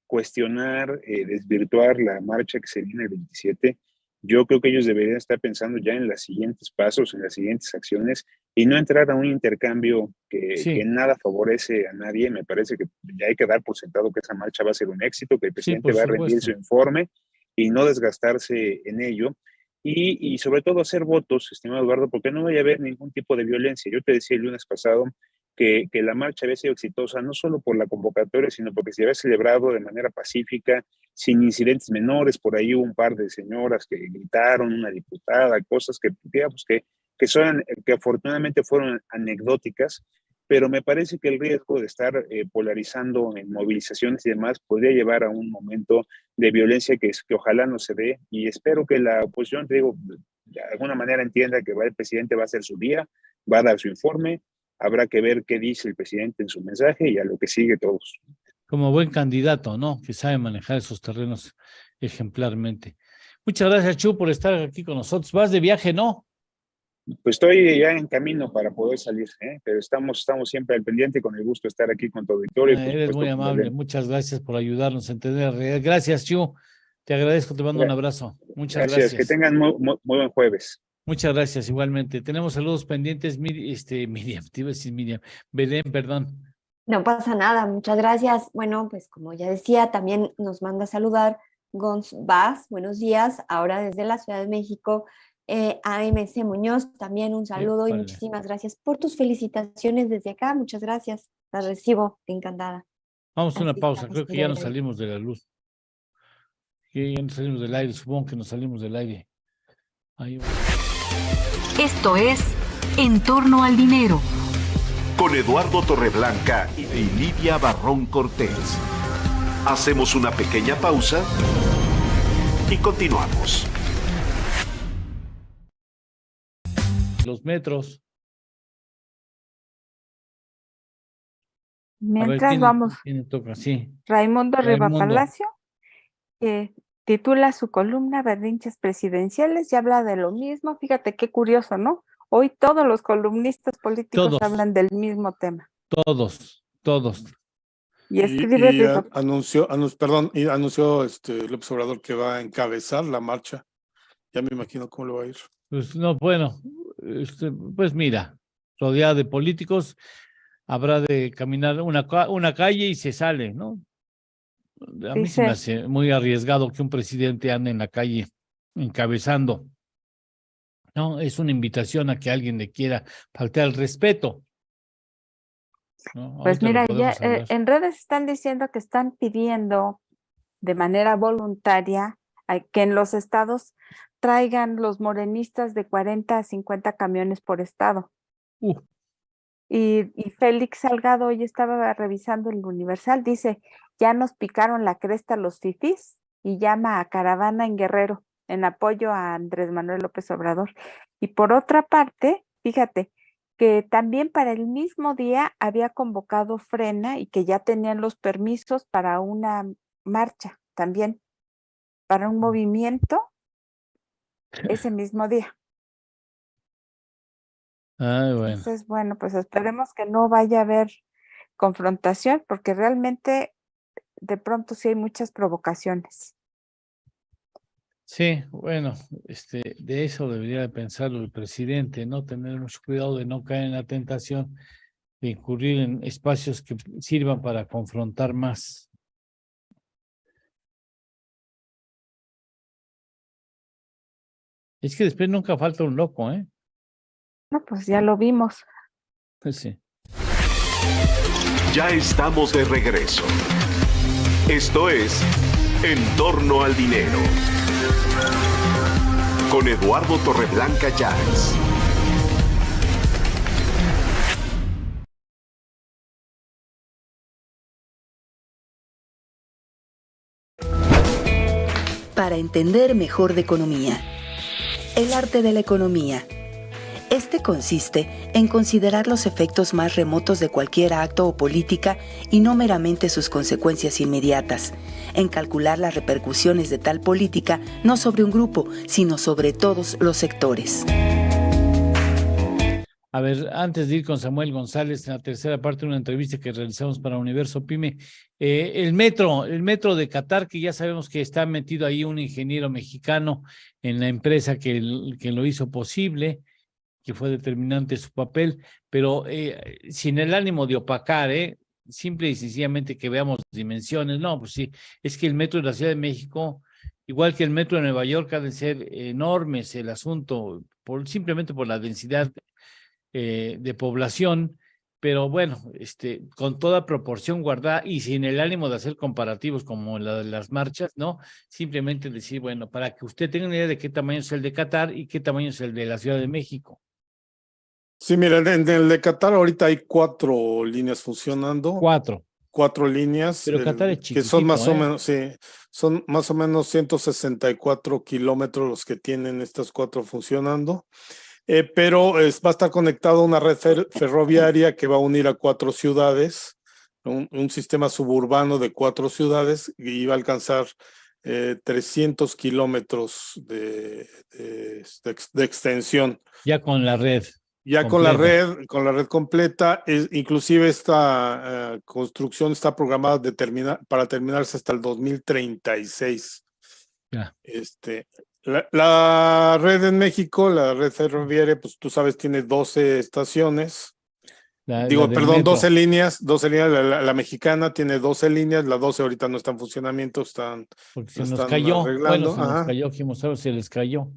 cuestionar, desvirtuar la marcha que se viene el 27. Yo creo que ellos deberían estar pensando ya en los siguientes pasos, en las siguientes acciones y no entrar a un intercambio que nada favorece a nadie. Me parece que ya hay que dar por sentado que esa marcha va a ser un éxito, que el presidente va a rendir su informe y no desgastarse en ello. Y sobre todo hacer votos, estimado Eduardo, porque no vaya a haber ningún tipo de violencia. Yo te decía el lunes pasado que la marcha había sido exitosa, no solo por la convocatoria, sino porque se había celebrado de manera pacífica, sin incidentes menores. Por ahí hubo un par de señoras que gritaron, una diputada, cosas que, digamos, que afortunadamente fueron anecdóticas, pero me parece que el riesgo de estar polarizando en movilizaciones y demás podría llevar a un momento de violencia que ojalá no se dé, y espero que la oposición, te digo, de alguna manera entienda que el presidente va a hacer su día, va a dar su informe, habrá que ver qué dice el presidente en su mensaje y a lo que sigue todos. Como buen candidato, ¿no? Que sabe manejar esos terrenos ejemplarmente. Muchas gracias, Chu, por estar aquí con nosotros. ¿Vas de viaje, no? Pues estoy ya en camino para poder salir, pero estamos siempre al pendiente, con el gusto de estar aquí con tu auditorio. Eres muy amable, muchas gracias por ayudarnos a entender la realidad. Gracias, Chu, te agradezco, te mando un abrazo. Muchas gracias. Que tengan muy buen jueves. Muchas gracias, igualmente. Tenemos saludos pendientes, Miriam, te iba a decir Miriam, Belén, perdón. No pasa nada, muchas gracias. Bueno, pues como ya decía, también nos manda a saludar Gonz Vaz, buenos días, ahora desde la Ciudad de México. AMC Muñoz, también un saludo y muchísimas gracias por tus felicitaciones desde acá, muchas gracias, las recibo encantada. Vamos a una pausa, creo que ya nos salimos de la luz. Ya nos salimos del aire, supongo que nos salimos del aire. Ahí va. Esto es En torno al dinero. Con Eduardo Torreblanca y Lidia Barrón Cortés. Hacemos una pequeña pausa y continuamos. Los metros. Mientras ¿quién vamos, le toca? Sí. Raimundo Riva Raimundo. Palacio, que titula su columna Berrinches Presidenciales y habla de lo mismo. Fíjate qué curioso, ¿no? Hoy todos los columnistas políticos Todos. hablan del mismo tema. Todos. Y escribe Riva anunció López Obrador que va a encabezar la marcha. Ya me imagino cómo le va a ir. Pues no, bueno, pues mira, rodeada de políticos, habrá de caminar una calle y se sale, ¿no? A mí se me hace muy arriesgado que un presidente ande en la calle encabezando. No, es una invitación a que alguien le quiera faltar el respeto. ¿No? Pues Ahorita mira, lo ya podemos hablar. en redes están diciendo que están pidiendo de manera voluntaria que en los estados traigan los morenistas de 40 a 50 camiones por estado. Y Félix Salgado hoy estaba revisando el Universal, dice, ya nos picaron la cresta los fifís y llama a caravana en Guerrero en apoyo a Andrés Manuel López Obrador. Y por otra parte, fíjate, que también para el mismo día había convocado Frena y que ya tenían los permisos para una marcha también, para un movimiento ese mismo día. Ay, bueno. Entonces, bueno, pues esperemos que no vaya a haber confrontación, porque realmente de pronto sí hay muchas provocaciones. Sí, bueno, de eso debería de pensarlo el presidente, ¿no? Tener mucho cuidado de no caer en la tentación de incurrir en espacios que sirvan para confrontar más. Es que después nunca falta un loco, ¿eh? No, pues ya lo vimos. Pues sí. Ya estamos de regreso. Esto es En Torno al Dinero. Con Eduardo Torreblanca Llanes. Para entender mejor de economía. El arte de la economía. Este consiste en considerar los efectos más remotos de cualquier acto o política y no meramente sus consecuencias inmediatas, en calcular las repercusiones de tal política no sobre un grupo, sino sobre todos los sectores. A ver, antes de ir con Samuel González en la tercera parte de una entrevista que realizamos para Universo Pyme, el metro de Qatar, que ya sabemos que está metido ahí un ingeniero mexicano en la empresa que lo hizo posible, que fue determinante su papel, pero sin el ánimo de opacar, simple y sencillamente que veamos dimensiones. No, pues sí, es que el metro de la Ciudad de México, igual que el metro de Nueva York, ha de ser enormes el asunto, simplemente por la densidad de población, pero bueno, con toda proporción guardada y sin el ánimo de hacer comparativos como la de las marchas, ¿no? Simplemente decir, bueno, para que usted tenga una idea de qué tamaño es el de Qatar y qué tamaño es el de la Ciudad de México. Sí, mira, en el de Qatar ahorita hay 4 líneas funcionando. 4 líneas. Pero Qatar es chiquitito, que son más o menos, sí, son más o menos 164 kilómetros los que tienen estas 4 funcionando. Pero va a estar conectado a una red ferroviaria que va a unir a 4 ciudades, un sistema suburbano de 4 ciudades y va a alcanzar 300 kilómetros de extensión. Ya con la red. Ya completa. con la red completa, inclusive esta construcción está programada para terminarse hasta el 2036. Ya. La red en México, la red ferroviaria, pues tú sabes, tiene 12 estaciones. 12 líneas. La mexicana tiene 12 líneas, las 12 ahorita no están en funcionamiento, porque se nos cayó. Arreglando. Bueno, nos cayó, se les cayó.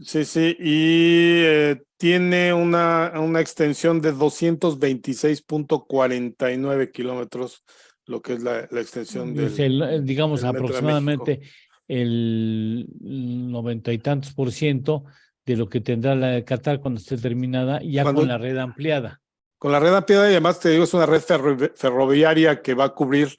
Sí, y tiene una extensión de 226.49 kilómetros, lo que es la extensión digamos del aproximadamente el 90 y tantos % de lo que tendrá la de Qatar cuando esté terminada, ya con la red ampliada. Con la red ampliada, y además te digo, es una red ferroviaria que va a cubrir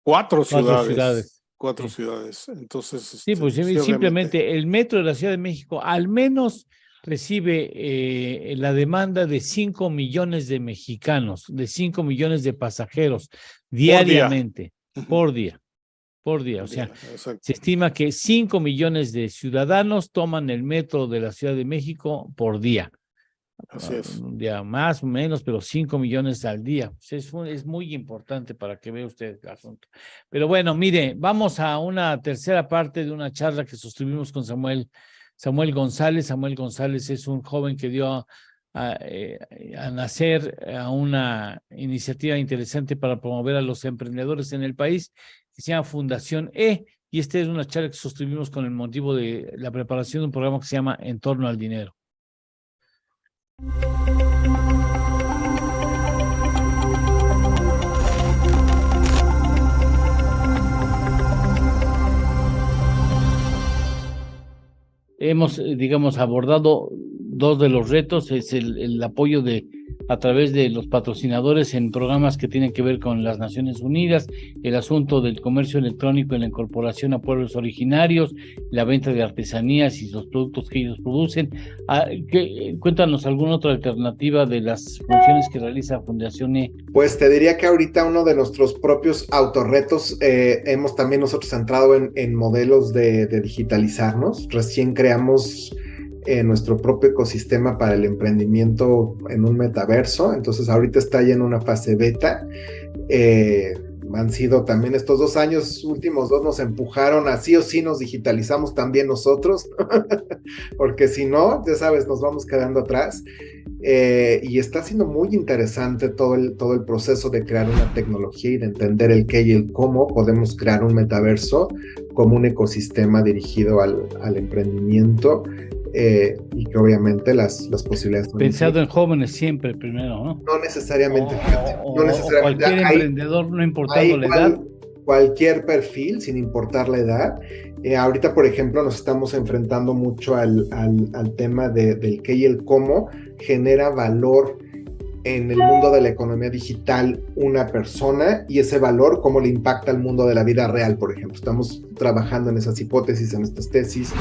4 ciudades. 4 ciudades. Entonces, sí, pues simplemente el metro de la Ciudad de México, al menos recibe la demanda de 5 millones de mexicanos, de 5 millones de pasajeros diariamente, por día. O sea, se estima que 5 millones de ciudadanos toman el metro de la Ciudad de México por día. Así es. Un día más o menos, pero 5 millones al día. Pues es muy importante para que vea usted el asunto. Pero bueno, mire, vamos a una tercera parte de una charla que sostuvimos con Samuel González. Samuel González es un joven que dio a nacer a una iniciativa interesante para promover a los emprendedores en el país, que se llama Fundación E, y esta es una charla que sostuvimos con el motivo de la preparación de un programa que se llama En torno al dinero. Hemos, digamos, abordado dos de los retos, es el apoyo a través de los patrocinadores en programas que tienen que ver con las Naciones Unidas, el asunto del comercio electrónico y la incorporación a pueblos originarios, la venta de artesanías y los productos que ellos producen. Cuéntanos alguna otra alternativa de las funciones que realiza Fundación E. Pues te diría que ahorita uno de nuestros propios autorretos, hemos también nosotros entrado en modelos de digitalizarnos. Recién creamos nuestro propio ecosistema para el emprendimiento en un metaverso, entonces ahorita está ya en una fase beta. Han sido también estos 2 años, últimos 2 nos empujaron a sí o sí nos digitalizamos también nosotros, porque si no, ya sabes, nos vamos quedando atrás. Y está siendo muy interesante todo el proceso de crear una tecnología y de entender el qué y el cómo podemos crear un metaverso como un ecosistema dirigido al emprendimiento, y que obviamente las posibilidades son pensado en jóvenes siempre primero, ¿no? No necesariamente, no necesariamente. Cualquier emprendedor, no importando la edad. Cualquier perfil, sin importar la edad. Ahorita, por ejemplo, nos estamos enfrentando mucho al tema del qué y el cómo genera valor en el mundo de la economía digital una persona, y ese valor cómo le impacta al mundo de la vida real, por ejemplo. Estamos trabajando en esas hipótesis, en estas tesis,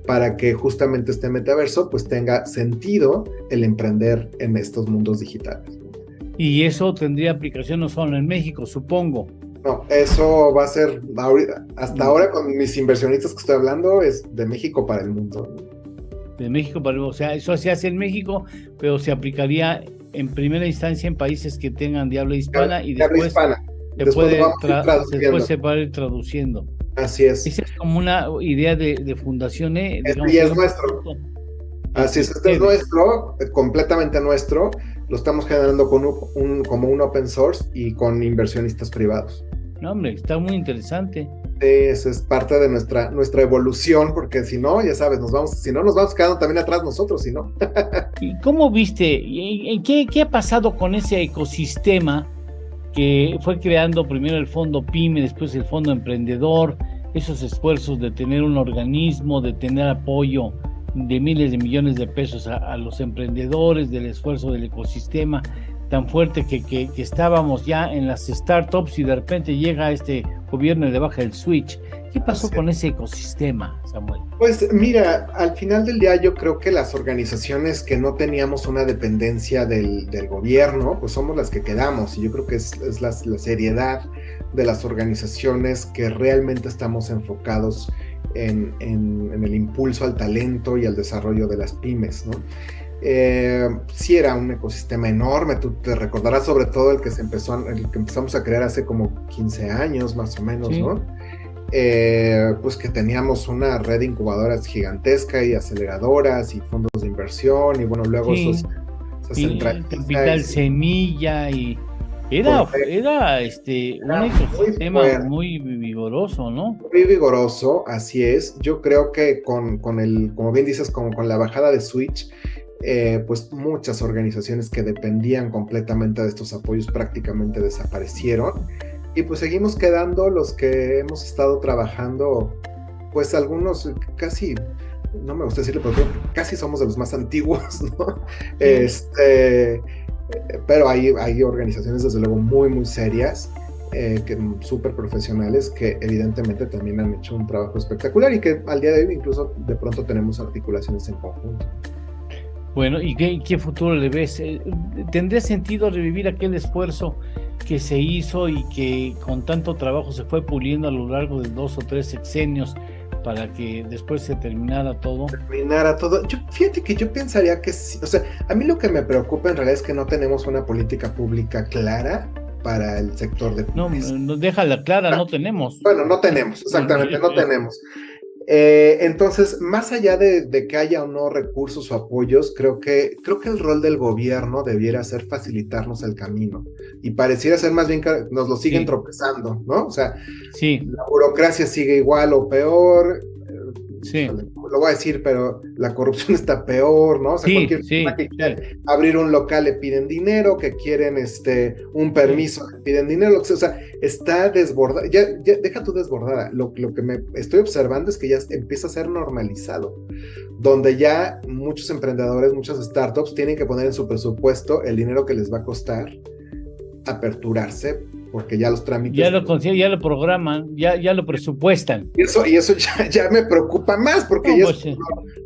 para que justamente este metaverso pues tenga sentido el emprender en estos mundos digitales. Y eso tendría aplicación no solo en México, supongo. No, eso va a ser, hasta ahora con mis inversionistas que estoy hablando, es de México para el mundo. De México para el mundo, o sea, eso se hace en México, pero se aplicaría en primera instancia en países que tengan de habla hispana y después se puede ir traduciendo. Así es. Esa es como una idea de Fundación E. Y es nuestro. Así es, este es nuestro, completamente nuestro. Lo estamos generando como un open source y con inversionistas privados. No, hombre, está muy interesante. Sí, eso es parte de nuestra evolución, porque si no, ya sabes, nos vamos quedando también atrás nosotros, si no. ¿Y cómo viste? ¿Qué ha pasado con ese ecosistema que fue creando primero el Fondo PYME, después el Fondo Emprendedor, esos esfuerzos de tener un organismo, de tener apoyo de miles de millones de pesos a los emprendedores, del esfuerzo del ecosistema tan fuerte que estábamos ya en las startups, y de repente llega este gobierno y le baja el switch? ¿Qué pasó con ese ecosistema, Samuel? Pues mira, al final del día yo creo que las organizaciones que no teníamos una dependencia del gobierno, pues somos las que quedamos, y yo creo que es la seriedad de las organizaciones que realmente estamos enfocados en el impulso al talento y al desarrollo de las pymes, ¿no? Sí era un ecosistema enorme. Tú te recordarás sobre todo el que empezamos a crear hace como 15 años más o menos, sí. ¿No? Pues que teníamos una red de incubadoras gigantesca y aceleradoras y fondos de inversión, y bueno, luego sí. esas Capital Semilla, y era un ecosistema muy vigoroso, ¿no? Muy vigoroso, así es. Yo creo que con el, como bien dices, como con la bajada de Switch, pues muchas organizaciones que dependían completamente de estos apoyos prácticamente desaparecieron, y pues seguimos quedando los que hemos estado trabajando, pues algunos casi, no me gusta decirlo, pero casi somos de los más antiguos, ¿no? Pero hay organizaciones desde luego muy muy serias, súper profesionales, que evidentemente también han hecho un trabajo espectacular, y que al día de hoy incluso de pronto tenemos articulaciones en conjunto. Bueno, ¿y qué futuro le ves? ¿Tendría sentido revivir aquel esfuerzo que se hizo y que con tanto trabajo se fue puliendo a lo largo de 2 o 3 sexenios para que después se terminara todo? Fíjate que yo pensaría que sí. O sea, a mí lo que me preocupa en realidad es que no tenemos una política pública clara para el sector de... No, déjala clara, no tenemos. Bueno, no tenemos, exactamente, no tenemos. Entonces, más allá de que haya o no recursos o apoyos, creo que el rol del gobierno debiera ser facilitarnos el camino, y pareciera ser más bien que nos lo siguen tropezando, ¿no? O sea, la burocracia sigue igual o peor. Lo voy a decir, pero la corrupción está peor, ¿no? O sea, cualquier persona que quiere abrir un local le piden dinero, que quieren un permiso le piden dinero, o sea, está desbordada, ya deja tú desbordada, lo que me estoy observando es que ya empieza a ser normalizado, donde ya muchos emprendedores, muchas startups tienen que poner en su presupuesto el dinero que les va a costar aperturarse, porque ya los trámites... Ya lo programan, ya lo presupuestan. Y eso ya me preocupa más, porque ya es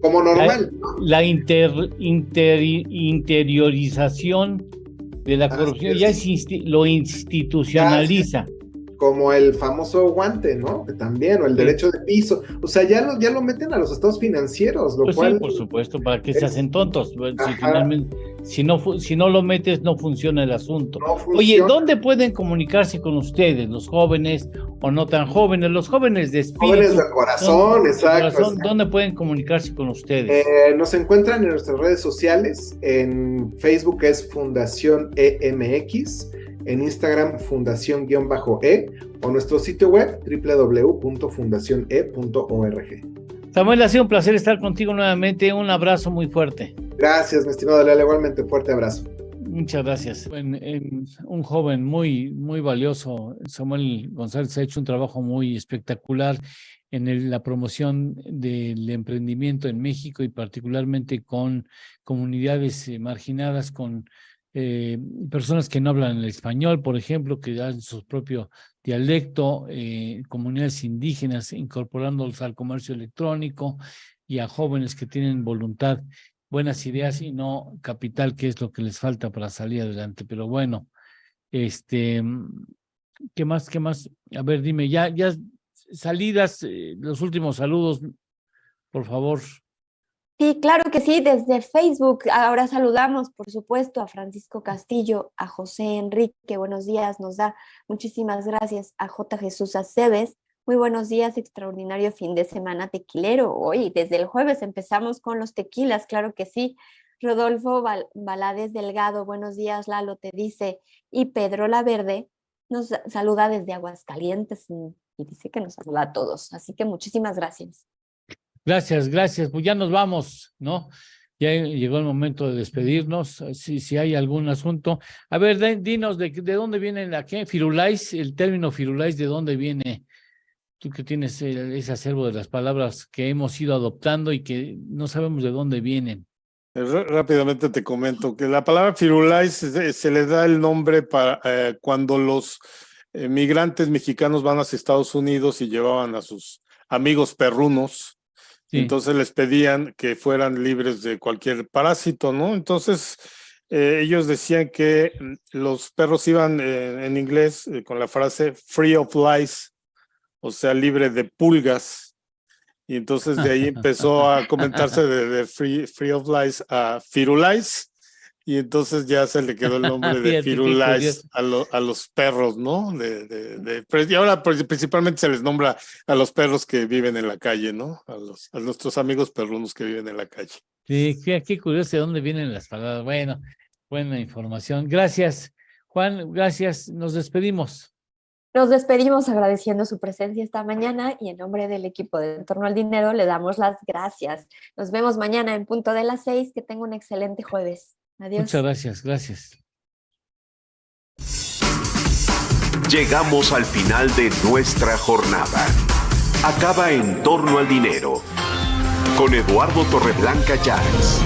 como normal. La interiorización de la corrupción ya lo institucionaliza. Como el famoso guante, ¿no? Que también, o el derecho de piso. O sea, ya lo meten a los estados financieros, lo cual... Sí, por supuesto, para que se hacen tontos. Si no lo metes, no funciona el asunto. Oye, ¿dónde pueden comunicarse con ustedes, los jóvenes o no tan jóvenes? Los jóvenes de espíritu. Jóvenes del corazón, exacto. ¿Dónde pueden comunicarse con ustedes? Nos encuentran en nuestras redes sociales. En Facebook es Fundación EMX. En Instagram, Fundación-E, o nuestro sitio web, www.fundacione.org. Samuel, ha sido un placer estar contigo nuevamente. Un abrazo muy fuerte. Gracias, mi estimado Leal, igualmente fuerte abrazo. Muchas gracias. Un joven muy, muy valioso, Samuel González, ha hecho un trabajo muy espectacular en la promoción del emprendimiento en México y particularmente con comunidades marginadas, con personas que no hablan el español, por ejemplo, que dan su propio dialecto, comunidades indígenas, incorporándolos al comercio electrónico, y a jóvenes que tienen voluntad, buenas ideas y no capital, que es lo que les falta para salir adelante. Pero bueno, ¿qué más? A ver, dime, ya salidas, los últimos saludos, por favor. Sí, claro que sí, desde Facebook. Ahora saludamos, por supuesto, a Francisco Castillo, a José Enrique, buenos días, nos da muchísimas gracias, a J. Jesús Aceves, muy buenos días, extraordinario fin de semana tequilero. Hoy, desde el jueves empezamos con los tequilas, claro que sí. Rodolfo Valadez Delgado, buenos días, Lalo, te dice, y Pedro Laverde nos saluda desde Aguascalientes y dice que nos saluda a todos, así que muchísimas gracias. Gracias, pues ya nos vamos, ¿no? Ya llegó el momento de despedirnos, si hay algún asunto. A ver, dinos, ¿de dónde viene Firulais? El término Firulais, ¿de dónde viene? Tú que tienes ese acervo de las palabras que hemos ido adoptando y que no sabemos de dónde vienen. Rápidamente te comento que la palabra Firulais se le da el nombre para cuando los migrantes mexicanos van hacia Estados Unidos y llevaban a sus amigos perrunos. Sí. Entonces les pedían que fueran libres de cualquier parásito, ¿no? Entonces ellos decían que los perros iban en inglés con la frase free of lice, o sea, libre de pulgas. Y entonces de ahí empezó a comentarse de free of lice a Firulais. Y entonces ya se le quedó el nombre de Firulais a los perros, ¿no? Y ahora principalmente se les nombra a los perros que viven en la calle, ¿no? A nuestros amigos perrunos que viven en la calle. Sí, qué curioso de dónde vienen las palabras. Bueno, buena información. Gracias, Juan, gracias. Nos despedimos. Nos despedimos agradeciendo su presencia esta mañana y en nombre del equipo de En Torno al Dinero le damos las gracias. Nos vemos mañana en punto de las 6. Que tenga un excelente jueves. Adiós. Muchas gracias. Llegamos al final de nuestra jornada. Acaba En Torno al Dinero con Eduardo Torreblanca Llanes.